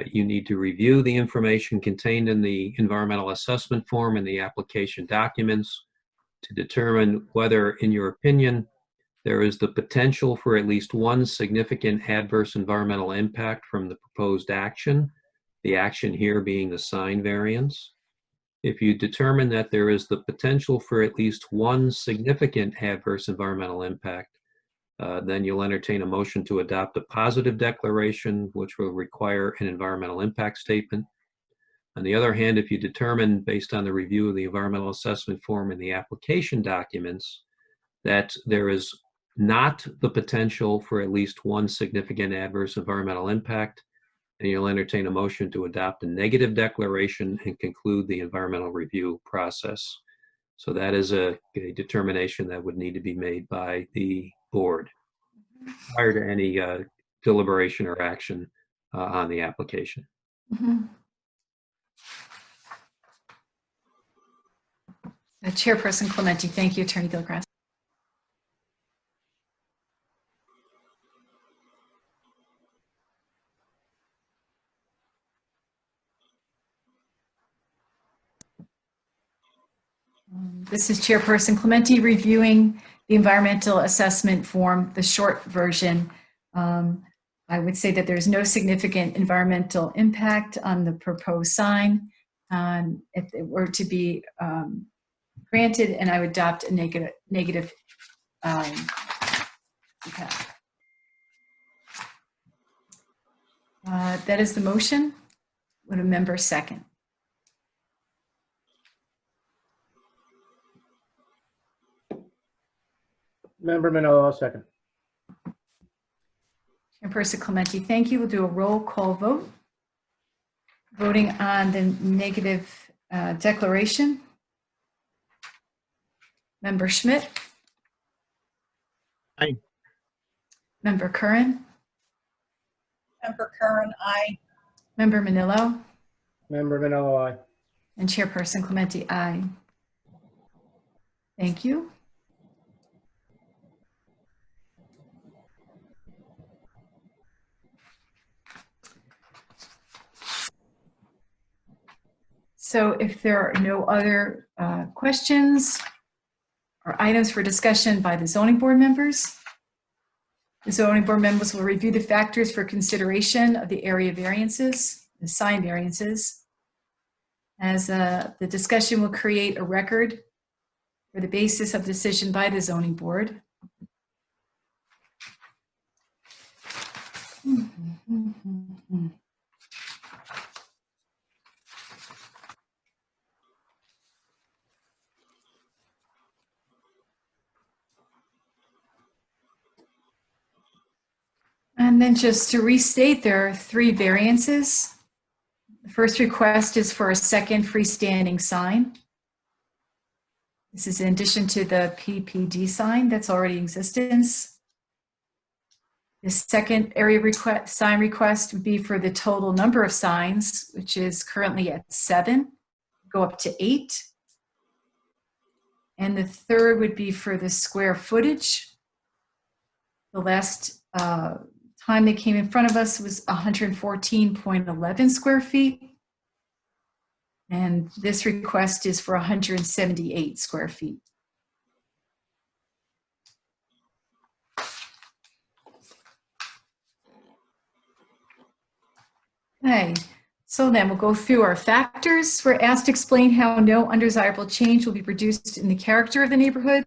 you need to review the information contained in the environmental assessment form and the application documents to determine whether, in your opinion, there is the potential for at least one significant adverse environmental impact from the proposed action, the action here being the sign variance. If you determine that there is the potential for at least one significant adverse environmental impact, then you'll entertain a motion to adopt a positive declaration, which will require an environmental impact statement. On the other hand, if you determine, based on the review of the environmental assessment form and the application documents, that there is not the potential for at least one significant adverse environmental impact, and you'll entertain a motion to adopt a negative declaration and conclude the environmental review process. So that is a determination that would need to be made by the board prior to any deliberation or action on the application. Chairperson Clementi, thank you, Attorney Gilchrist. This is Chairperson Clementi reviewing the environmental assessment form, the short version. I would say that there's no significant environmental impact on the proposed sign. If it were to be granted, and I would adopt a negative impact. That is the motion. Would a member second? Member Manila, I'll second. Chairperson Clementi, thank you. We'll do a roll call vote. Voting on the negative declaration. Member Schmidt. Aye. Member Curran. Member Curran, aye. Member Manillo. Member Manila, aye. And Chairperson Clementi, aye. Thank you. So if there are no other questions or items for discussion by the zoning board members, the zoning board members will review the factors for consideration of the area variances, the sign variances, as the discussion will create a record for the basis of decision by the zoning board. And then just to restate, there are 3 variances. The first request is for a second freestanding sign. This is in addition to the PPD sign that's already in existence. The second sign request would be for the total number of signs, which is currently at 7, go up to 8. And the third would be for the square footage. The last time they came in front of us was 114.11 square feet. And this request is for 178 square feet. Okay, so then we'll go through our factors. We're asked to explain how no undesirable change will be produced in the character of the neighborhood,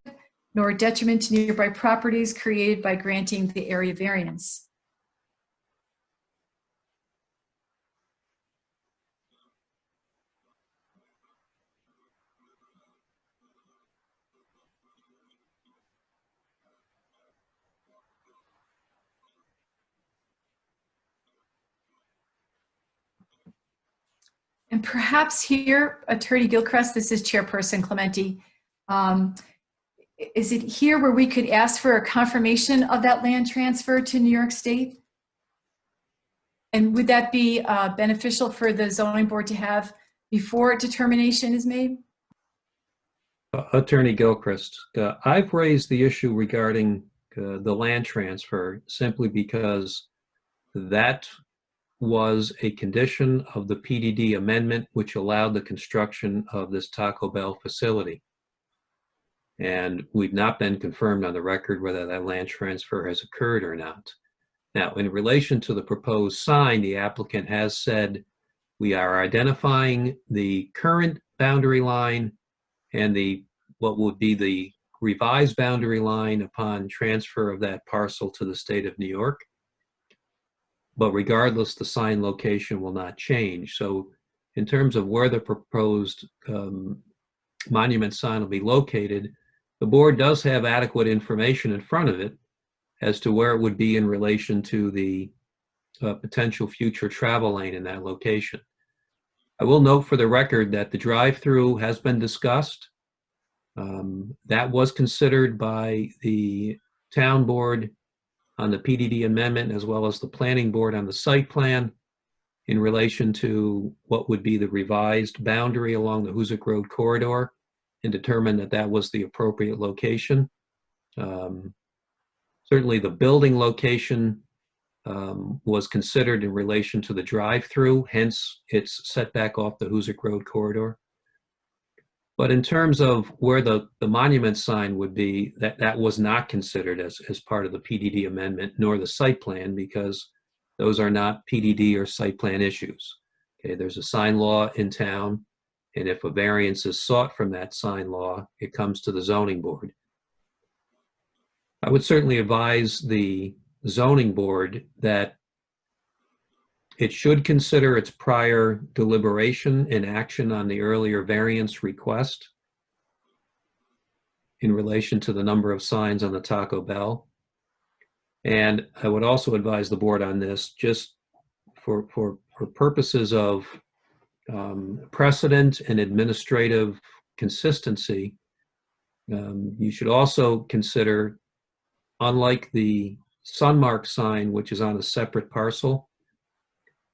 nor a detriment to nearby properties created by granting the area variance. And perhaps here, Attorney Gilchrist, this is Chairperson Clementi. Is it here where we could ask for a confirmation of that land transfer to New York State? And would that be beneficial for the zoning board to have before a determination is made? Attorney Gilchrist, I've raised the issue regarding the land transfer simply because that was a condition of the PDD amendment which allowed the construction of this Taco Bell facility. And we've not been confirmed on the record whether that land transfer has occurred or not. Now, in relation to the proposed sign, the applicant has said we are identifying the current boundary line and what would be the revised boundary line upon transfer of that parcel to the state of New York. But regardless, the sign location will not change. So in terms of where the proposed monument sign will be located, the board does have adequate information in front of it as to where it would be in relation to the potential future travel lane in that location. I will note for the record that the drive-through has been discussed. That was considered by the town board on the PDD amendment as well as the planning board on the site plan in relation to what would be the revised boundary along the Hoosick Road corridor, and determined that that was the appropriate location. Certainly the building location was considered in relation to the drive-through, hence its setback off the Hoosick Road corridor. But in terms of where the monument sign would be, that was not considered as part of the PDD amendment, nor the site plan, because those are not PDD or site plan issues. Okay, there's a sign law in town, and if a variance is sought from that sign law, it comes to the zoning board. I would certainly advise the zoning board that it should consider its prior deliberation and action on the earlier variance request in relation to the number of signs on the Taco Bell. And I would also advise the board on this, just for purposes of precedent and administrative consistency, you should also consider, unlike the Sunmark sign, which is on a separate parcel,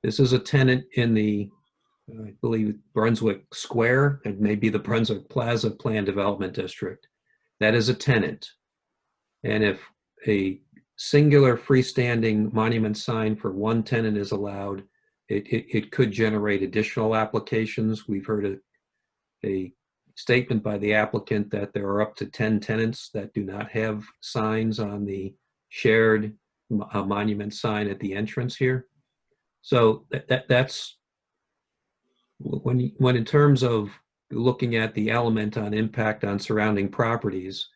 this is a tenant in the, I believe, Brunswick Square, and maybe the Brunswick Plaza Plan Development District. That is a tenant. And if a singular freestanding monument sign for one tenant is allowed, it could generate additional applications. We've heard a statement by the applicant that there are up to 10 tenants that do not have signs on the shared monument sign at the entrance here. So that's when in terms of looking at the element on impact on surrounding properties,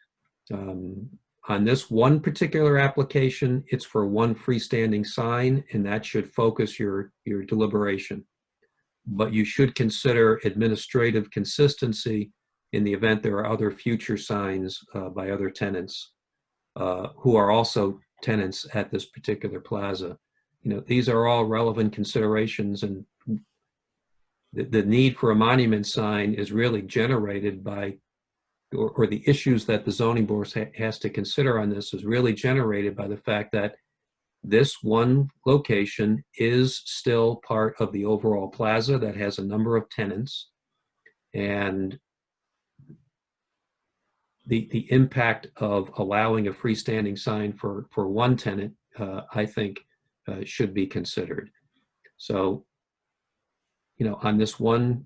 on this one particular application, it's for one freestanding sign, and that should focus your deliberation. But you should consider administrative consistency in the event there are other future signs by other tenants who are also tenants at this particular plaza. You know, these are all relevant considerations, and the need for a monument sign is really generated by, or the issues that the zoning board has to consider on this is really generated by the fact that this one location is still part of the overall plaza that has a number of tenants, and the impact of allowing a freestanding sign for one tenant, I think, should be considered. So, you know, on this one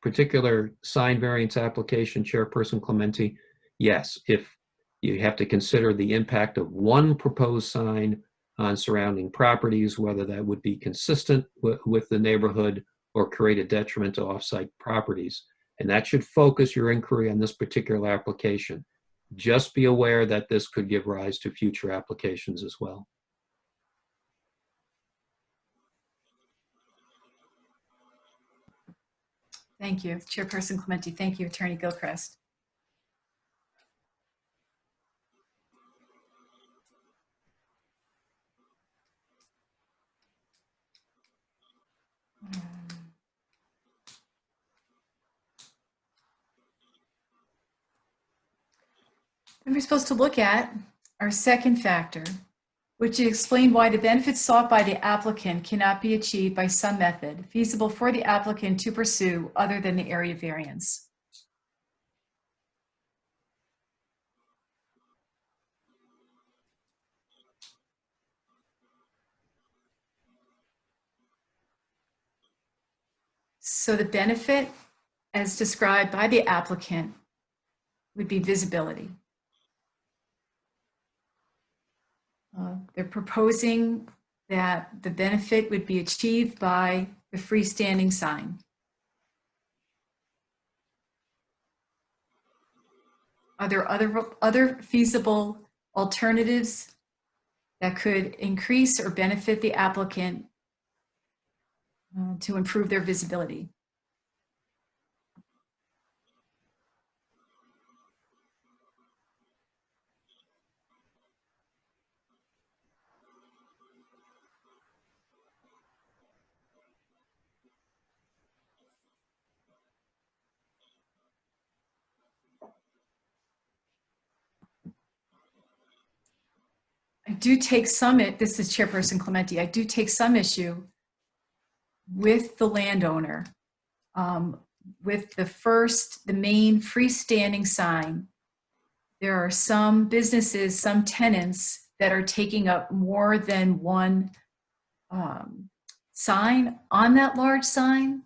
particular sign variance application, Chairperson Clementi, yes, if you have to consider the impact of one proposed sign on surrounding properties, whether that would be consistent with the neighborhood or create a detriment to off-site properties. And that should focus your inquiry on this particular application. Just be aware that this could give rise to future applications as well. Thank you, Chairperson Clementi. Thank you, Attorney Gilchrist. Then we're supposed to look at our second factor, which explained why the benefits sought by the applicant cannot be achieved by some method feasible for the applicant to pursue other than the area variance. So the benefit, as described by the applicant, would be visibility. They're proposing that the benefit would be achieved by the freestanding sign. Are there other feasible alternatives that could increase or benefit the applicant to improve their visibility? I do take some, this is Chairperson Clementi, I do take some issue with the landowner, with the main freestanding sign. There are some businesses, some tenants that are taking up more than one sign on that large sign.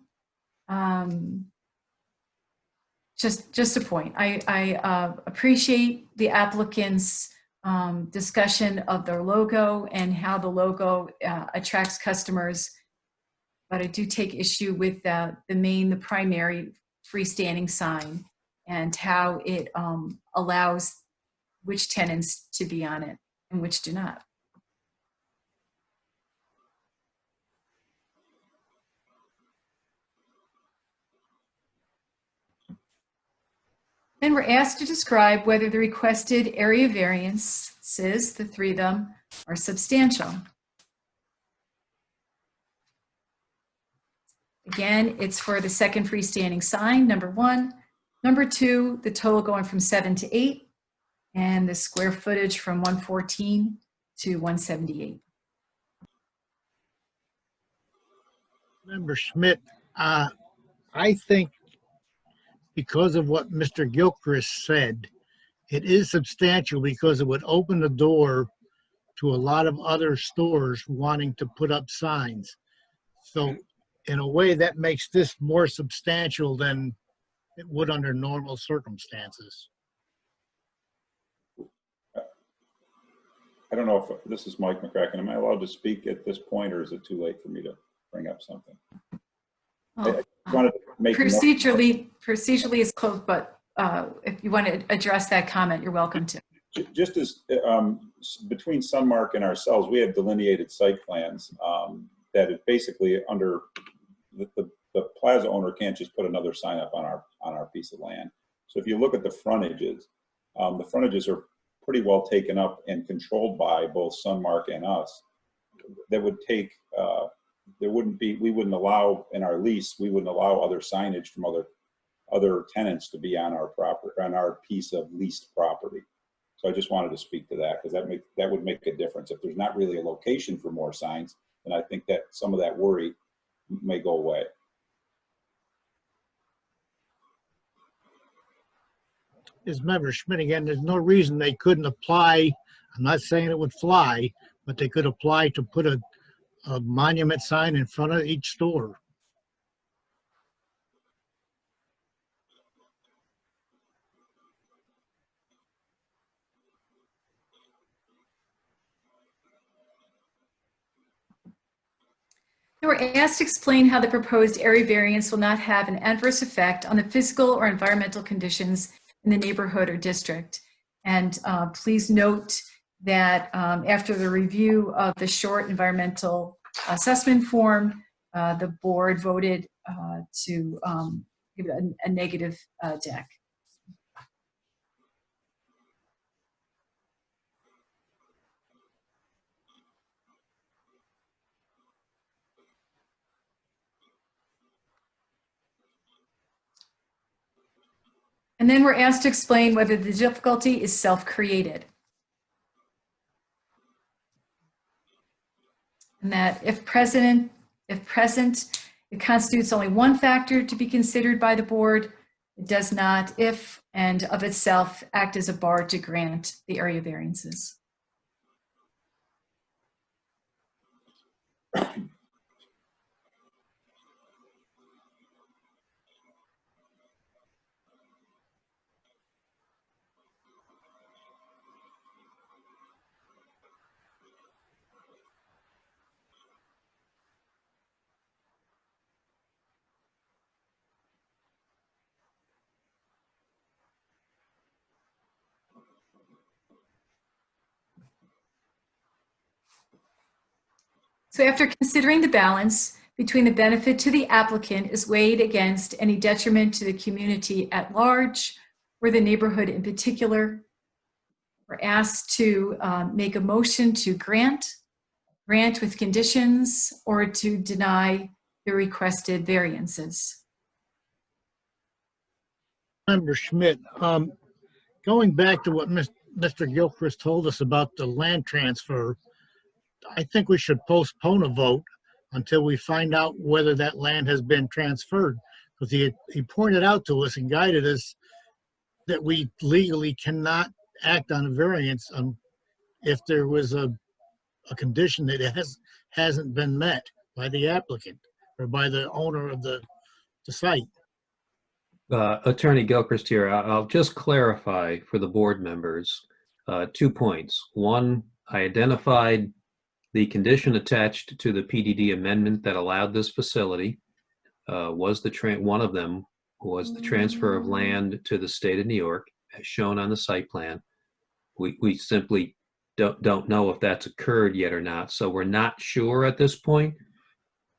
Just a point. I appreciate the applicant's discussion of their logo and how the logo attracts customers, but I do take issue with the primary freestanding sign and how it allows which tenants to be on it and which do not. Then we're asked to describe whether the requested area variances, the three of them, are substantial. Again, it's for the second freestanding sign, number 1. Number 2, the total going from 7 to 8, and the square footage from 114 to 178. Member Schmidt, I think because of what Mr. Gilchrist said, it is substantial because it would open the door to a lot of other stores wanting to put up signs. So in a way, that makes this more substantial than it would under normal circumstances. I don't know if this is Mike McCracken. Am I allowed to speak at this point, or is it too late for me to bring up something? Oh, I wanted to make procedurally is closed, but if you want to address that comment, you're welcome to. Just as between Sunmark and ourselves, we have delineated site plans that it basically under the plaza owner can't just put another sign up on our piece of land. So if you look at the frontages are pretty well taken up and controlled by both Sunmark and us. That would take we wouldn't allow in our lease, we wouldn't allow other signage from other tenants to be on our property, on our piece of leased property. So I just wanted to speak to that because that would make a difference. If there's not really a location for more signs, then I think that some of that worry may go away. As Member Schmidt again, there's no reason they couldn't apply. I'm not saying it would fly, but they could apply to put a monument sign in front of each store. They were asked to explain how the proposed area variance will not have an adverse effect on the physical or environmental conditions in the neighborhood or district. And please note that after the review of the short environmental assessment form, the board voted to give it a negative deck. And then we're asked to explain whether the difficulty is self-created. And that if present, it constitutes only one factor to be considered by the board. It does not, if and of itself, act as a bar to grant the area variances. So after considering the balance between the benefit to the applicant is weighed against any detriment to the community at large or the neighborhood in particular, we're asked to make a motion to grant with conditions, or to deny the requested variances. Member Schmidt, going back to what Mr. Gilchrist told us about the land transfer, I think we should postpone a vote until we find out whether that land has been transferred. Because he pointed out to us and guided us that we legally cannot act on a variance if there was a condition that hasn't been met by the applicant or by the owner of the site. Attorney Gilchrist here. I'll just clarify for the board members 2 points. One, I identified the condition attached to the PDD amendment that allowed this facility one of them was the transfer of land to the state of New York, as shown on the site plan. We simply don't know if that's occurred yet or not, so we're not sure at this point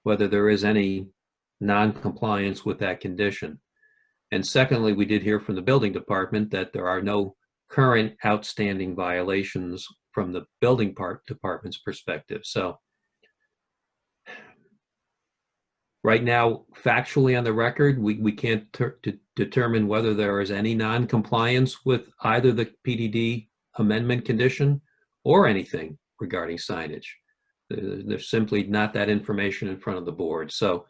whether there is any non-compliance with that condition. And secondly, we did hear from the building department that there are no current outstanding violations from the building department's perspective. So right now, factually on the record, we can't determine whether there is any non-compliance with either the PDD amendment condition or anything regarding signage. There's simply not that information in front of the board. So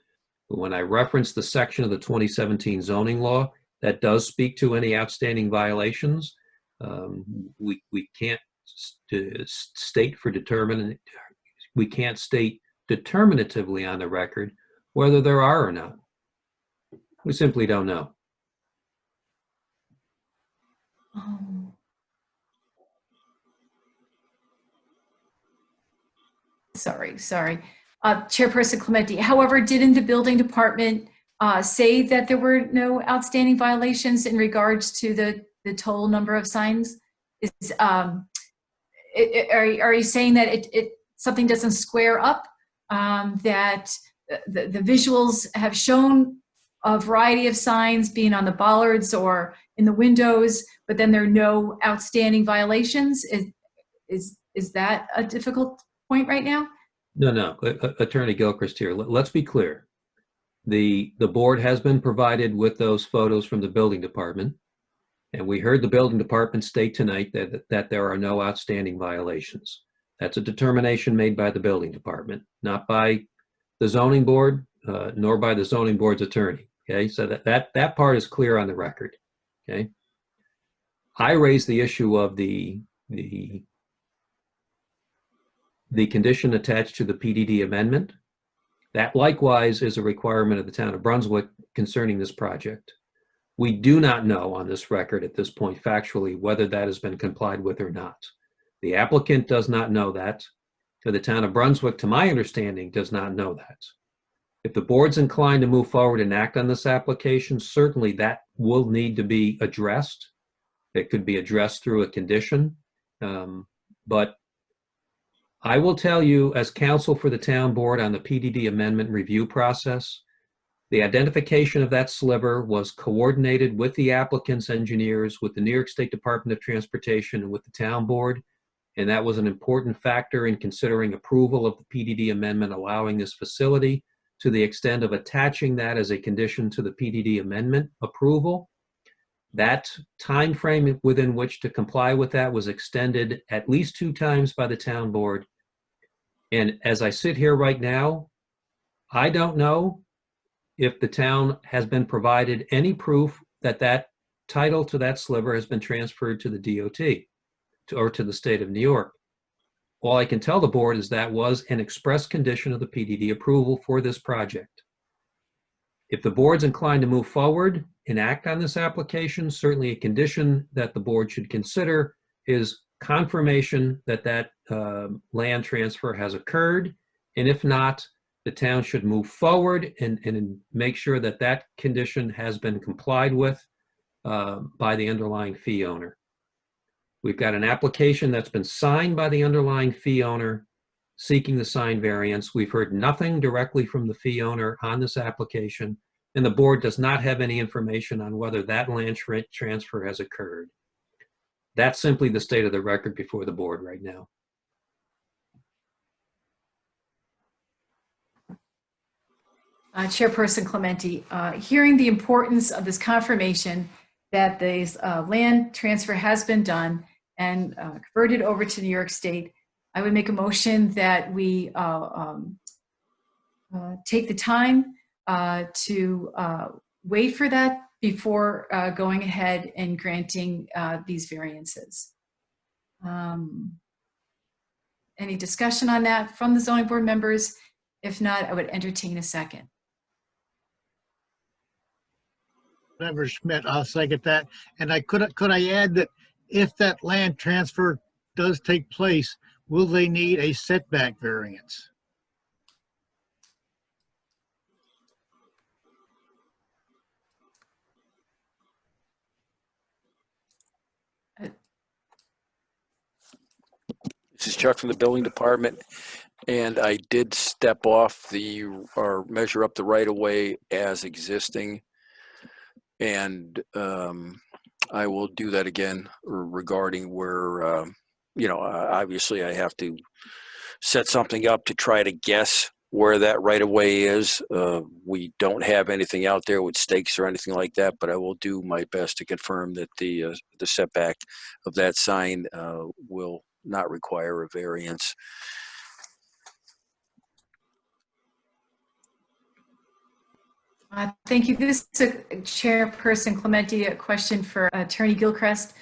when I reference the section of the 2017 zoning law that does speak to any outstanding violations, we can't state determinatively on the record whether there are or not. We simply don't know. Sorry. Chairperson Clementi. However, didn't the building department say that there were no outstanding violations in regards to the total number of signs? Are you saying that something doesn't square up? That the visuals have shown a variety of signs being on the bollards or in the windows, but then there are no outstanding violations? Is that a difficult point right now? No. Attorney Gilchrist here. Let's be clear. The board has been provided with those photos from the building department, and we heard the building department state tonight that there are no outstanding violations. That's a determination made by the building department, not by the zoning board, nor by the zoning board's attorney. Okay, so that part is clear on the record. Okay, I raised the issue of the condition attached to the PDD amendment. That likewise is a requirement of the town of Brunswick concerning this project. We do not know on this record at this point factually whether that has been complied with or not. The applicant does not know that. The town of Brunswick, to my understanding, does not know that. If the board's inclined to move forward and act on this application, certainly that will need to be addressed. It could be addressed through a condition, but I will tell you, as counsel for the town board on the PDD amendment review process, the identification of that sliver was coordinated with the applicant's engineers, with the New York State Department of Transportation, and with the town board. And that was an important factor in considering approval of the PDD amendment, allowing this facility to the extent of attaching that as a condition to the PDD amendment approval. That time frame within which to comply with that was extended at least 2 times by the town board. And as I sit here right now, I don't know if the town has been provided any proof that that title to that sliver has been transferred to the DOT or to the state of New York. All I can tell the board is that was an express condition of the PDD approval for this project. If the board's inclined to move forward and act on this application, certainly a condition that the board should consider is confirmation that that land transfer has occurred. And if not, the town should move forward and make sure that that condition has been complied with by the underlying fee owner. We've got an application that's been signed by the underlying fee owner seeking the sign variance. We've heard nothing directly from the fee owner on this application, and the board does not have any information on whether that land transfer has occurred. That's simply the state of the record before the board right now. Chairperson Clementi, hearing the importance of this confirmation that this land transfer has been done and converted over to New York State, I would make a motion that we take the time to wait for that before going ahead and granting these variances. Any discussion on that from the zoning board members? If not, I would entertain a second. Member Schmidt, I'll second that. And could I add that if that land transfer does take place, will they need a setback variance? This is Chuck from the building department, and I did step off or measure up the right of way as existing. And I will do that again regarding where, obviously I have to set something up to try to guess where that right of way is. We don't have anything out there with stakes or anything like that, but I will do my best to confirm that the setback of that sign will not require a variance. Thank you. This is Chairperson Clementi, a question for Attorney Gilchrist.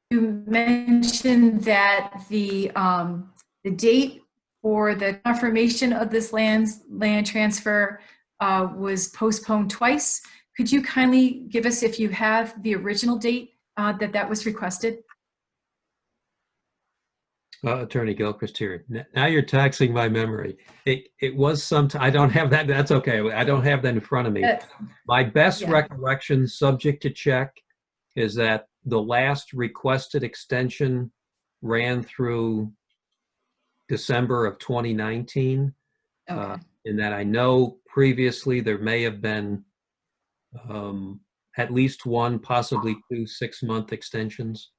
You mentioned that the date for the confirmation of this land transfer was postponed twice. Could you kindly give us, if you have, the original date that was requested? Attorney Gilchrist here. Now you're taxing my memory. It was some I don't have that. That's okay. I don't have that in front of me. My best recollection, subject to check, is that the last requested extension ran through December of 2019. Okay. And that I know previously there may have been at least one, possibly two 6-month extensions.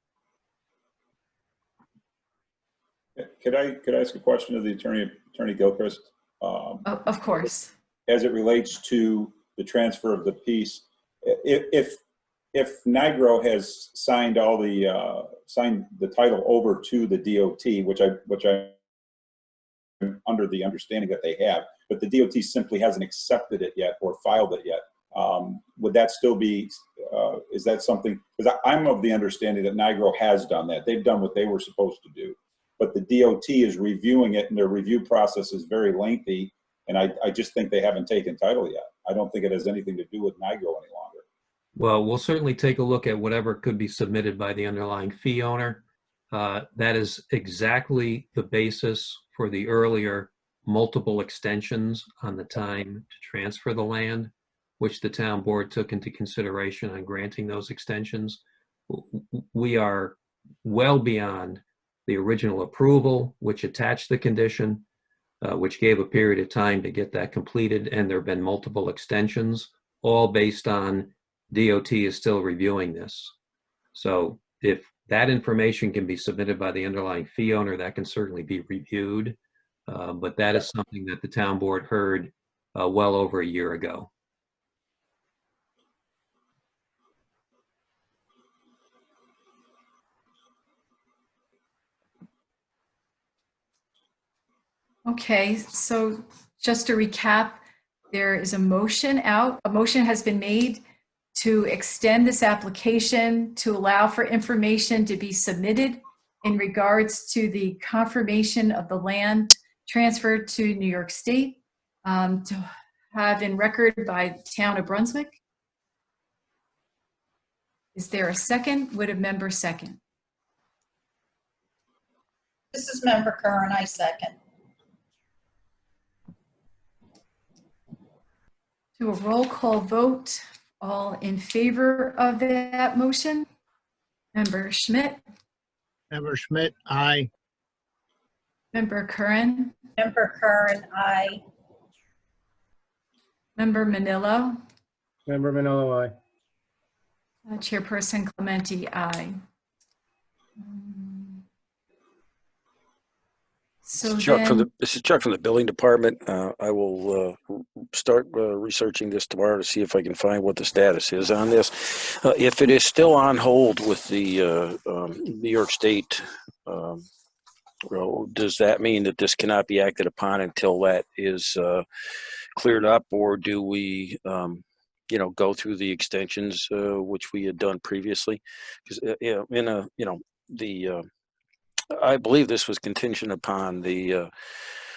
Could I ask a question of the Attorney Gilchrist? Of course. As it relates to the transfer of the piece, if Nigro has signed signed the title over to the DOT, which I'm under the understanding that they have, but the DOT simply hasn't accepted it yet or filed it yet, would that still be? Is that something? Because I'm of the understanding that Nigro has done that. They've done what they were supposed to do. But the DOT is reviewing it, and their review process is very lengthy, and I just think they haven't taken title yet. I don't think it has anything to do with Nigro any longer. Well, we'll certainly take a look at whatever could be submitted by the underlying fee owner. That is exactly the basis for the earlier multiple extensions on the time to transfer the land, which the town board took into consideration on granting those extensions. We are well beyond the original approval, which attached the condition, which gave a period of time to get that completed, and there have been multiple extensions, all based on DOT is still reviewing this. So if that information can be submitted by the underlying fee owner, that can certainly be reviewed, but that is something that the town board heard well over a year ago. Okay, so just to recap, there is a motion out. A motion has been made to extend this application to allow for information to be submitted in regards to the confirmation of the land transferred to New York State to have in record by town of Brunswick. Is there a second? Would a member second? This is Member Curran, I second. To a roll call vote, all in favor of that motion? Member Schmidt? Member Schmidt, aye. Member Curran? Member Curran, aye. Member Manillo? Member Manillo, aye. Chairperson Clementi, aye. So This is Chuck from the building department. I will start researching this tomorrow to see if I can find what the status is on this. If it is still on hold with the New York State, does that mean that this cannot be acted upon until that is cleared up, or do we, go through the extensions which we had done previously? Because I believe this was contingent upon the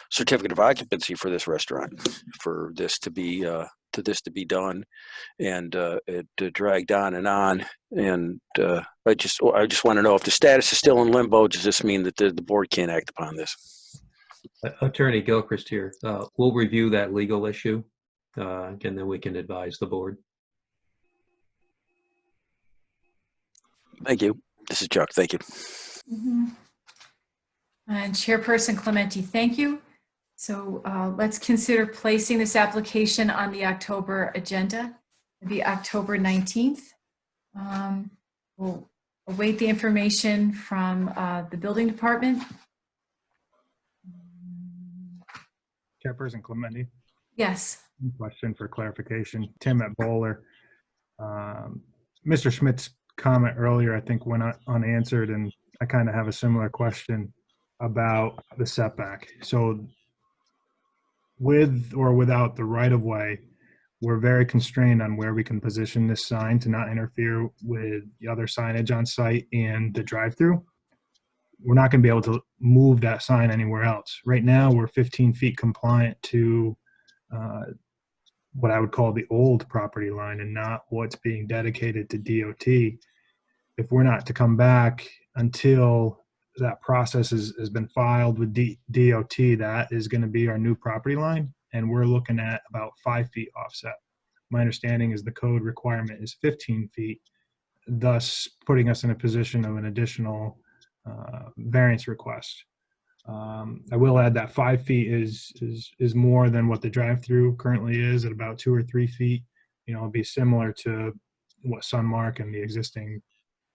certificate of occupancy for this restaurant, for this to be to this to be done, and it dragged on. And I just want to know if the status is still in limbo. Does this mean that the board can't act upon this? Attorney Gilchrist here. We'll review that legal issue, and then we can advise the board. Thank you. This is Chuck. Thank you. And Chairperson Clementi, thank you. So let's consider placing this application on the October agenda, the October 19th. We'll await the information from the building department. Chairperson Clementi. Yes. Question for clarification. Tim at Bowler. Mr. Schmidt's comment earlier, I think, went unanswered, and I kind of have a similar question about the setback. So with or without the right-of-way, we're very constrained on where we can position this sign to not interfere with the other signage on site and the drive-through. We're not going to be able to move that sign anywhere else. Right now, we're 15 feet compliant to what I would call the old property line and not what's being dedicated to DOT. If we're not to come back until that process has been filed with DOT, that is going to be our new property line, and we're looking at about 5 feet offset. My understanding is the code requirement is 15 feet, thus putting us in a position of an additional variance request. I will add that 5 feet is more than what the drive-through currently is at about 2 or 3 feet. You know, it'll be similar to what Sunmark and the existing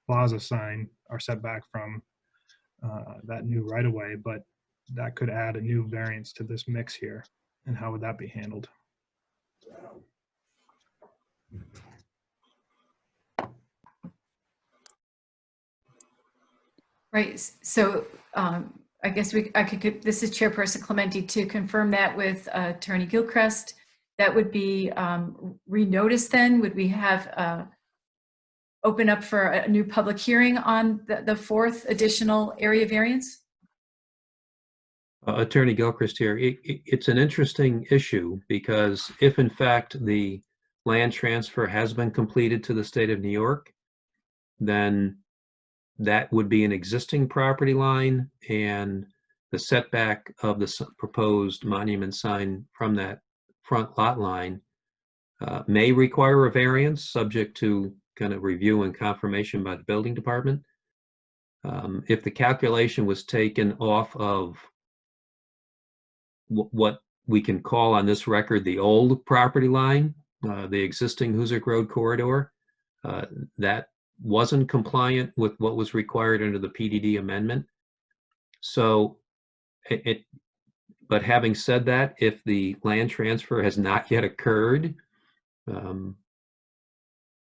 plaza sign are set back from that new right-of-way, but that could add a new variance to this mix here. And how would that be handled? Right. So I guess this is Chairperson Clementi, to confirm that with Attorney Gilchrist. That would be renoticed then? Would we have open up for a new public hearing on the fourth additional area variance? Attorney Gilchrist here. It's an interesting issue because if in fact the land transfer has been completed to the state of New York, then that would be an existing property line, and the setback of the proposed monument sign from that front lot line may require a variance subject to kind of review and confirmation by the building department. If the calculation was taken off of what we can call on this record the old property line, the existing Hoosick Road corridor, that wasn't compliant with what was required under the PDD amendment. So but having said that, if the land transfer has not yet occurred,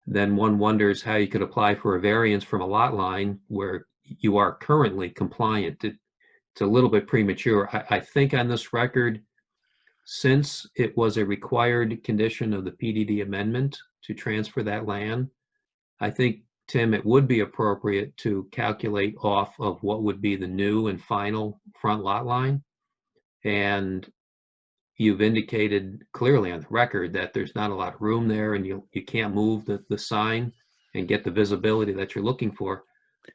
then one wonders how you could apply for a variance from a lot line where you are currently compliant. It's a little bit premature. I think on this record, since it was a required condition of the PDD amendment to transfer that land, I think, Tim, it would be appropriate to calculate off of what would be the new and final front lot line. And you've indicated clearly on the record that there's not a lot of room there, and you can't move the sign and get the visibility that you're looking for.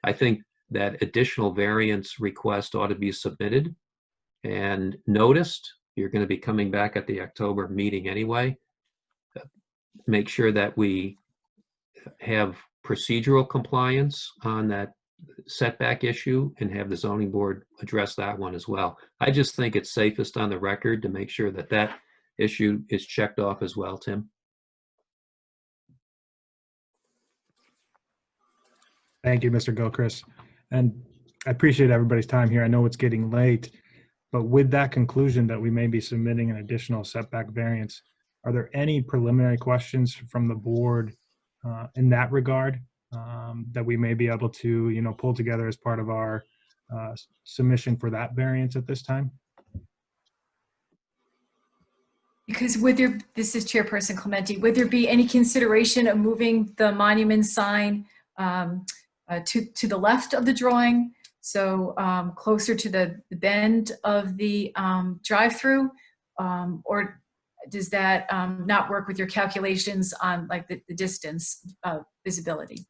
I think that additional variance request ought to be submitted and noticed. You're going to be coming back at the October meeting anyway. Make sure that we have procedural compliance on that setback issue and have the zoning board address that one as well. I just think it's safest on the record to make sure that that issue is checked off as well, Tim. Thank you, Mr. Gilchrist. And I appreciate everybody's time here. I know it's getting late, but with that conclusion that we may be submitting an additional setback variance, are there any preliminary questions from the board in that regard that we may be able to, pull together as part of our submission for that variance at this time? Because this is Chairperson Clementi, would there be any consideration of moving the monument sign to the left of the drawing, so closer to the bend of the drive-through, or does that not work with your calculations on like the distance visibility?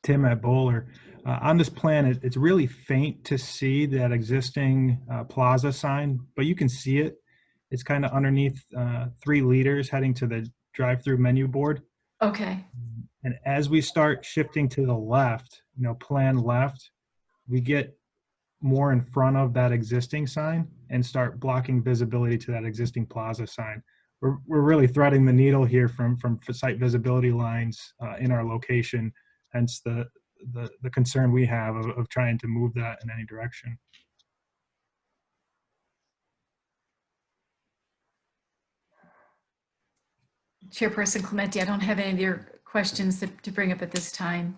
Tim at Bowler. On this plan, it's really faint to see that existing plaza sign, but you can see it. It's kind of underneath 3 liters heading to the drive-through menu board. Okay. And as we start shifting to the left, plan left, we get more in front of that existing sign and start blocking visibility to that existing plaza sign. We're really threading the needle here from site visibility lines in our location, hence the concern we have of trying to move that in any direction. Chairperson Clementi, I don't have any of your questions to bring up at this time.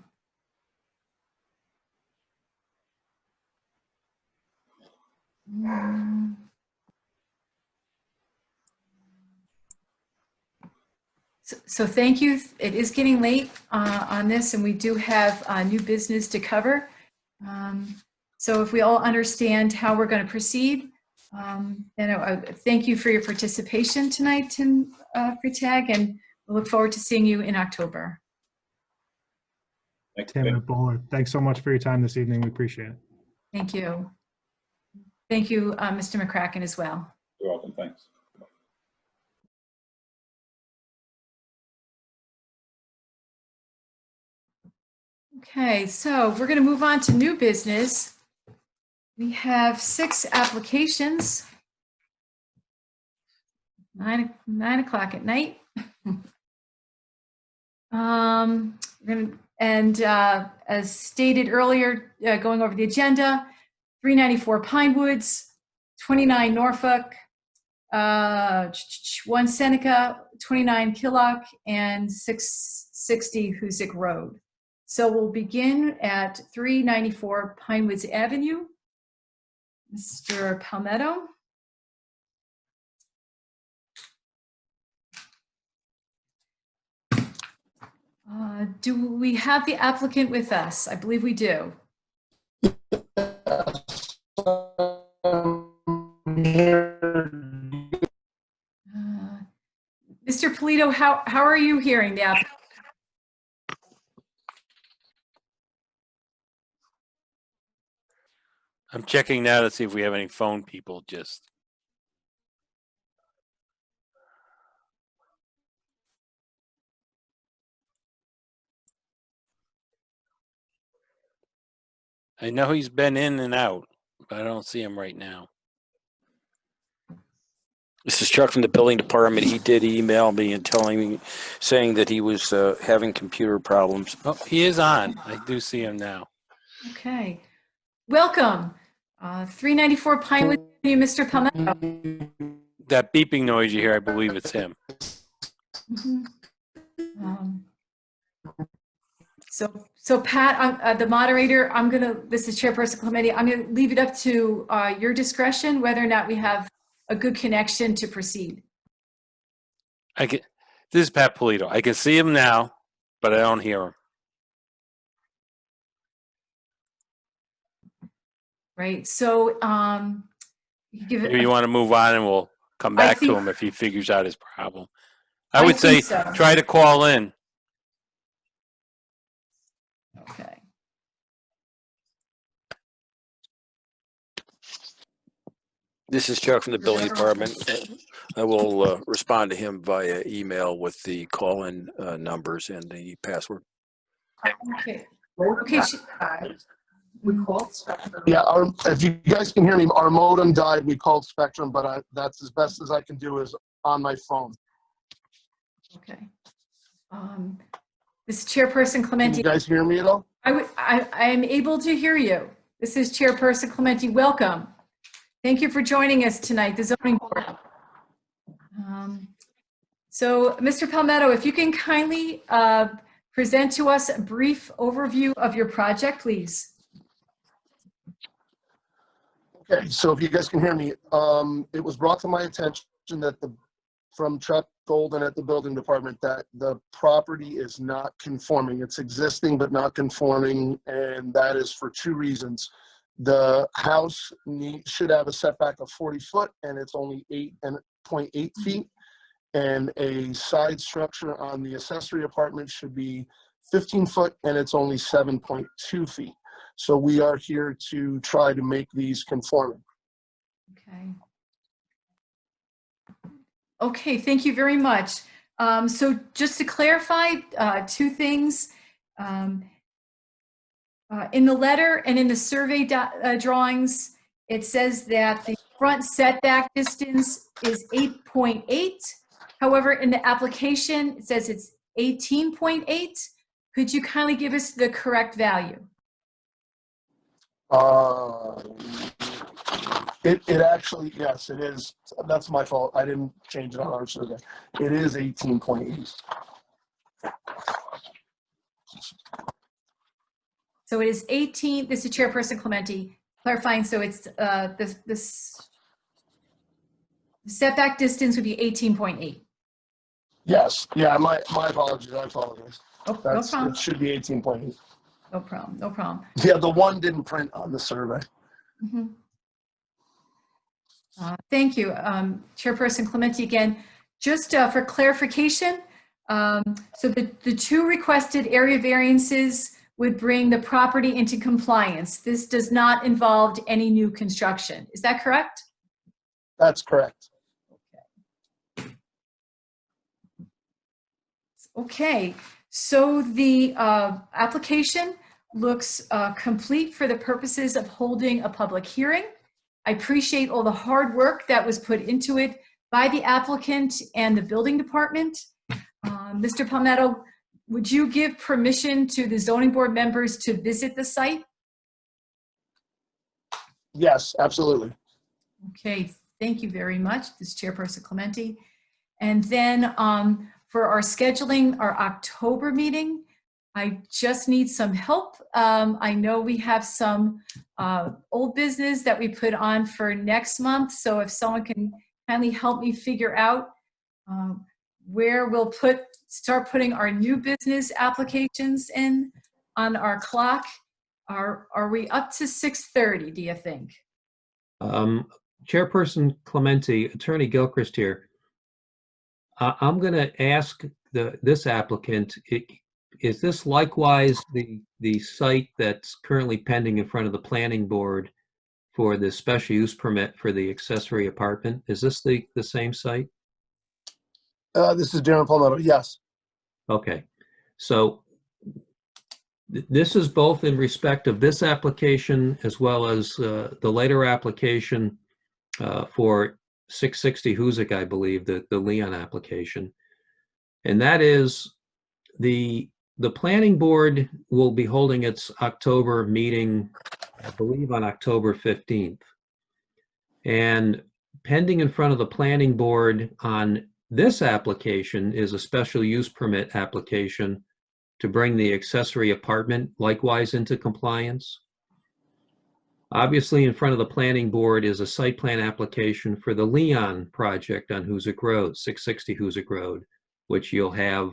So thank you. It is getting late on this, and we do have new business to cover. So if we all understand how we're going to proceed, thank you for your participation tonight, Tim Freitag, and we look forward to seeing you in October. Tim Bowler, thanks so much for your time this evening. We appreciate it. Thank you. Thank you, Mr. McCracken, as well. You're welcome. Thanks. Okay, so we're going to move on to new business. We have 6 applications. 9 o'clock at night. As stated earlier, going over the agenda, 394 Pinewoods, 29 Norfolk, 1 Seneca, 29 Killock, and 660 Hoosick Road. So we'll begin at 394 Pinewoods Avenue. Mr. Palmetto. Do we have the applicant with us? I believe we do. Mr. Polito, how are you hearing the applicant? I'm checking now to see if we have any phone people just. I know he's been in and out, but I don't see him right now. This is Chuck from the building department. He did email me and saying that he was having computer problems. Oh, he is on. I do see him now. Okay. Welcome. 394 Pinewood Avenue, Mr. Palmetto. That beeping noise you hear, I believe it's him. So Pat, the moderator, this is Chairperson Clementi, I'm gonna leave it up to your discretion whether or not we have a good connection to proceed. This is Pat Polito. I can see him now, but I don't hear him. Right, so Maybe you want to move on and we'll come back to him if he figures out his problem. I would say so. Try to call in. Okay. This is Chuck from the building department. I will respond to him via email with the call-in numbers and the password. Okay. Okay. We called Spectrum. Yeah, if you guys can hear me, our modem died. We called Spectrum, but that's as best as I can do is on my phone. Okay. This is Chairperson Clementi. Can you guys hear me at all? I am able to hear you. This is Chairperson Clementi. Welcome. Thank you for joining us tonight, the zoning board. So, Mr. Palmetto, if you can kindly present to us a brief overview of your project, please. Okay, so if you guys can hear me, it was brought to my attention that from Chuck Golden at the building department that the property is not conforming. It's existing but not conforming, and that is for 2 reasons. The house should have a setback of 40 foot, and it's only 8.8 feet, and a side structure on the accessory apartment should be 15 foot, and it's only 7.2 feet. So we are here to try to make these conforming. Okay. Okay, thank you very much. So just to clarify, two things. In the letter and in the survey drawings, it says that the front setback distance is 8.8. However, in the application, it says it's 18.8. Could you kindly give us the correct value? It actually, yes, it is. That's my fault. I didn't change it on our survey. It is 18.8. So it is 18, this is Chairperson Clementi clarifying, so it's this setback distance would be 18.8. Yes, yeah, my apologies, I apologize. Oh, no problem. It should be 18.8. No problem, no problem. Yeah, the one didn't print on the survey. Mm-hmm. Thank you, Chairperson Clementi. Again, just for clarification, so the two requested area variances would bring the property into compliance. This does not involve any new construction. Is that correct? That's correct. Okay, so the application looks complete for the purposes of holding a public hearing. I appreciate all the hard work that was put into it by the applicant and the building department. Mr. Palmetto, would you give permission to the zoning board members to visit the site? Yes, absolutely. Okay, thank you very much. This is Chairperson Clementi. And then for our scheduling, our October meeting, I just need some help. I know we have some old business that we put on for next month. So if someone can kindly help me figure out where we'll start putting our new business applications in on our clock. Are we up to 6:30, do you think? Chairperson Clementi, Attorney Gilchrist here. I'm going to ask this applicant, is this likewise the site that's currently pending in front of the planning board for the special use permit for the accessory apartment? Is this the same site? This is Darren Palmetto, yes. Okay, so this is both in respect of this application as well as the later application for 660 Hoosick, I believe, the Leon application. And that is the planning board will be holding its October meeting, I believe, on October 15th. And pending in front of the planning board on this application is a special use permit application to bring the accessory apartment likewise into compliance. Obviously, in front of the planning board is a site plan application for the Leon project on Hoosick Road, 660 Hoosick Road, which you'll have,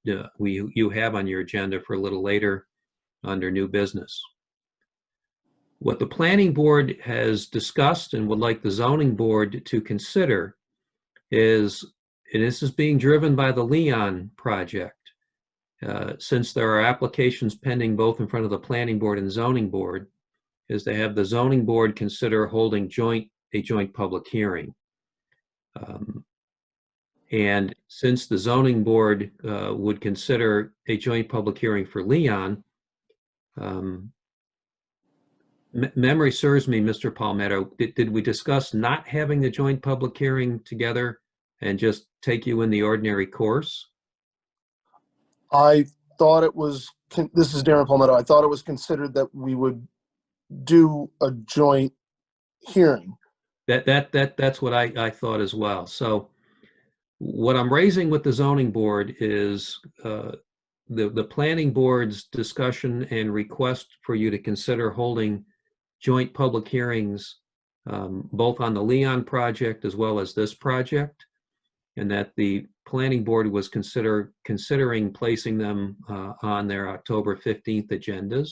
you have on your agenda for a little later under new business. What the planning board has discussed and would like the zoning board to consider is, and this is being driven by the Leon project, since there are applications pending both in front of the planning board and zoning board, is to have the zoning board consider holding a joint public hearing. And since the zoning board would consider a joint public hearing for Leon, memory serves me, Mr. Palmetto, did we discuss not having the joint public hearing together and just take you in the ordinary course? I thought it was, this is Darren Palmetto, I thought it was considered that we would do a joint hearing. That's what I thought as well. So what I'm raising with the zoning board is the planning board's discussion and request for you to consider holding joint public hearings both on the Leon project as well as this project, and that the planning board was considering placing them on their October 15th agendas.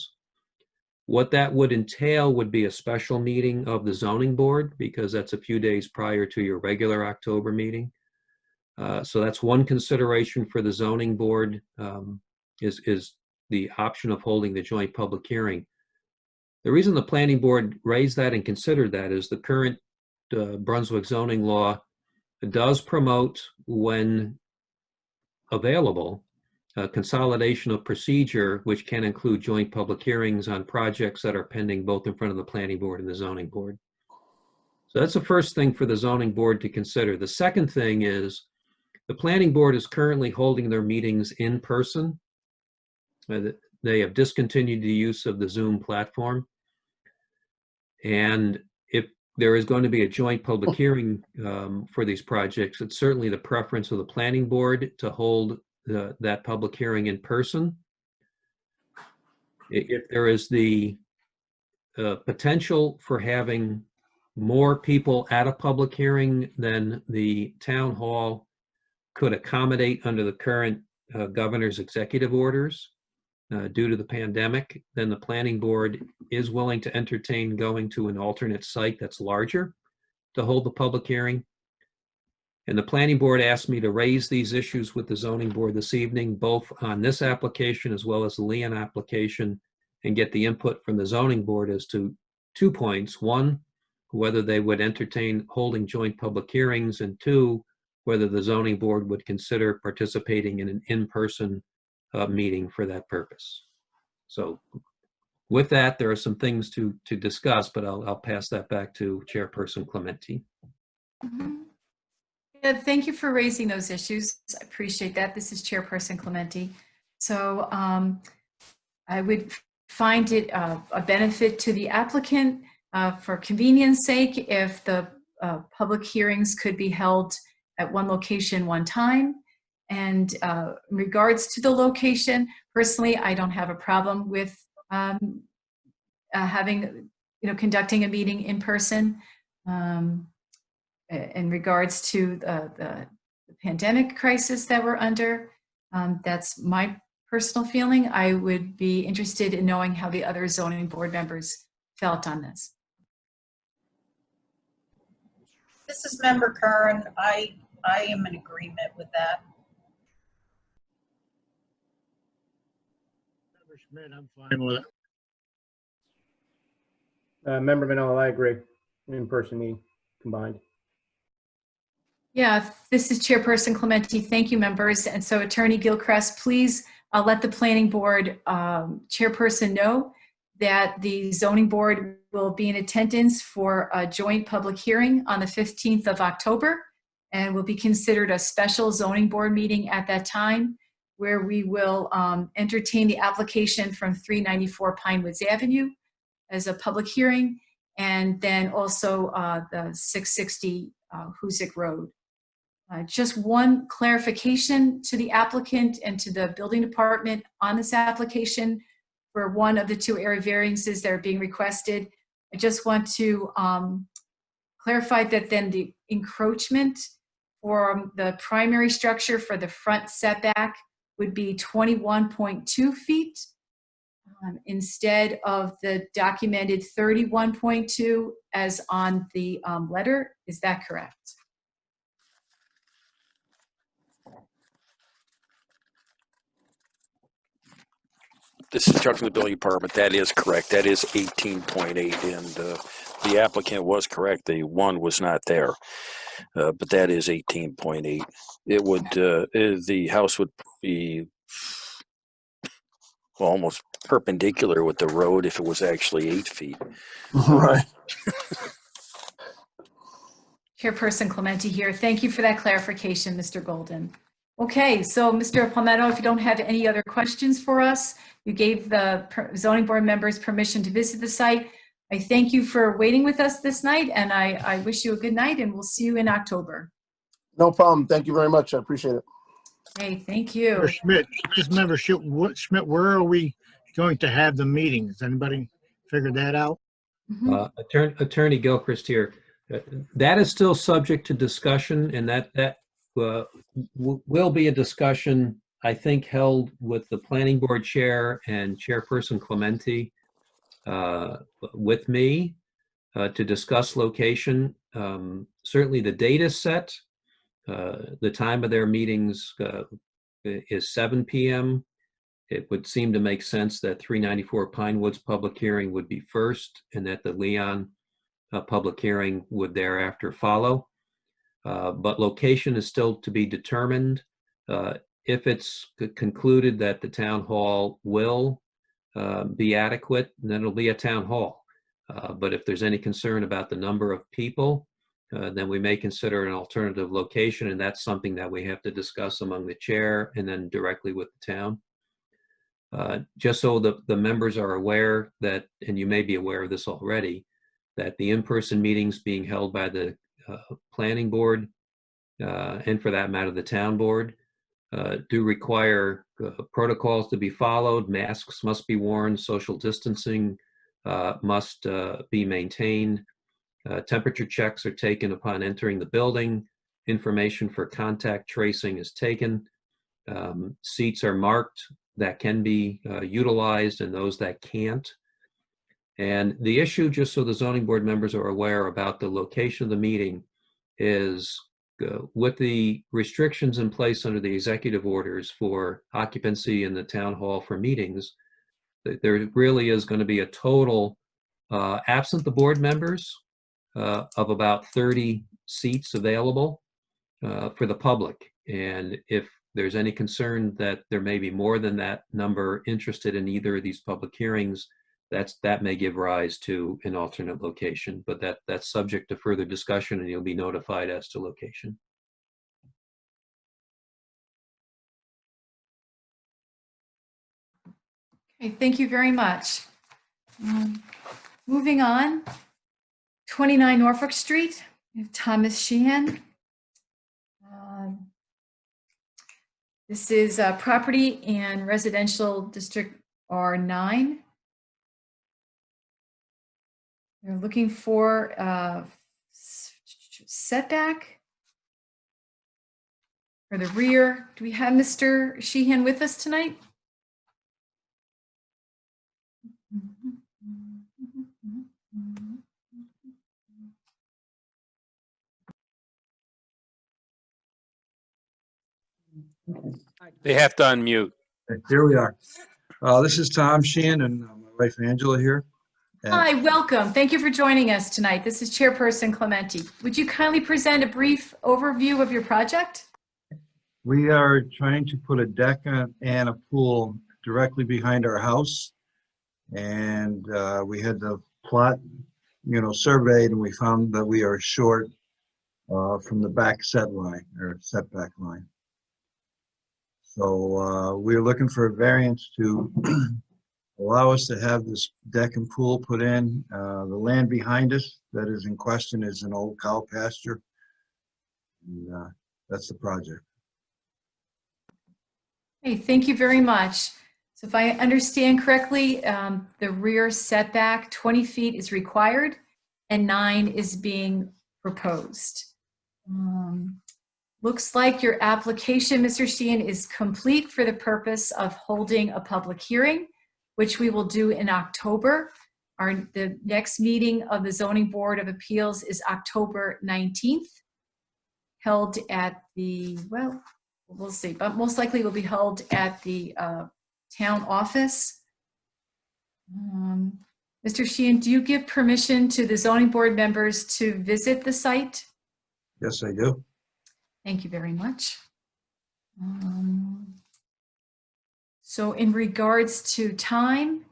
What that would entail would be a special meeting of the zoning board, because that's a few days prior to your regular October meeting. So that's one consideration for the zoning board, is the option of holding the joint public hearing. The reason the planning board raised that and considered that is the current Brunswick zoning law does promote, when available, consolidation of procedure, which can include joint public hearings on projects that are pending both in front of the planning board and the zoning board. So that's the first thing for the zoning board to consider. The second thing is the planning board is currently holding their meetings in person. They have discontinued the use of the Zoom platform. And if there is going to be a joint public hearing for these projects, it's certainly the preference of the planning board to hold that public hearing in person. If there is the potential for having more people at a public hearing than the town hall could accommodate under the current governor's executive orders due to the pandemic, then the planning board is willing to entertain going to an alternate site that's larger to hold the public hearing. And the planning board asked me to raise these issues with the zoning board this evening, both on this application as well as the Leon application, and get the input from the zoning board as to 2 points. One, whether they would entertain holding joint public hearings, and two, whether the zoning board would consider participating in an in-person meeting for that purpose. So with that, there are some things to discuss, but I'll pass that back to Chairperson Clementi. Yeah, thank you for raising those issues. I appreciate that. This is Chairperson Clementi. So I would find it a benefit to the applicant for convenience sake if the public hearings could be held at one location, one time. And in regards to the location, personally, I don't have a problem with conducting a meeting in person. In regards to the pandemic crisis that we're under, that's my personal feeling. I would be interested in knowing how the other zoning board members felt on this. This is Member Kern. I am in agreement with that. Member Schmidt, I'm fine with it. Member Manella, I agree. In-person meeting combined. Yeah, this is Chairperson Clementi. Thank you, members. And so Attorney Gilchrist, please let the planning board chairperson know that the zoning board will be in attendance for a joint public hearing on the 15th of October, and will be considered a special zoning board meeting at that time, where we will entertain the application from 394 Pinewoods Avenue as a public hearing, and then also the 660 Hoosick Road. Just one clarification to the applicant and to the building department on this application for one of the two area variances that are being requested. I just want to clarify that then the encroachment for the primary structure for the front setback would be 21.2 feet instead of the documented 31.2 as on the letter. Is that correct? This is Chuck from the building department. That is correct. That is 18.8, and the applicant was correct. The one was not there, but that is 18.8. It would the house would be almost perpendicular with the road if it was actually 8 feet. Right. Chairperson Clementi here. Thank you for that clarification, Mr. Golden. Okay, so Mr. Palmetto, if you don't have any other questions for us, you gave the zoning board members permission to visit the site. I thank you for waiting with us this night, and I wish you a good night, and we'll see you in October. No problem. Thank you very much. I appreciate it. Hey, thank you. Member Schmidt, just member Schmidt, where are we going to have the meeting? Has anybody figured that out? Attorney Gilchrist here. That is still subject to discussion, and that will be a discussion, I think, held with the planning board chair and Chairperson Clementi. with me to discuss location. Certainly the data set, the time of their meetings is 7 p.m. It would seem to make sense that 394 Pine Woods public hearing would be first and that the Leon public hearing would thereafter follow. But location is still to be determined. If it's concluded that the town hall will be adequate, then it'll be a town hall. But if there's any concern about the number of people, then we may consider an alternative location, and that's something that we have to discuss among the chair and then directly with the town. Just so the members are aware that, and you may be aware of this already, that the in-person meetings being held by the planning board, and for that matter, the town board, do require protocols to be followed. Masks must be worn, social distancing must be maintained. Temperature checks are taken upon entering the building. Information for contact tracing is taken. Seats are marked that can be utilized and those that can't. And the issue, just so the zoning board members are aware about the location of the meeting, is with the restrictions in place under the executive orders for occupancy in the town hall for meetings, there really is going to be a total, absent the board members, of about 30 seats available for the public. And if there's any concern that there may be more than that number interested in either of these public hearings, that may give rise to an alternate location, but that's subject to further discussion and you'll be notified as to location. Okay, thank you very much. Moving on, 29 Norfolk Street, we have Thomas Sheehan. This is property and residential district R9. They're looking for setback for the rear. Do we have Mr. Sheehan with us tonight? They have to unmute. Here we are. This is Tom Sheehan and my wife Angela here. And Hi, welcome. Thank you for joining us tonight. This is Chairperson Clementi. Would you kindly present a brief overview of your project? we are trying to put a deck and a pool directly behind our house. And we had the plot, surveyed, and we found that we are short from the back set line or setback line. So we're looking for a variance to allow us to have this deck and pool put in. The land behind us that is in question is an old cow pasture. And that's the project. Hey, thank you very much. So if I understand correctly, the rear setback 20 feet is required and 9 is being proposed. Looks like your application, Mr. Sheehan, is complete for the purpose of holding a public hearing, which we will do in October. The next meeting of the Zoning Board of Appeals is October 19th, held at the, well, we'll see, but most likely will be held at the town office. Mr. Sheehan, do you give permission to the zoning board members to visit the site? Yes, I do. Thank you very much. So in regards to time,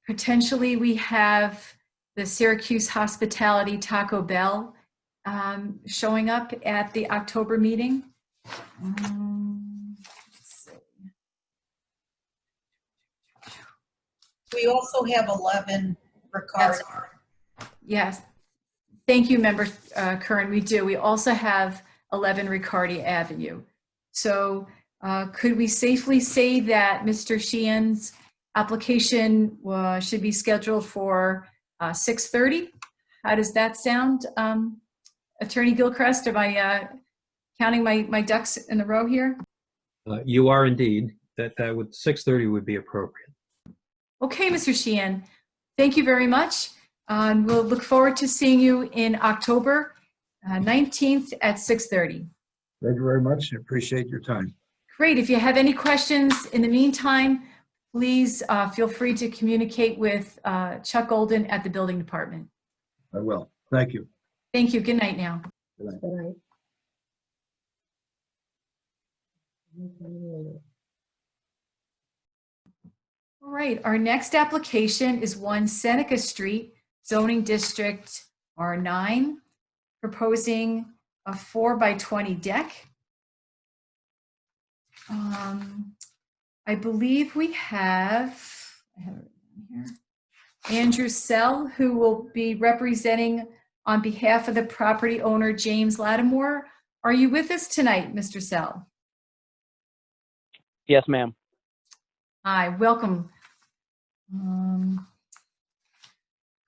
potentially we have the Syracuse Hospitality Taco Bell showing up at the October meeting. We also have 11 Ricard. Yes. Thank you, Member Curran. We do. We also have 11 Riccardi Avenue. So could we safely say that Mr. Sheehan's application should be scheduled for 6:30? How does that sound? Attorney Gilchrist, am I counting my ducks in a row here? You are indeed. That would 6:30 would be appropriate. Okay, Mr. Sheehan, thank you very much. We'll look forward to seeing you in October 19th at 6:30. Thank you very much. I appreciate your time. Great. If you have any questions in the meantime, please feel free to communicate with Chuck Golden at the building department. I will. Thank you. Thank you. Good night now. Good night. All right, our next application is 1 Seneca Street, zoning district R9, proposing a 4x20 deck. I believe we have, I have it here, Andrew Sell, who will be representing on behalf of the property owner, James Lattimore. Are you with us tonight, Mr. Sell? Yes, ma'am. Hi, welcome.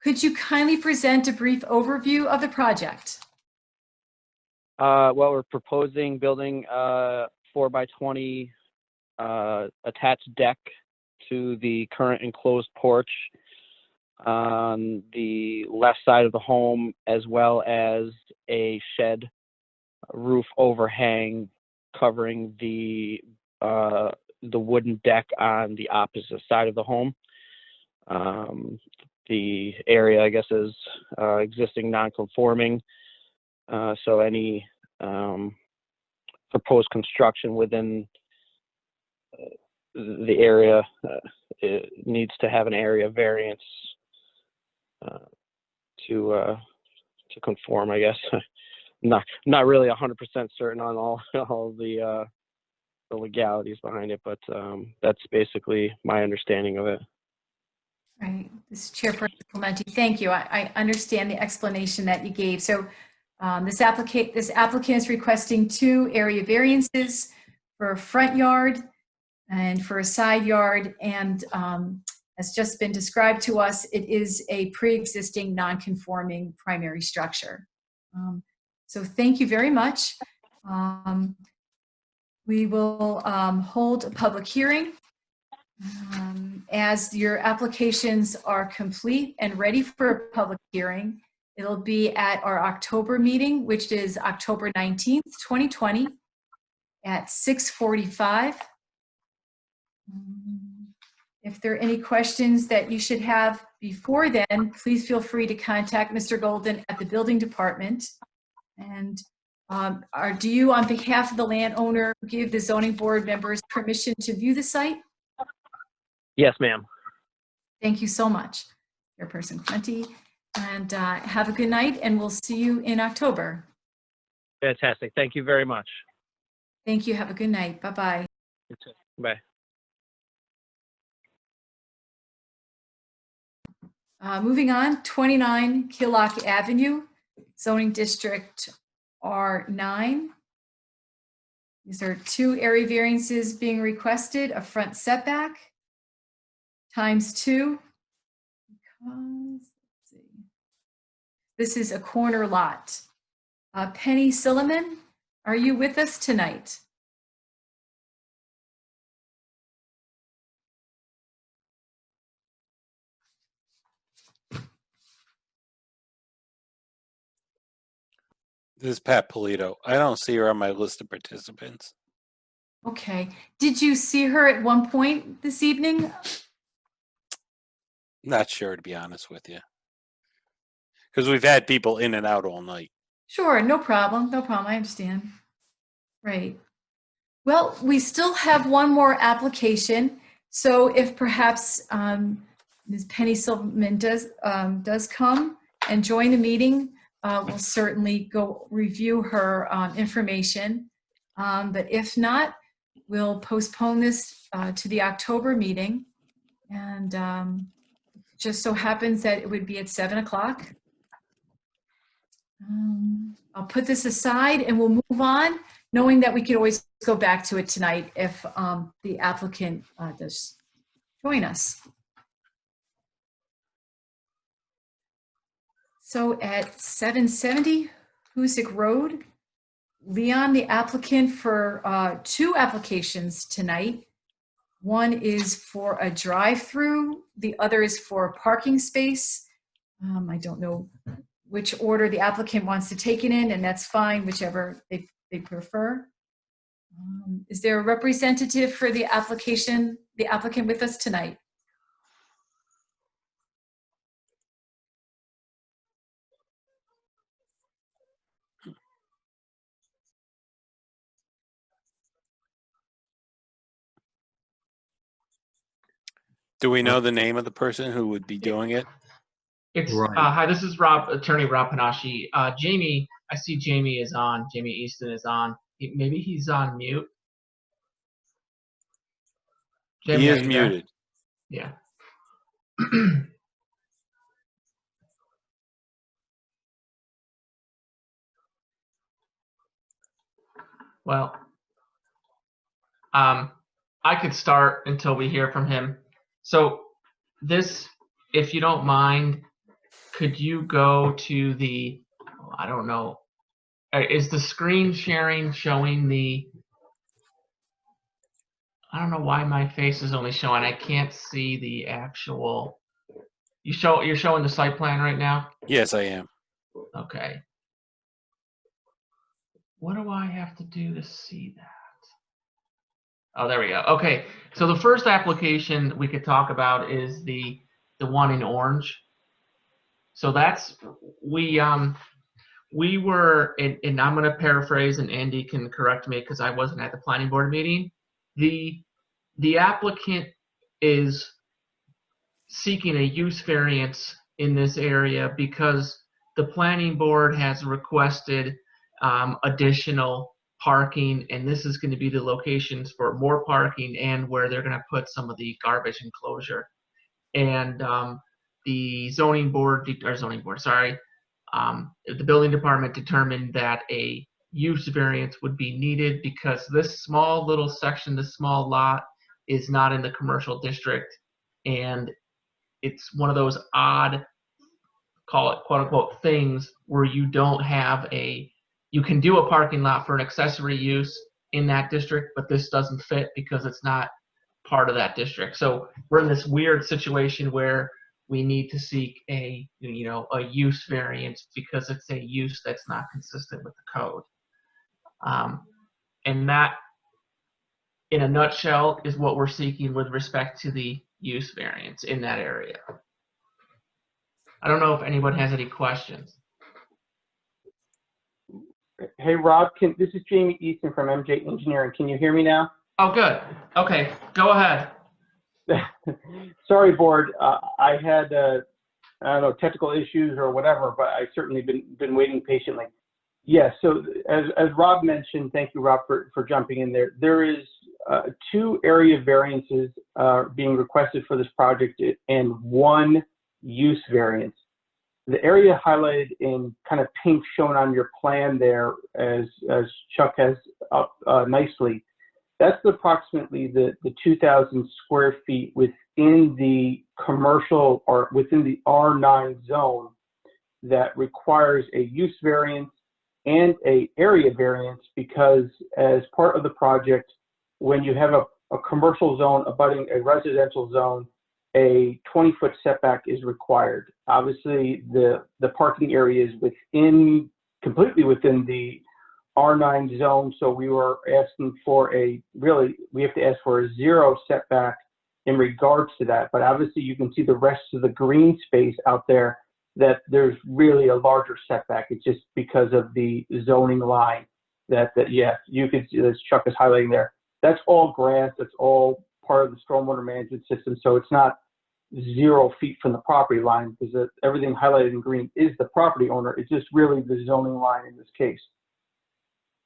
Could you kindly present a brief overview of the project? Well, we're proposing building a 4x20 attached deck to the current enclosed porch on the left side of the home, as well as a shed roof overhang covering the wooden deck on the opposite side of the home. The area, I guess, is existing non-conforming, so any proposed construction within the area it needs to have an area variance to conform, I guess. Not really 100% certain on all the legalities behind it, but that's basically my understanding of it. Right, this is Chairperson Clementi. Thank you. I understand the explanation that you gave. So this applicant is requesting 2 area variances for a front yard and for a side yard. And as just been described to us, it is a pre-existing non-conforming primary structure. So thank you very much. We will hold a public hearing. As your applications are complete and ready for a public hearing, it'll be at our October meeting, which is October 19th, 2020 at 6:45. If there are any questions that you should have before then, please feel free to contact Mr. Golden at the building department. And do you, on behalf of the landowner, give the zoning board members permission to view the site? Yes, ma'am. Thank you so much, Chairperson Clementi. And have a good night, and we'll see you in October. Fantastic. Thank you very much. Thank you. Have a good night. Bye-bye. You too. Bye. Moving on, 29 Killock Avenue, zoning district R9. These are 2 area variances being requested, a front setback ×2, because, let's see, this is a corner lot. Penny Silliman, are you with us tonight? This is Pat Polito. I don't see her on my list of participants. Okay. Did you see her at one point this evening? Not sure, to be honest with you. Because we've had people in and out all night. Sure, no problem. No problem. I understand. Right. Well, we still have one more application. So if perhaps Ms. Penny Silverman does come and join the meeting, we'll certainly go review her information. But if not, we'll postpone this to the October meeting. And just so happens that it would be at 7 o'clock. I'll put this aside and we'll move on, knowing that we could always go back to it tonight if the applicant does join us. So at 770 Hoosick Road, Leon, the applicant for 2 applications tonight, One is for a drive-through, the other is for a parking space. I don't know which order the applicant wants to take it in, and that's fine, whichever they prefer. Is there a representative for the applicant with us tonight? Do we know the name of the person who would be doing it? It's Right. hi, this is Rob, attorney Rob Panashi. Jamie, I see Jamie is on. Jamie Easton is on. Maybe he's on mute. Jamie, He are is you there? muted. Yeah. Well, I could start until we hear from him. So this, if you don't mind, could you go to the, I don't know, is the screen sharing showing the, I don't know why my face is only showing, I can't see the actual, you're showing the site plan right now? Yes, I am. Okay. What do I have to do to see that? Oh, there we go. Okay, so the first application we could talk about is the one in orange. So that's we were, and I'm going to paraphrase, and Andy can correct me because I wasn't at the planning board meeting. The applicant is seeking a use variance in this area because the planning board has requested additional parking, and this is going to be the locations for more parking and where they're going to put some of the garbage enclosure. And the zoning board, the building department determined that a use variance would be needed because this small little section, this small lot, is not in the commercial district, and it's one of those odd, call it quote unquote, things where you don't have you can do a parking lot for an accessory use in that district, but this doesn't fit because it's not part of that district. So we're in this weird situation where we need to seek a use variance because it's a use that's not consistent with the code. And that, in a nutshell, is what we're seeking with respect to the use variance in that area. I don't know if anyone has any questions. Hey, Rob, this is Jamie Easton from MJ Engineering. Can you hear me now? Oh, good. Okay, go ahead. Sorry, board. I had, I don't know, technical issues or whatever, but I've certainly been waiting patiently. Yes, so as Rob mentioned, thank you, Rob, for jumping in there. There is 2 area variances being requested for this project and 1 use variance. The area highlighted in kind of pink shown on your plan there, as Chuck has up nicely, that's approximately the 2,000 square feet within the commercial or within the R9 zone that requires a use variance and a area variance, because as part of the project, when you have a commercial zone abutting a residential zone, a 20-foot setback is required. Obviously, the parking area is completely within the R9 zone, so we were asking for we have to ask for a 0 setback in regards to that. But obviously, you can see the rest of the green space out there that there's really a larger setback. It's just because of the zoning line that you could see, as Chuck is highlighting there. That's all grass. That's all part of the stormwater management system. So it's not 0 feet from the property line, because everything highlighted in green is the property owner. It's just really the zoning line in this case.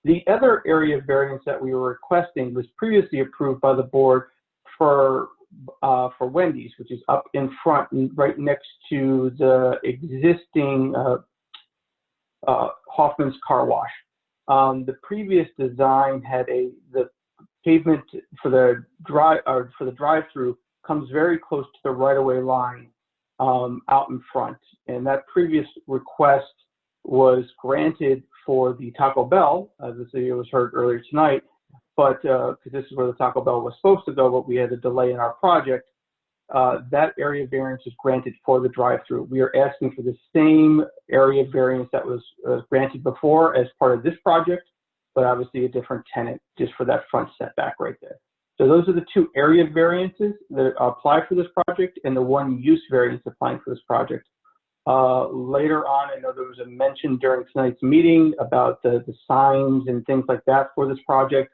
The other area variance that we were requesting was previously approved by the board for Wendy's, which is up in front and right next to the existing Hoffman's Car Wash. The previous design had the pavement for the drive-through comes very close to the right-of-way line out in front, and that previous request was granted for the Taco Bell, as it was heard earlier tonight, but because this is where the Taco Bell was supposed to go, but we had a delay in our project, that area variance is granted for the drive-through. We are asking for the same area variance that was granted before as part of this project, but obviously a different tenant just for that front setback right there. So those are the two area variances that apply for this project and the one use variance applying for this project. Later on, I know there was a mention during tonight's meeting about the signs and things like that for this project.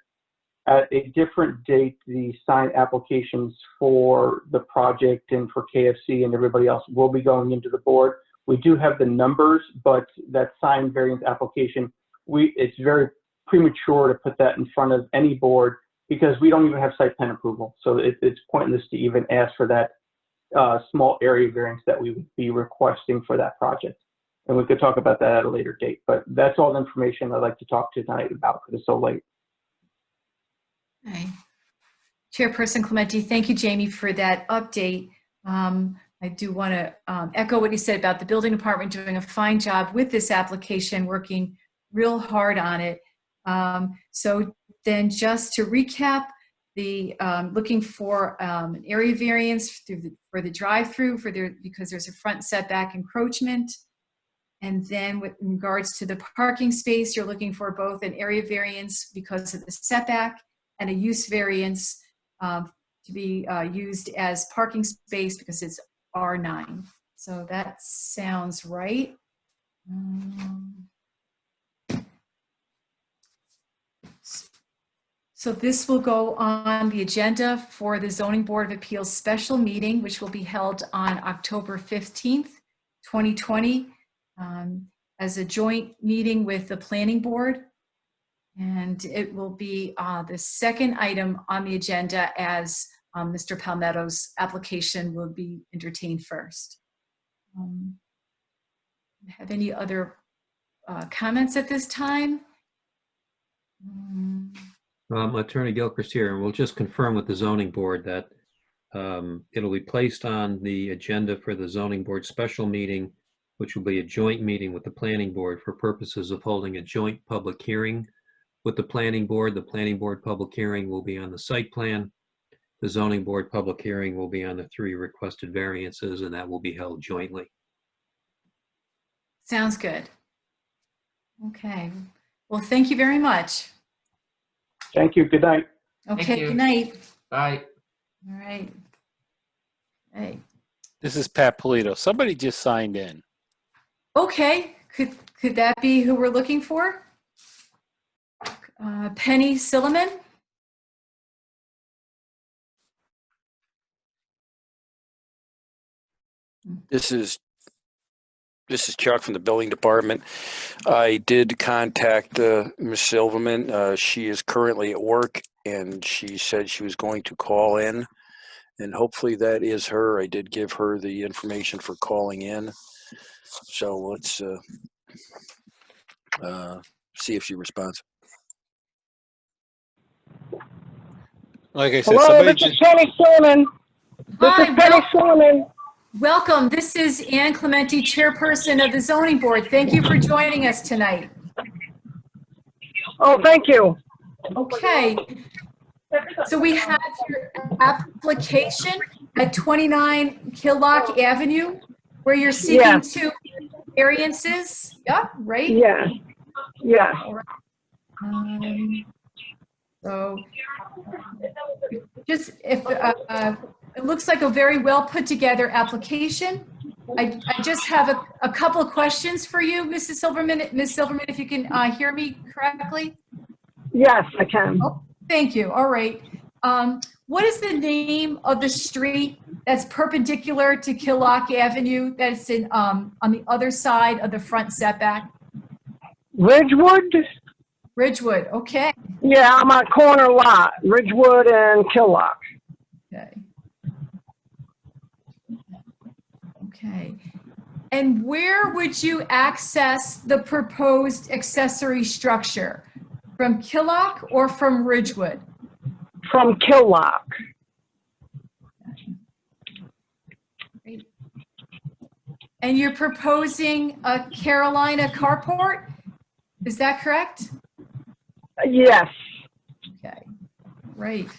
At a different date, the sign applications for the project and for KFC and everybody else will be going into the board. We do have the numbers, but that sign variance application, it's very premature to put that in front of any board because we don't even have site plan approval. So it's pointless to even ask for that small area variance that we would be requesting for that project. And we could talk about that at a later date, but that's all the information I'd like to talk to tonight about because it's so late. Okay. Chairperson Clementi, thank you, Jamie, for that update. I do want to echo what you said about the building department doing a fine job with this application, working real hard on it. So then just to recap, the looking for an area variance for the drive-through because there's a front setback encroachment. And then with regards to the parking space, you're looking for both an area variance because of the setback and a use variance to be used as parking space because it's R9. So that sounds right. So this will go on the agenda for the Zoning Board of Appeals special meeting, which will be held on October 15th, 2020, as a joint meeting with the Planning Board. And it will be the second item on the agenda as Mr. Palmetto's application will be entertained first. Have any other comments at this time? Attorney Gilchrist here, and we'll just confirm with the zoning board that it'll be placed on the agenda for the zoning board special meeting, which will be a joint meeting with the planning board for purposes of holding a joint public hearing with the planning board. The planning board public hearing will be on the site plan. The zoning board public hearing will be on the 3 requested variances, and that will be held jointly. Sounds good. Okay. Well, thank you very much. Thank you. Good night. Okay, good night. Bye. All right. Hey. This is Pat Polito. Somebody just signed in. Okay. Could that be who we're looking for? Penny Silliman? This is Chuck from the building department. I did contact Ms. Silverman. She is currently at work, and she said she was going to call in, and hopefully that is her. I did give her the information for calling in. So let's see if she responds. Like I said, Hello, somebody this is just... Penny Silliman. This Hi, is Penny Silliman. Welcome. This is Ann Clementi, chairperson of the zoning board. Thank you for joining us tonight. Oh, thank you. Okay. So we have your application at 29 Killock Avenue, where you're seeking Yes. 2 variances. Yeah, right? Yes. Yes. All right. So just if it looks like a very well put together application. I just have a couple of questions for you, Mrs. Silverman. Ms. Silverman, if you can hear me correctly. Yes, I can. Oh, thank you. All right. What is the name of the street that's perpendicular to Killock Avenue that's in on the other side of the front setback? Ridgewood? Ridgewood, okay. Yeah, I'm on corner lot, Ridgewood and Killock. Okay. Okay. And where would you access the proposed accessory structure? From Killock or from Ridgewood? From Killock. Great. And you're proposing a Carolina carport? Is that correct? Yes. Okay. right.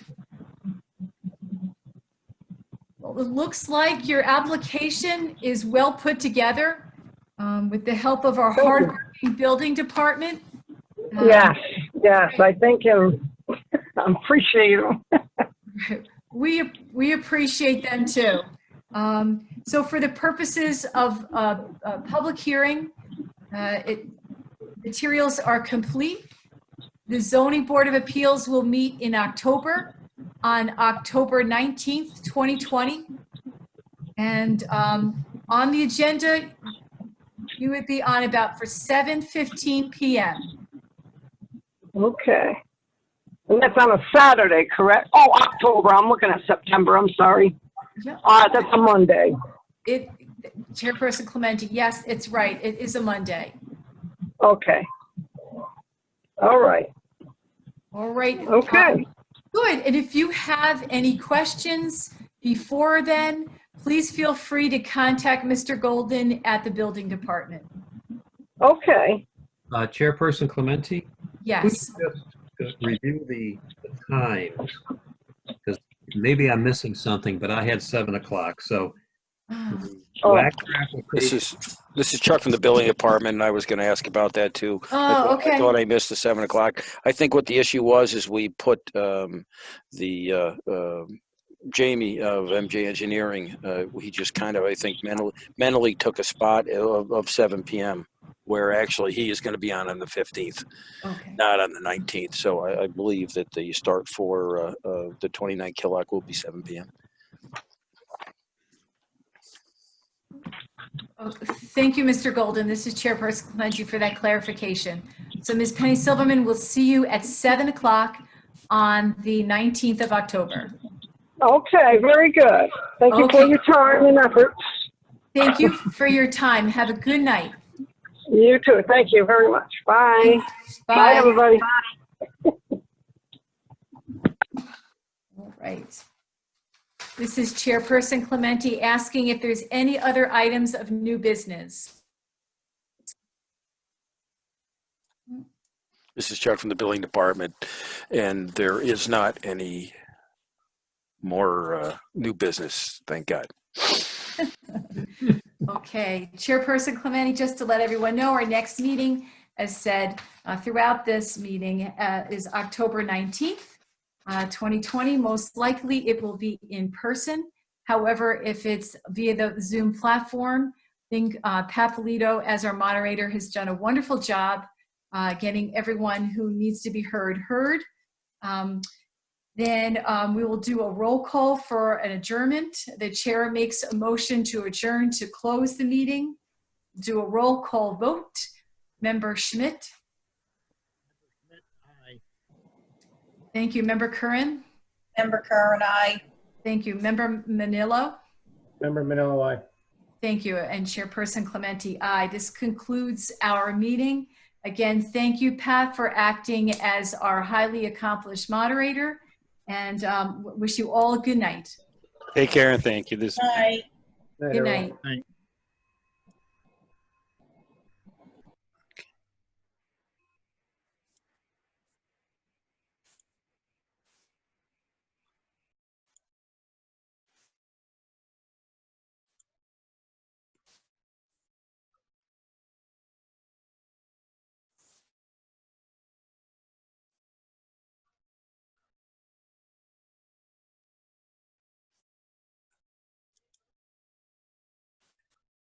Well, it looks like your application is well put together with the help of our hardworking building department. Yes, yes, I think I appreciate them. We appreciate them too. So for the purposes of a public hearing, materials are complete. The Zoning Board of Appeals will meet in October, on October 19th, 2020. And on the agenda, you would be on about for 7:15 p.m. Okay. And that's on a Saturday, correct? Oh, October. I'm looking at September. I'm sorry. Yeah. That's a Monday. Chairperson Clementi, yes, it's right. It is a Monday. Okay. All right. All right. Okay. Good. And if you have any questions before then, please feel free to contact Mr. Golden at the building department. Okay. Chairperson Clementi? Yes. Just review the times, because maybe I'm missing something, but I had 7 o'clock, so. This is Chuck from the building department, and I was going to ask about that too. Okay. I thought I missed the 7 o'clock. I think what the issue was is we put Jamie of MJ Engineering. He just kind of, I think, mentally took a spot of 7 p.m. where actually he is going to be on the 15th, not on the 19th. So I believe that the start for the 29 Killock will be 7 p.m. Oh, thank you, Mr. Golden. This is Chairperson Clementi for that clarification. So Ms. Penny Silverman will see you at 7 o'clock on the 19th of October. Okay, very good. Thank you for your time and efforts. Thank you for your time. Have a good night. You too. Thank you very much. Bye. Bye. Bye, everybody. All right. This is Chairperson Clementi asking if there's any other items of new business. This is Chuck from the building department, and there is not any more new business, thank God. Okay, Chairperson Clementi, just to let everyone know, our next meeting, as said throughout this meeting, is October 19th, 2020. Most likely it will be in person. However, if it's via the Zoom platform, I think Pat Polito, as our moderator, has done a wonderful job getting everyone who needs to be heard. Then we will do a roll call for an adjournment. The chair makes a motion to adjourn to close the meeting. Do a roll call vote. Member Schmidt. Aye. Thank you. Member Curran. Member Curran, aye. Thank you. Member Manillo. Member Manillo, aye. Thank you. And Chairperson Clementi, aye. This concludes our meeting. Again, thank you, Pat, for acting as our highly accomplished moderator, and wish you all a good night. Take care and thank you. Aye. Good night.